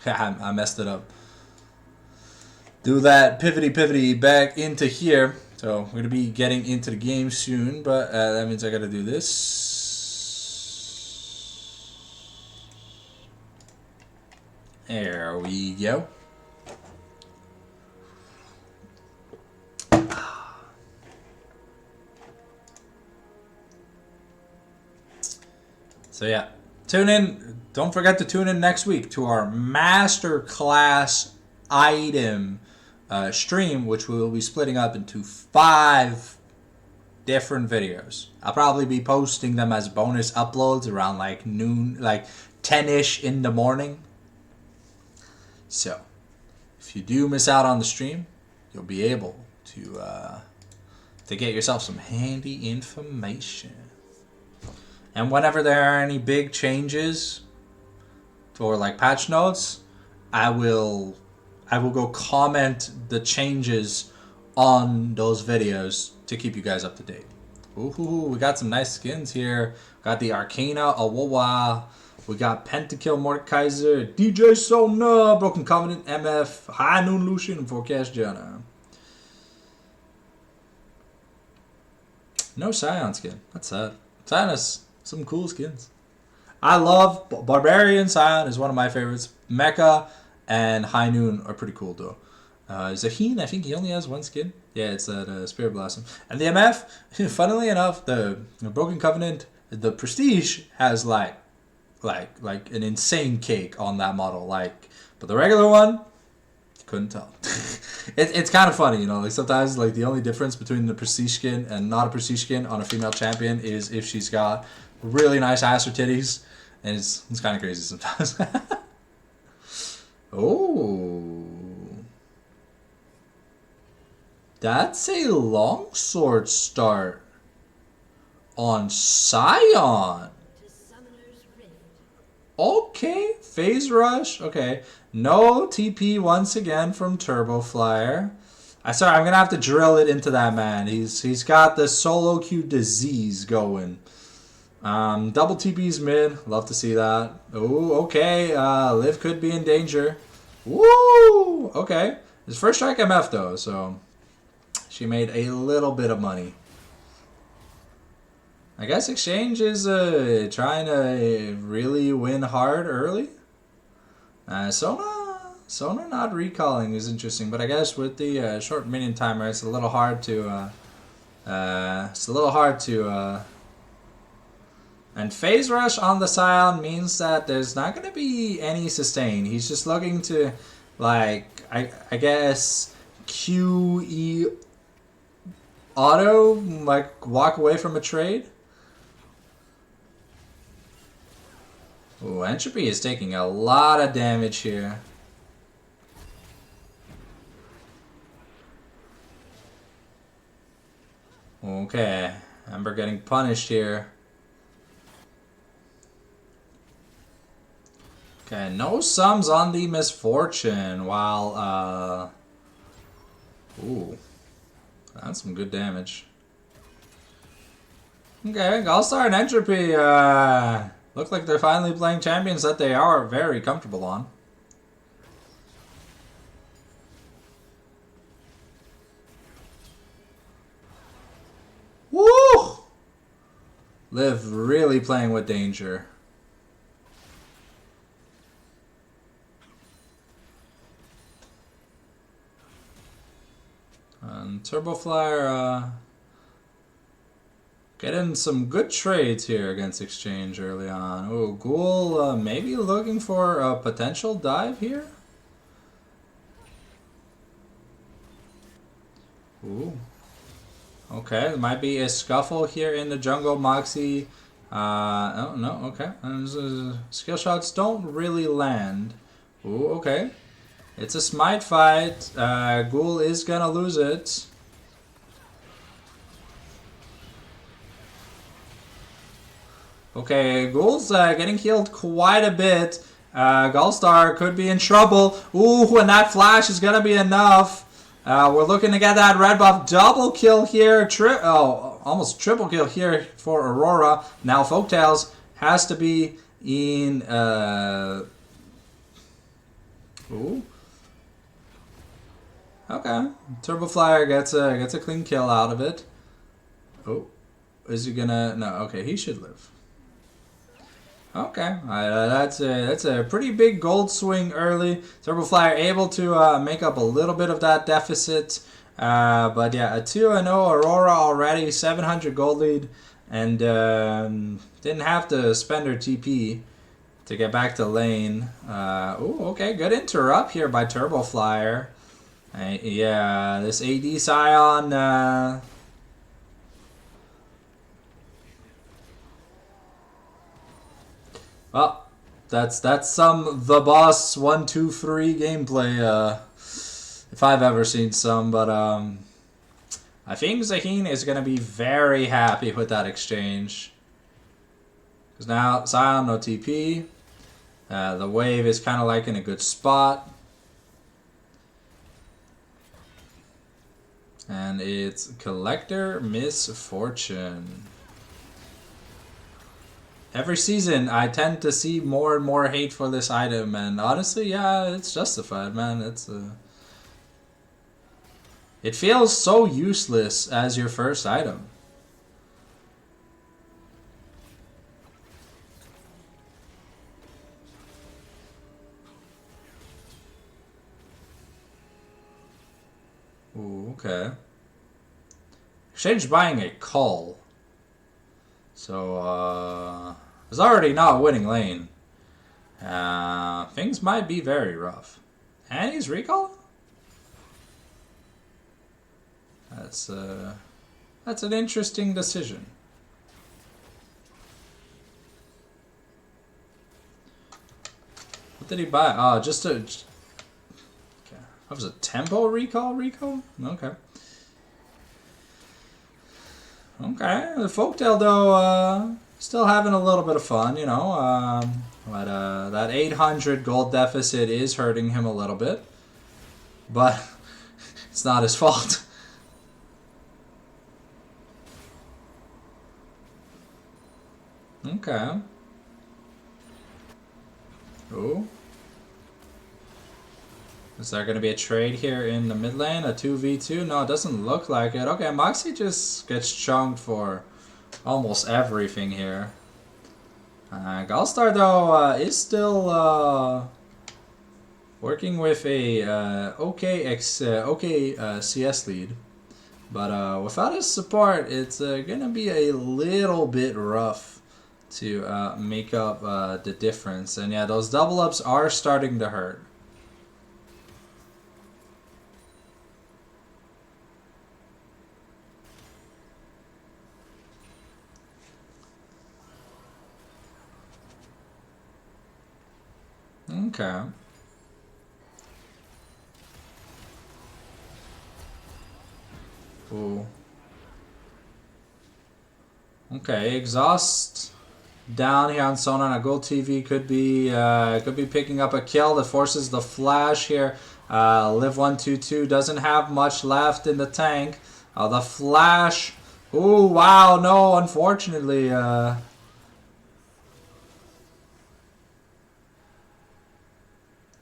I messed it up. Do that pivoty back into here. So we're gonna be getting into the game soon, but that means I gotta do this. There we go. So yeah, tune in. Don't forget to tune in next week to our masterclass item stream, which we will be splitting up into 5 different videos. I'll probably be posting them as bonus uploads around like noon, like 10-ish in the morning. So, if you do miss out on the stream, you'll be able to get yourself some handy information. And whenever there are any big changes or like patch notes, I will go comment the changes on those videos to keep you guys up to date. Ooh, we got some nice skins here. Got the Arcana Awawa. We got Pentakill Mordekaiser, DJ Sona, Broken Covenant, MF, High Noon Lucian, and Forecast Janna. No Scion skin. That's sad. Scion has some cool skins. I love Barbarian. Scion is one of my favorites. Mecha and High Noon are pretty cool though. Zaheen, I think he only has 1 skin. Yeah, it's that Spirit Blossom. And the MF, funnily enough, the Broken Covenant, the Prestige has like an insane cake on that model. But the regular one, couldn't tell. It's kind of funny, you know. Like sometimes, like the only difference between the Prestige skin and not a Prestige skin on a female champion is if she's got really nice ass or titties, and it's kind of crazy sometimes. Oh, that's a longsword start on Scion. Okay, phase rush. Okay, no TP once again from Turbo Flyer. Sorry, I'm gonna have to drill it into that man. He's got the solo queue disease going. Double TP's mid. Love to see that. Oh, okay. Liv could be in danger. Woo! Okay, his first strike MF though, so she made a little bit of money. I guess Exchange is trying to really win hard early. Sona not recalling is interesting, but I guess with the short minion timer, it's a little hard to And phase rush on the Scion means that there's not going to be any sustain. He's just looking to, like, I guess, QE auto, like, walk away from a trade. Ooh, Entropy is taking a lot of damage here. Okay, Ember getting punished here. Okay, no sums on the Misfortune, while, ooh, that's some good damage. Okay, Gallstar and Entropy, look like they're finally playing champions that they are very comfortable on. Woo! Liv really playing with danger. And Turbo Flyer, getting some good trades here against Exchange early on. Oh, Ghoul maybe looking for a potential dive here? Ooh. Okay, there might be a scuffle here in the jungle. Moxie. Oh, no, okay. Skill shots don't really land. Ooh, okay. It's a smite fight. Ghoul is gonna lose it. Okay, Ghoul's getting healed quite a bit. Gallstar could be in trouble. Ooh, and that flash is gonna be enough. We're looking to get that red buff. Double kill here. Almost triple kill here for Aurora. Now Folktales has to be in... Ooh. Okay. Turbo Flyer gets a clean kill out of it. Oh. Is he gonna... No, okay, he should live. Okay, that's a pretty big gold swing early. Turbo Flyer able to make up a little bit of that deficit. But yeah, a 2-0 Aurora already, 700 gold lead. And didn't have to spend her TP to get back to lane. Ooh, okay, good interrupt here by Turbo Flyer. Yeah, this AD Scion... Well, that's some The Boss 1, 2, 3 gameplay, if I've ever seen some, but I think Zaheen is going to be very happy with that exchange. Because now, Scion, no TP. The wave is kind of like in a good spot. And it's Collector Misfortune. Every season, I tend to see more and more hate for this item, and honestly, yeah, it's justified, man. It feels so useless as your first item. Ooh, okay. Exchange buying a call. So, it's already not winning lane. Things might be very rough. And he's recalling? That's an interesting decision. What did he buy? Oh, just a... Okay. That was a tempo recall? Okay. Okay, the Folktale though, still having a little bit of fun, you know. But that 800 gold deficit is hurting him a little bit, but it's not his fault. Okay. Ooh. Is there going to be a trade here in the mid lane? A 2v2? No, it doesn't look like it. Okay, Moxie just gets chunked for almost everything here. Gallstar, though, is still working with a okay CS lead. But without his support, it's going to be a little bit rough to make up the difference. And yeah, those double ups are starting to hurt. Okay. Ooh. Okay, exhaust down here on Sonan. A gold TV could be picking up a kill that forces the flash here. Live 122 doesn't have much left in the tank. The flash. Ooh, wow, no, unfortunately.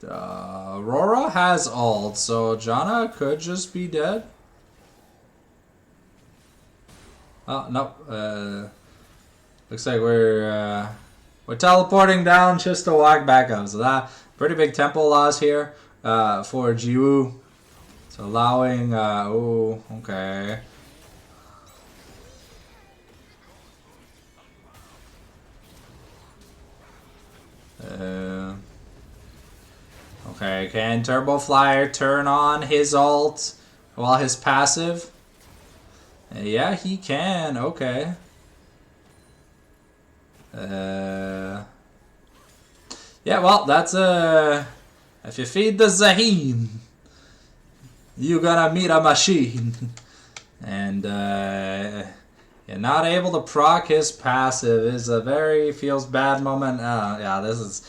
Aurora has ult, so Janna could just be dead. Oh, no. Looks like we're teleporting down just to walk back up. So that pretty big tempo loss here for Jiwoo. It's allowing. Oh, okay. Okay, can Turbo Flyer turn on his ult while his passive? Yeah, he can. Okay. Yeah, well, that's if you feed the Zaheen, you're gonna meet a machine. And you're not able to proc his passive is a very feels bad moment. Yeah, this is,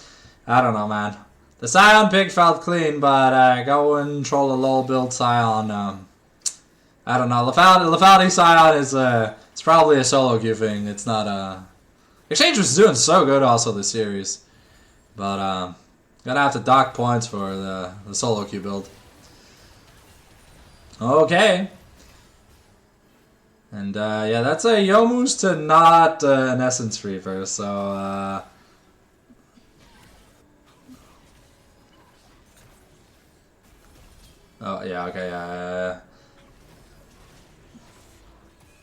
I don't know, man. The Scion pick felt clean, but go and troll a low build Scion. I don't know. Lefaldi Scion is it's probably a solo queue thing. It's not a. Exchange was doing so good also this series, but gonna have to dock points for the solo queue build. Okay. And yeah, that's a Youmuu's to not an Essence Reaper, so oh yeah, okay,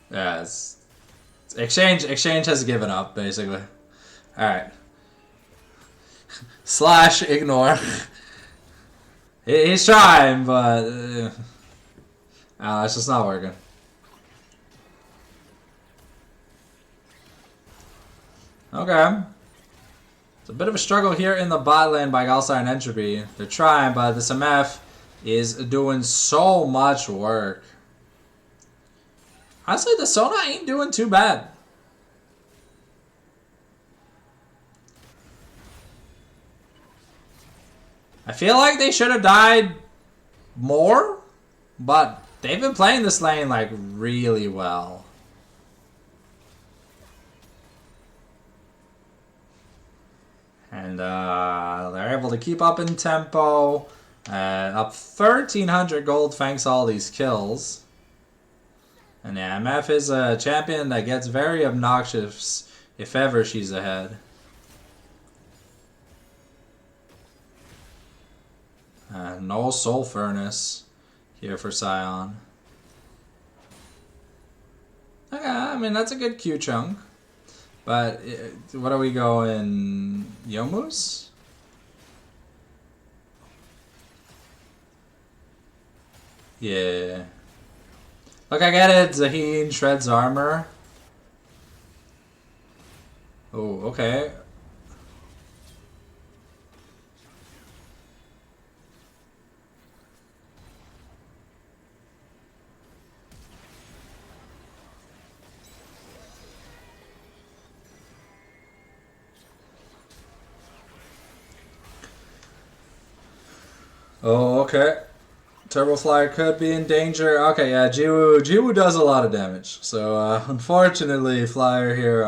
yeah, it's Exchange has given up basically. All right. Slash ignore. He's trying, but it's just not working. Okay. It's a bit of a struggle here in the bot lane by Galsar and Entropy. They're trying, but this MF is doing so much work. Honestly, the Sona ain't doing too bad. I feel like they should have died more, but they've been playing this lane like really well. And they're able to keep up in tempo. Up 1,300 gold thanks to all these kills. And yeah, MF is a champion that gets very obnoxious if ever she's ahead. No Soul Furnace here for Scion. Okay, I mean, that's a good Q chunk. But what are we going? Youmuu's? Yeah. Look, I get it. Zaheen shreds armor. Oh, okay. Oh, okay. Turbo Flyer could be in danger. Okay, yeah, Jiwoo does a lot of damage. So, unfortunately, Flyer here,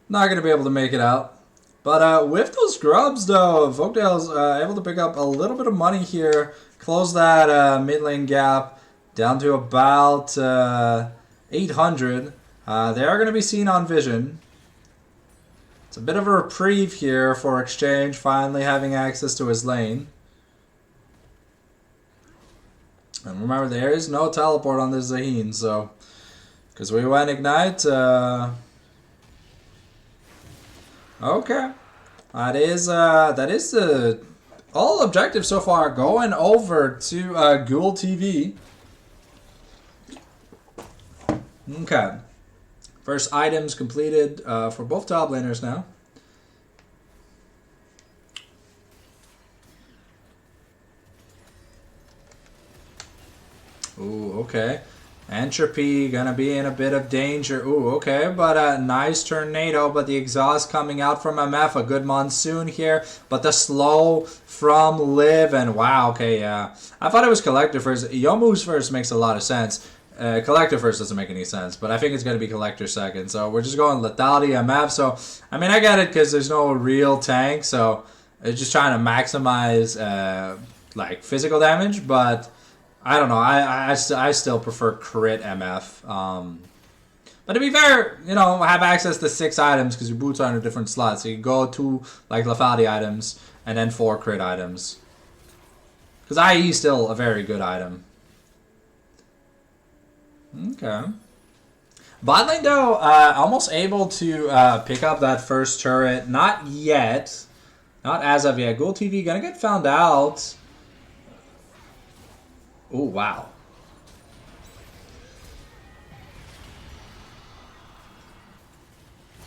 not going to be able to make it out. But with those grubs, though, Vogdale's able to pick up a little bit of money here. Close that mid lane gap down to about 800. They are going to be seen on Vision. It's a bit of a reprieve here for Exchange, finally having access to his lane. And remember, there is no teleport on this Zaheen, so because we went Ignite, Okay. That is the all objective so far. Going over to Ghoul TV. Okay. First items completed for both top laners now. Ooh, okay. Entropy gonna be in a bit of danger. Ooh, okay, but a nice tornado, but the exhaust coming out from MF. A good monsoon here, but the slow from Liv, and wow, okay, yeah. I thought it was Collector first. Yomu's first makes a lot of sense. Collector first doesn't make any sense, but I think it's gonna be Collector second. So we're just going Lethality MF. So I mean, I get it because there's no real tank, so it's just trying to maximize like physical damage, but. I don't know. I still prefer crit MF. But to be fair, you know, have access to 6 items because your boots are in a different slot. So you go 2 like Lethality items and then 4 crit items. Because IE is still a very good item. Okay. Bot lane though, almost able to pick up that first turret. Not yet. Not as of yet. Ghoul TV gonna get found out. Oh, wow.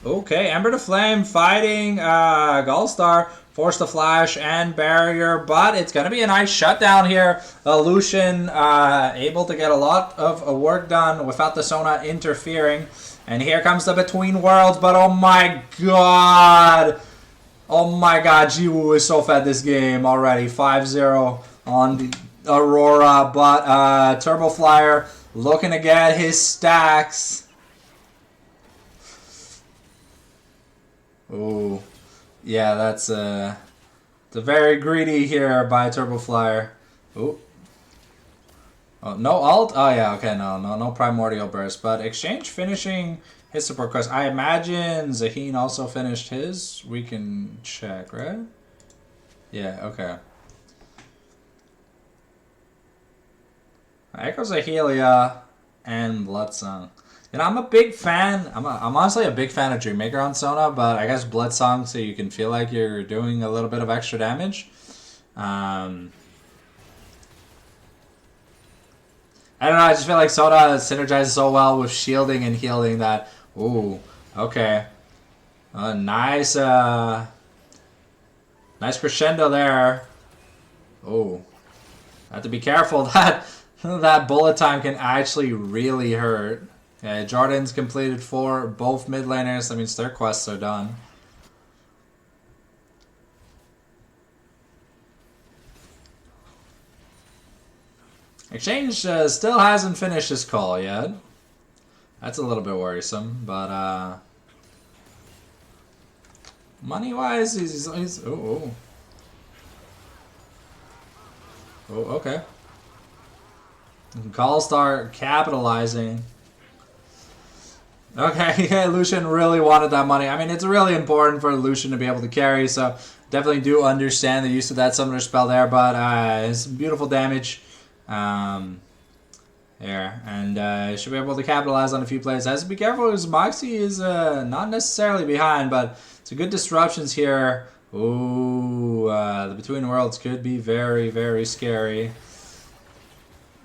Okay, Ember to Flame fighting Gullstar. Force the Flash and Barrier, but it's going to be a nice shutdown here. Lucian able to get a lot of work done without the Sona interfering. And here comes the Between Worlds, but oh my god. Oh my god, Jiwoo is so fed this game already. 5-0 on the Aurora, but Turbo Flyer looking to get his stacks. Ooh, yeah, that's very greedy here by Turbo Flyer. Ooh. Oh, no alt? Oh yeah, okay, no Primordial Burst, but Exchange finishing his support quest. I imagine Zaheen also finished his. We can check, right? Yeah, okay. Echoes of Helia and Bloodsong. You know, I'm a big fan. I'm honestly a big fan of Dreammaker on Sona, but I guess Bloodsong so you can feel like you're doing a little bit of extra damage. I don't know. I just feel like Sona synergizes so well with shielding and healing that. Ooh, okay. Nice crescendo there. Oh, have to be careful that. That bullet time can actually really hurt. Yeah, Jordan's completed for both mid laners. That means their quests are done. Exchange still hasn't finished his call yet. That's a little bit worrisome, but money-wise, he's oh, okay. Gullstar capitalizing. Okay, yeah, Lucian really wanted that money. I mean, it's really important for Lucian to be able to carry, so definitely do understand the use of that summoner spell there, but it's beautiful damage there, and should be able to capitalize on a few plays. Has to be careful because Moxie is not necessarily behind, but some good disruptions here. Ooh, the Between Worlds could be very, very scary.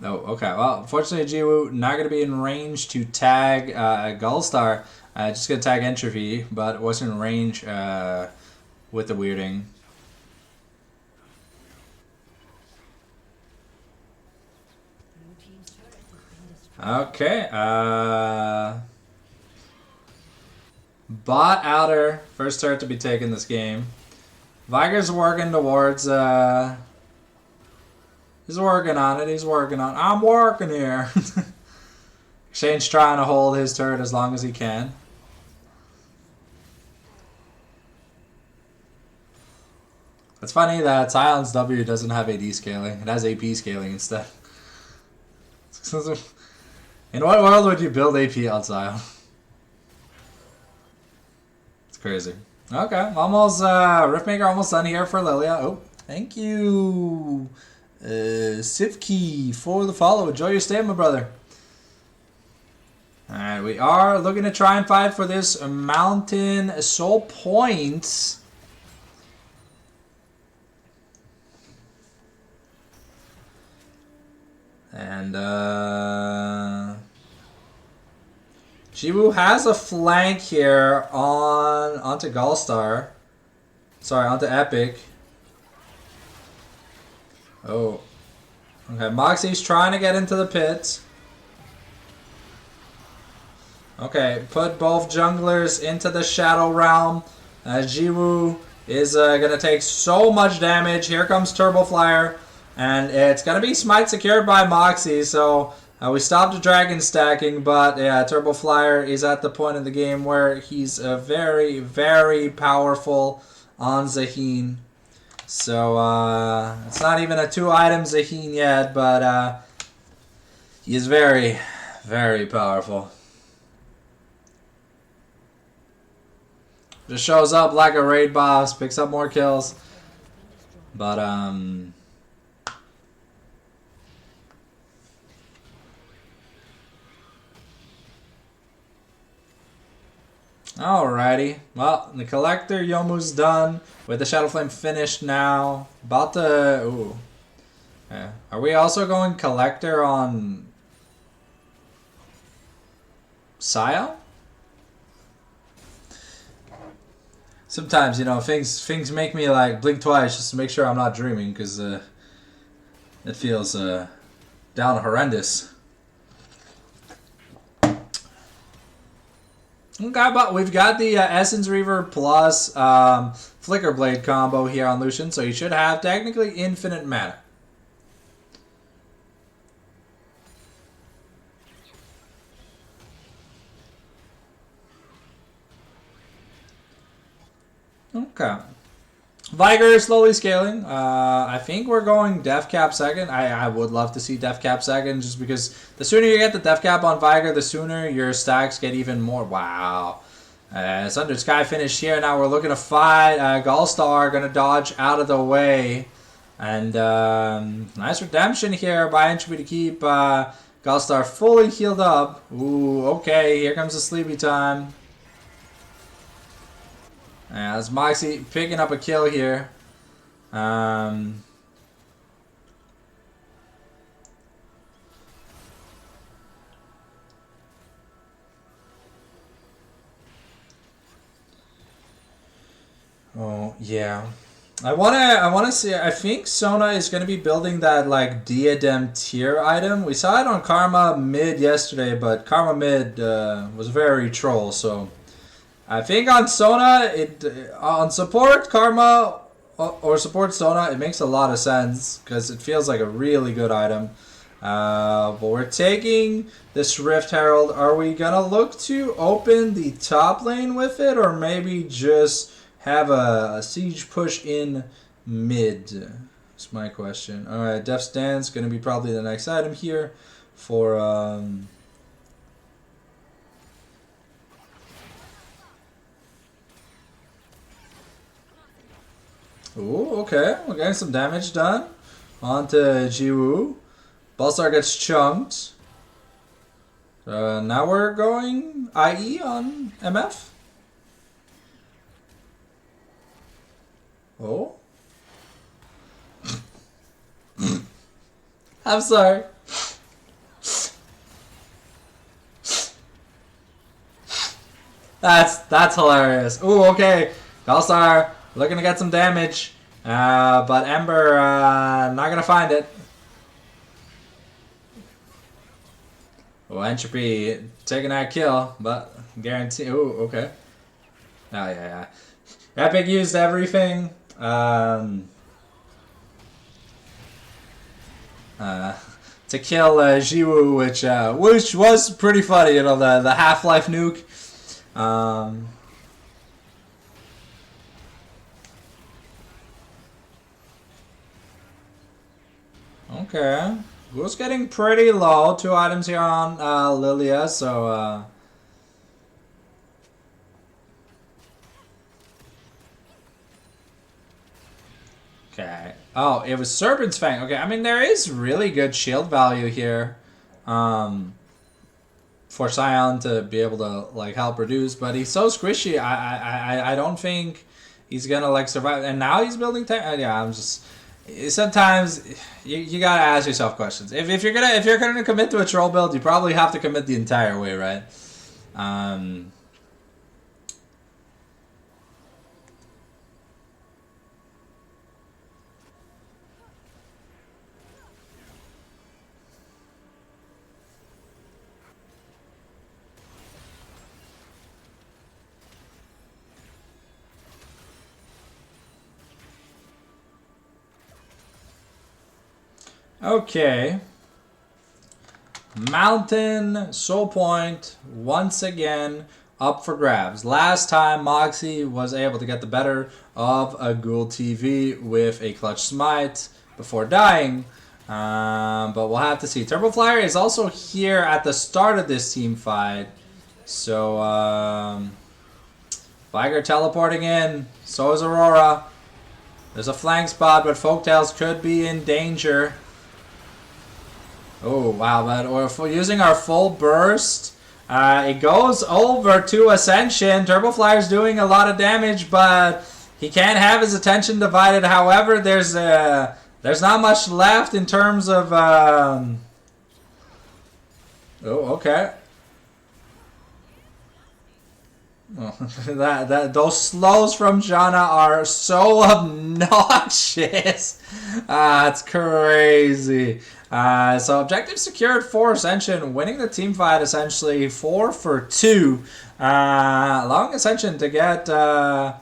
Oh, okay. Well, unfortunately, Jiwoo not going to be in range to tag Gullstar. Just going to tag Entropy, but wasn't in range with the weirding. Okay. Bot outer. First turret to be taken this game. Viger's working towards... He's working on it. He's working on it. I'm working here. Exchange trying to hold his turret as long as he can. It's funny that Silence W doesn't have AD scaling. It has AP scaling instead. In what world would you build AP on Sion? It's crazy. Okay, almost Riftmaker almost done here for Lilia. Oh, thank you. Sivki for the follow. Enjoy your stay, my brother. Alright, we are looking to try and fight for this mountain soul point. And Jiwoo has a flank here onto Gallstar. Sorry, onto Epic. Oh. Okay, Moxie's trying to get into the pit. Okay, put both junglers into the Shadow Realm. Jiwoo is going to take so much damage. Here comes Turbo Flyer. And it's going to be Smite secured by Moxie. So we stopped the Dragon stacking. But yeah, Turbo Flyer is at the point in the game where he's very, very powerful on Zaheen. So it's not even a 2-item Zaheen yet. But he is very, very powerful. Just shows up like a raid boss, picks up more kills. But, alrighty. Well, the Collector Yomu's done. With the Shadow Flame finished now. About to... Ooh. Yeah. Are we also going Collector on... Sion? Sometimes, you know, things make me like blink twice just to make sure I'm not dreaming, because it feels down horrendous. Okay, but we've got the Essence Reaver plus Flicker Blade combo here on Lucian, so you should have technically infinite mana. Okay. Viger slowly scaling. I think we're going Def Cap second. I would love to see Def Cap second, just because the sooner you get the Def Cap on Viger, the sooner your stacks get even more. Wow. Sundered Sky finished here. Now we're looking to fight. Gallstar going to dodge out of the way. And nice redemption here by Entropy to keep Gallstar fully healed up. Ooh, okay. Here comes the sleepy time. Yeah, that's Moxie picking up a kill here. Oh yeah, I wanna see. I think Sona is gonna be building that like Diadem tier item. We saw it on Karma mid yesterday, but Karma mid was very troll. So I think on Sona, on support Karma or support Sona, it makes a lot of sense because it feels like a really good item. But we're taking this Rift Herald. Are we gonna look to open the top lane with it, or maybe just have a siege push in mid? That's my question. All right, Def Stand's gonna be probably the next item here for. Ooh, okay. We're getting some damage done. Onto Jiwoo. Ballstar gets chunked. Now we're going IE on MF. Oh. I'm sorry. That's hilarious. Ooh, okay. Gallstar looking to get some damage, but Ember not gonna find it. Well, Entropy taking that kill, but guarantee. Ooh, okay. Oh yeah. Epic used everything. To kill Jiwoo, which was pretty funny. You know, the Half-Life nuke. Okay. Who's getting pretty low? 2 items here on Lilia, so okay. Oh, it was Serpent's Fang. Okay, I mean there is really good shield value here. For for Scion to be able to like help reduce, but he's so squishy. I don't think he's gonna like survive. And now he's building tank. Yeah, I'm just sometimes you gotta ask yourself questions. If you're gonna commit to a troll build, you probably have to commit the entire way, right? Okay. Mountain, Soul Point, once again up for grabs. Last time Moxie was able to get the better of a Ghoul TV with a clutch smite before dying. But we'll have to see. Turbo Flyer is also here at the start of this team fight. So, Viger teleporting in. So is Aurora. There's a flank spot, but Folktales could be in danger. Oh, wow, but we're using our full burst. It goes over to Ascension. Turbo Flyer's doing a lot of damage, but he can't have his attention divided. However, there's not much left in terms of... Oh, okay. Oh, those slows from Janna are so obnoxious. It's crazy. So objective secured for Ascension, winning the team fight essentially 4 for 2, allowing Ascension to get a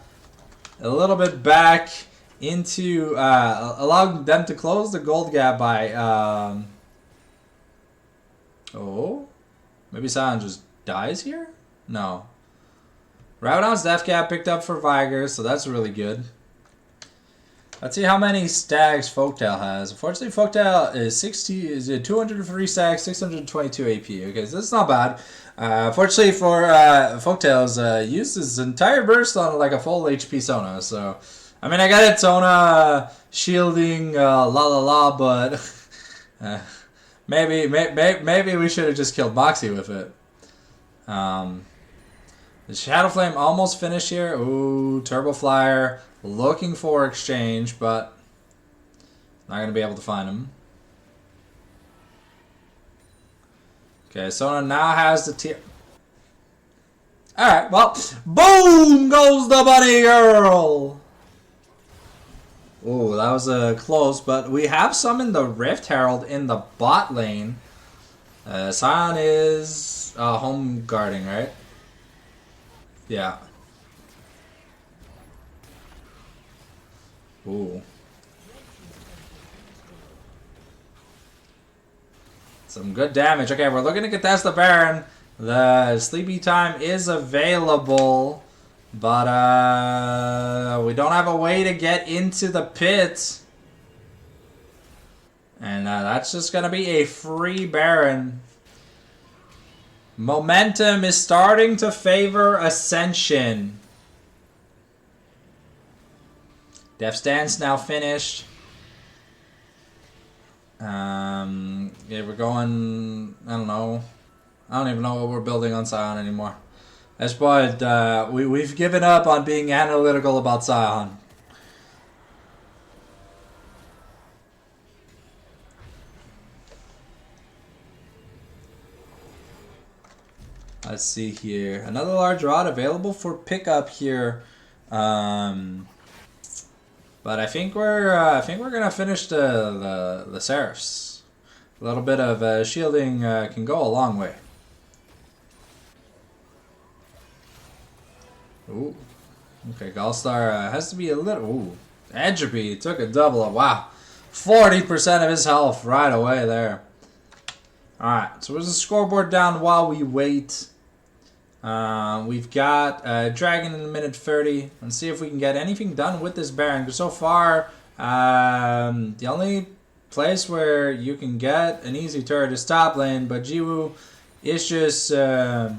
little bit back into allowing them to close the gold gap by oh, maybe Sion just dies here? No. Rabadon's death cap picked up for Viger, so that's really good. Let's see how many stacks Folktale has. Unfortunately, Folktale is 203 stacks, 622 AP. Okay, so that's not bad. Fortunately for Folktale's used his entire burst on like a full HP Sona. So, I mean, I got it Sona shielding but maybe we should have just killed Moxie with it. The Shadow Flame almost finished here. Ooh, Turbo Flyer looking for exchange, but not going to be able to find him. Okay, Sona now has the tier. Alright, well, boom goes the bunny girl. Ooh, that was close, but we have summoned the Rift Herald in the bot lane. Sion is home guarding, right? Yeah. Ooh. Some good damage. Okay, we're looking to contest the Baron. The sleepy time is available, but we don't have a way to get into the pit. And that's just going to be a free Baron. Momentum is starting to favor Ascension. Death Stance now finished. Yeah, we're going... I don't know. I don't even know what we're building on Sion anymore. That's but we've given up on being analytical about Sion. Let's see here. Another large rod available for pickup here. But I think we're gonna finish the Seraphs. A little bit of shielding can go a long way. Ooh. Okay, Gallstar has to be a little... Ooh. Entropy took a double up. Wow. 40% of his health right away there. Alright, so there's a scoreboard down while we wait. We've got Dragon in a minute 30. Let's see if we can get anything done with this Baron. Because so far, the only place where you can get an easy turret is top lane. But Jiwoo is just... Okay.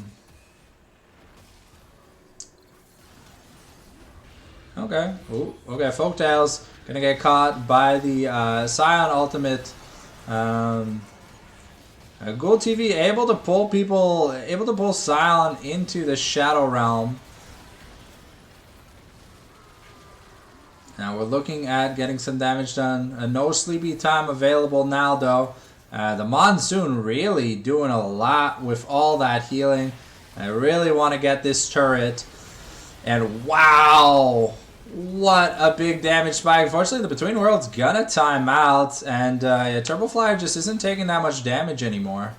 Ooh, okay, Folktale's gonna get caught by the Sion ultimate. Ghoul TV able to pull people, able to pull Scion into the Shadow Realm. Now we're looking at getting some damage done. No sleepy time available now though. The Monsoon really doing a lot with all that healing. I really want to get this turret. And wow! What a big damage spike. Unfortunately, the Between Worlds gonna time out. And yeah, Turbo Flyer just isn't taking that much damage anymore.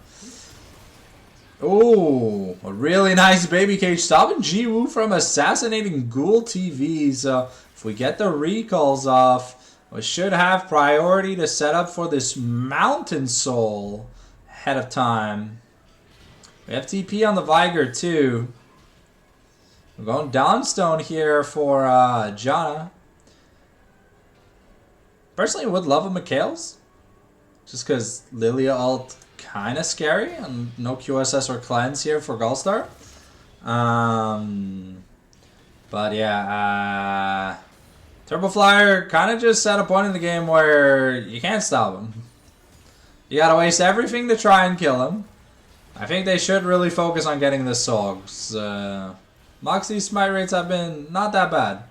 Ooh, a really nice baby cage stopping Ji-Woo from assassinating Ghoul TV. So if we get the recalls off, we should have priority to set up for this Mountain Soul ahead of time. We have TP on the Viger too. We're going Dawnstone here for Janna. Personally, would love a Mikhail's. Just because Lilia ult kind of scary. And no QSS or cleanse here for Gulstar. But yeah, Turbo Flyer kind of just set a point in the game where you can't stop him. You gotta waste everything to try and kill him. I think they should really focus on getting the Sogs. Moxie's smite rates have been not that bad.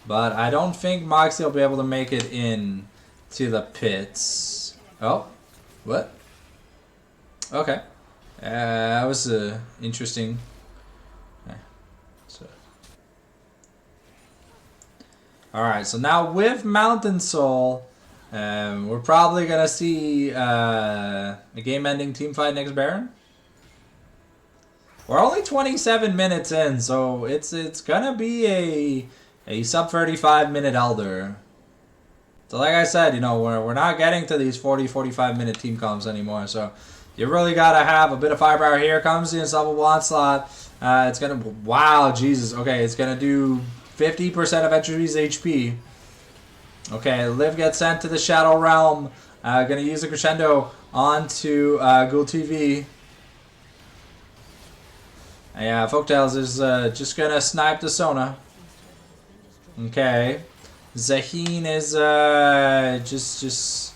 But I don't think Moxie will be able to make it in to the pits. Oh, what? Okay. That was interesting. Okay. So. Alright, so now with Mountain Soul, we're probably going to see a game-ending teamfight next Baron. We're only 27 minutes in, so it's gonna be a sub 35 minute Elder. So like I said, you know, we're not getting to these 40-45 minute team comps anymore. So you really gotta have a bit of firepower. Here comes the Unstoppable Onslaught. It's gonna, wow, Jesus. Okay, it's gonna do 50% of entry's HP. Okay, Liv gets sent to the Shadow Realm. Gonna use the Crescendo onto Ghoul TV. Yeah, Folktales is just gonna snipe the Sona. Okay. Zaheen is just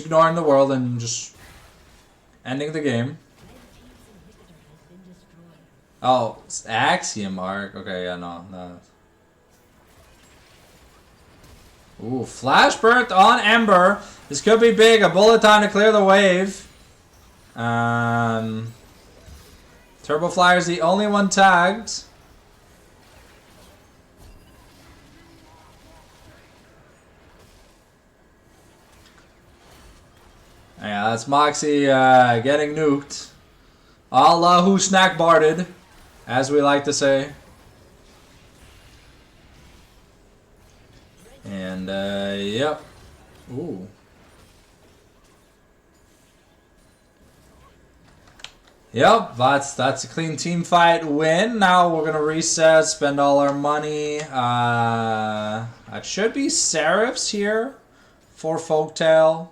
ignoring the world and just ending the game. Oh, it's Axiom Arc. Okay, yeah, no. Ooh, Flash Burnt on Ember. This could be big. A bullet time to clear the wave. Turbo Flyer is the only one tagged. Yeah, that's Moxie getting nuked. Allah who snack barded, as we like to say. And yep. Ooh. Yep, that's a clean team fight win. Now we're gonna reset, spend all our money. It should be Seraphs here for Folktale,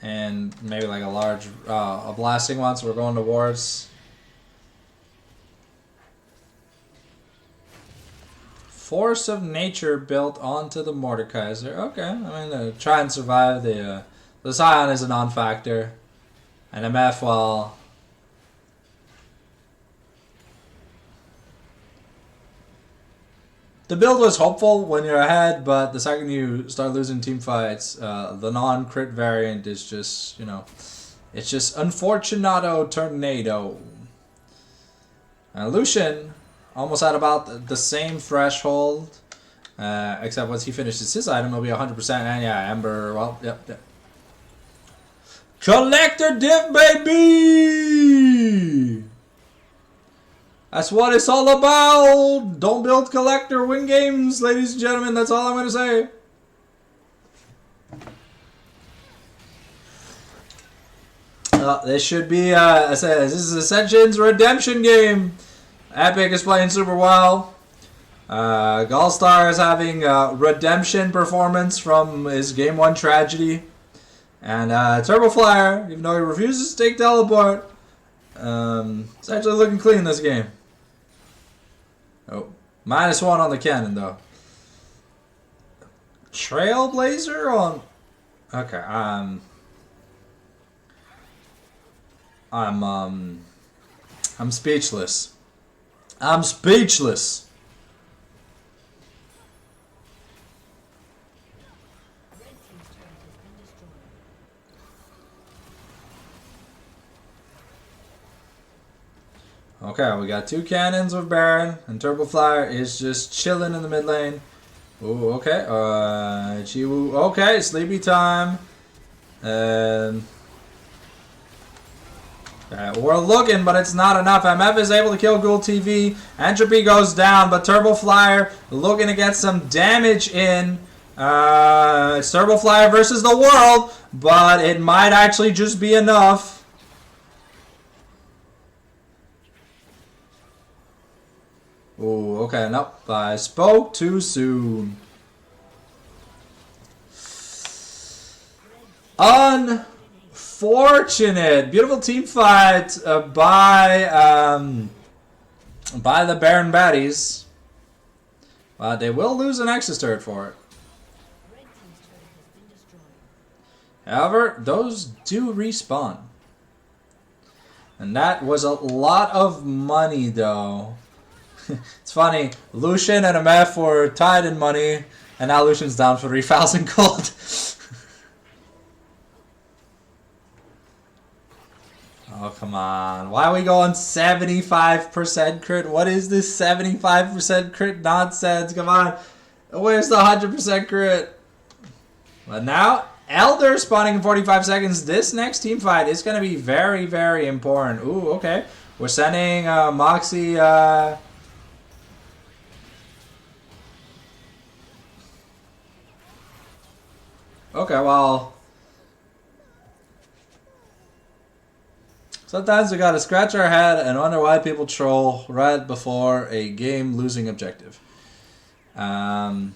and maybe like a large, a blasting one. So we're going to wards. Force of Nature built onto the Mordekaiser. Okay, I mean, try and survive. The Scion is a non-factor. And MF, well, the build was hopeful when you're ahead, but the second you start losing team fights, the non-crit variant is just, you know, it's just Unfortunato Tornado. Lucian almost at about the same threshold, except once he finishes his item, it'll be 100%. And yeah, Ember, well, yep. Collector div, baby! That's what it's all about! Don't build collector, win games, ladies and gentlemen. That's all I'm going to say. This should be, I said, this is Ascension's redemption game. Epic is playing super well. Gallstar is having a redemption performance from his Game 1 tragedy. And Turbo Flyer, even though he refuses to take teleport, it's actually looking clean this game. Oh, -1 on the cannon though. Trailblazer on... Okay, I'm speechless. I'm speechless. Okay, we got 2 cannons with Baron, and Turbo Flyer is just chilling in the mid lane. Ooh, okay. Chiwu. Okay, sleepy time. We're looking, but it's not enough. MF is able to kill Ghoul TV. Entropy goes down, but Turbo Flyer looking to get some damage in. It's Turbo Flyer versus the world, but it might actually just be enough. Ooh, okay, nope. I spoke too soon. Unfortunate. Beautiful team fight by the Baron Baddies. They will lose an Nexus turret for it. However, those do respawn. And that was a lot of money, though. It's funny, Lucian and MF were tied in money, and now Lucian's down for 3,000 gold. Oh, come on. Why are we going 75% crit? What is this 75% crit nonsense? Come on. Where's the 100% crit? But now, Elder spawning in 45 seconds. This next team fight is going to be very, very important. Ooh, okay. We're sending Moxie... Okay, well... Sometimes we gotta scratch our head and wonder why people troll right before a game-losing objective. Yeah,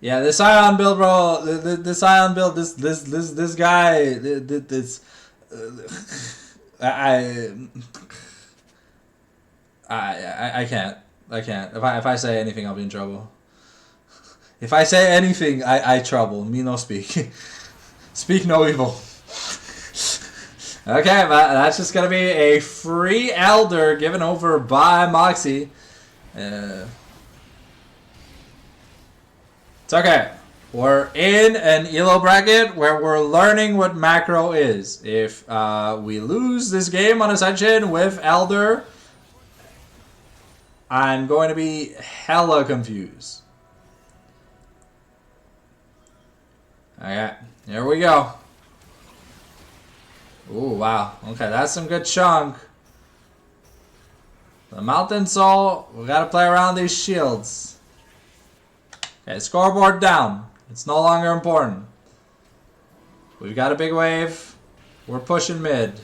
this Ion build, bro. This Ion build, this guy, this. I can't. I can't. If I say anything, I'll be in trouble. If I say anything, I trouble. Me no speak. Speak no evil. Okay, but that's just gonna be a free Elder given over by Moxie. It's okay. We're in an ELO bracket where we're learning what macro is. If we lose this game on Ascension with Elder, I'm going to be hella confused. Okay, here we go. Ooh, wow. Okay, that's some good chunk. The Mountain Soul, we gotta play around these shields. Okay, scoreboard down. It's no longer important. We've got a big wave. We're pushing mid.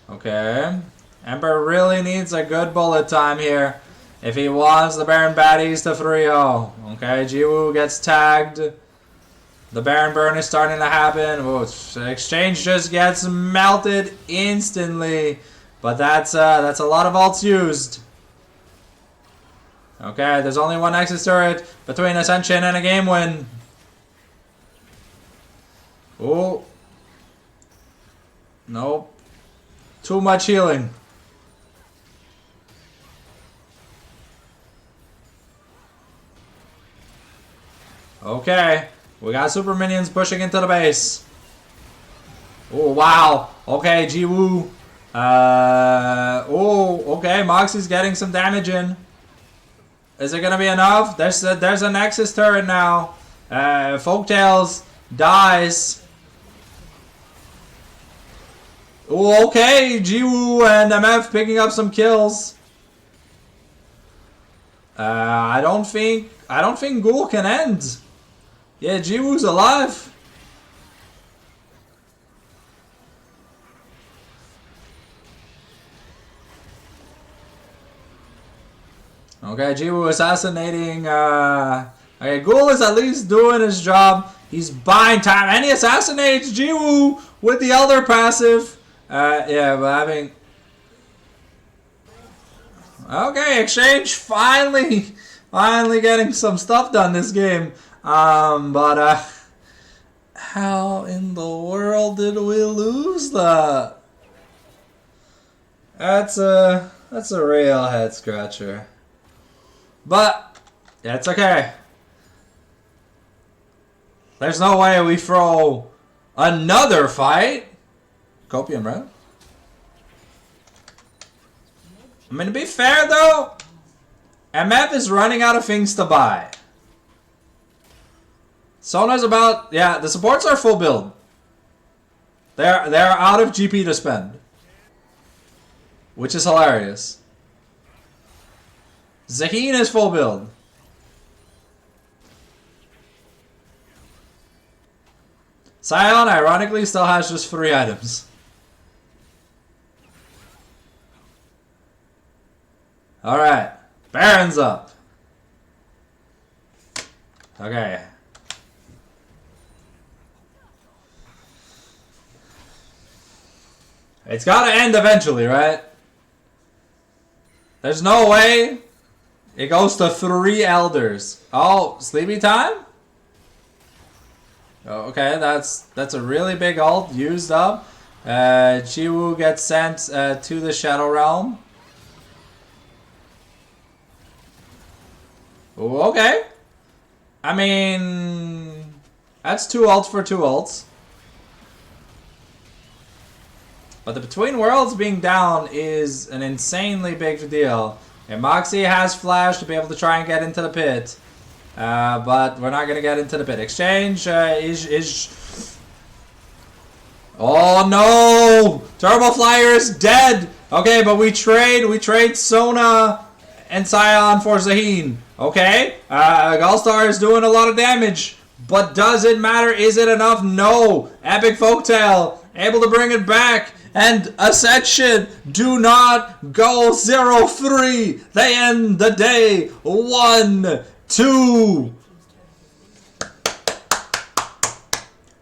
Okay. Emperor really needs a good bullet time here if he wants the Baron Baddies to 3-0. Okay, Jiwoo gets tagged. The Baron burn is starting to happen. Ooh, the exchange just gets melted instantly. But that's a lot of ults used. Okay, there's only one Nexus turret between Ascension and a game win. Ooh. Nope. Too much healing. Okay, we got super minions pushing into the base. Oh, wow. Okay, Jiwoo. Oh, okay, Moxie's getting some damage in. Is it gonna be enough? There's a Nexus turret now. Folktales dies. Oh, okay, Jiwoo and MF picking up some kills. I don't think Ghoul can end. Yeah, Jiwoo's alive. Okay, Jiwoo assassinating. Okay, Ghoul is at least doing his job. He's buying time, and he assassinates Jiwoo with the Elder passive. Yeah, but having. Okay, Exchange finally getting some stuff done this game. But how in the world did we lose that? That's a real head scratcher. But that's okay. There's no way we throw another fight. Copium, right? I mean, to be fair though, MF is running out of things to buy. Sona's about, yeah, the supports are full build. They're out of GP to spend, which is hilarious. Zaheen is full build. Sion, ironically, still has just 3 items. Alright. Baron's up. Okay. It's gotta end eventually, right? There's no way it goes to 3 elders. Oh, sleepy time? Okay, that's a really big ult used up. Chiwu gets sent to the Shadow Realm. Ooh, okay. I mean, that's 2 ults for 2 ults. But the Between Worlds being down is an insanely big deal. And Moxie has flash to be able to try and get into the pit. But we're not going to get into the pit. Exchange is... Oh no! Turbo Flyer is dead! Okay, but we trade Sona and Sion for Zaheen. Okay, Gallstar is doing a lot of damage. But does it matter? Is it enough? No! Epic Folktale, able to bring it back. And Ascension do not go 0-3. They end the day 1-2.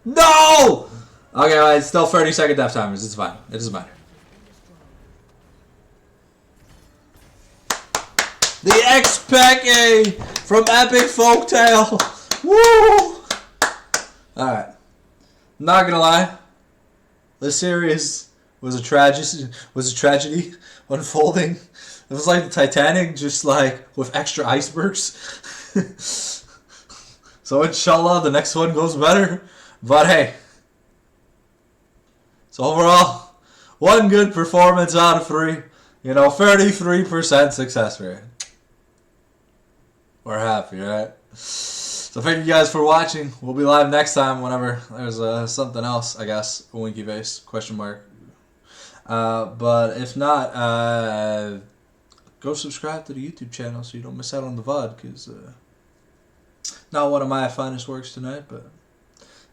No! Okay, well, it's still 30-second death timers. It's fine. It doesn't matter. The X-Pack from Epic Folktale. Woo! Alright. Not gonna lie. This series was a tragedy unfolding. It was like the Titanic, just like with extra icebergs. So inshallah the next one goes better. But hey. So overall, 1 good performance out of 3. You know, 33% success rate. We're happy, right? So thank you guys for watching. We'll be live next time whenever there's something else, I guess. A winky face, question mark. But if not, go subscribe to the YouTube channel so you don't miss out on the VOD, because not one of my finest works tonight, but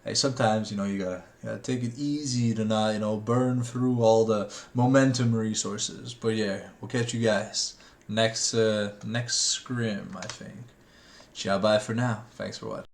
hey, sometimes, you know, you gotta take it easy to not, you know, burn through all the momentum resources. But yeah, we'll catch you guys next Scrim, I think. Ciao, bye for now. Thanks for watching.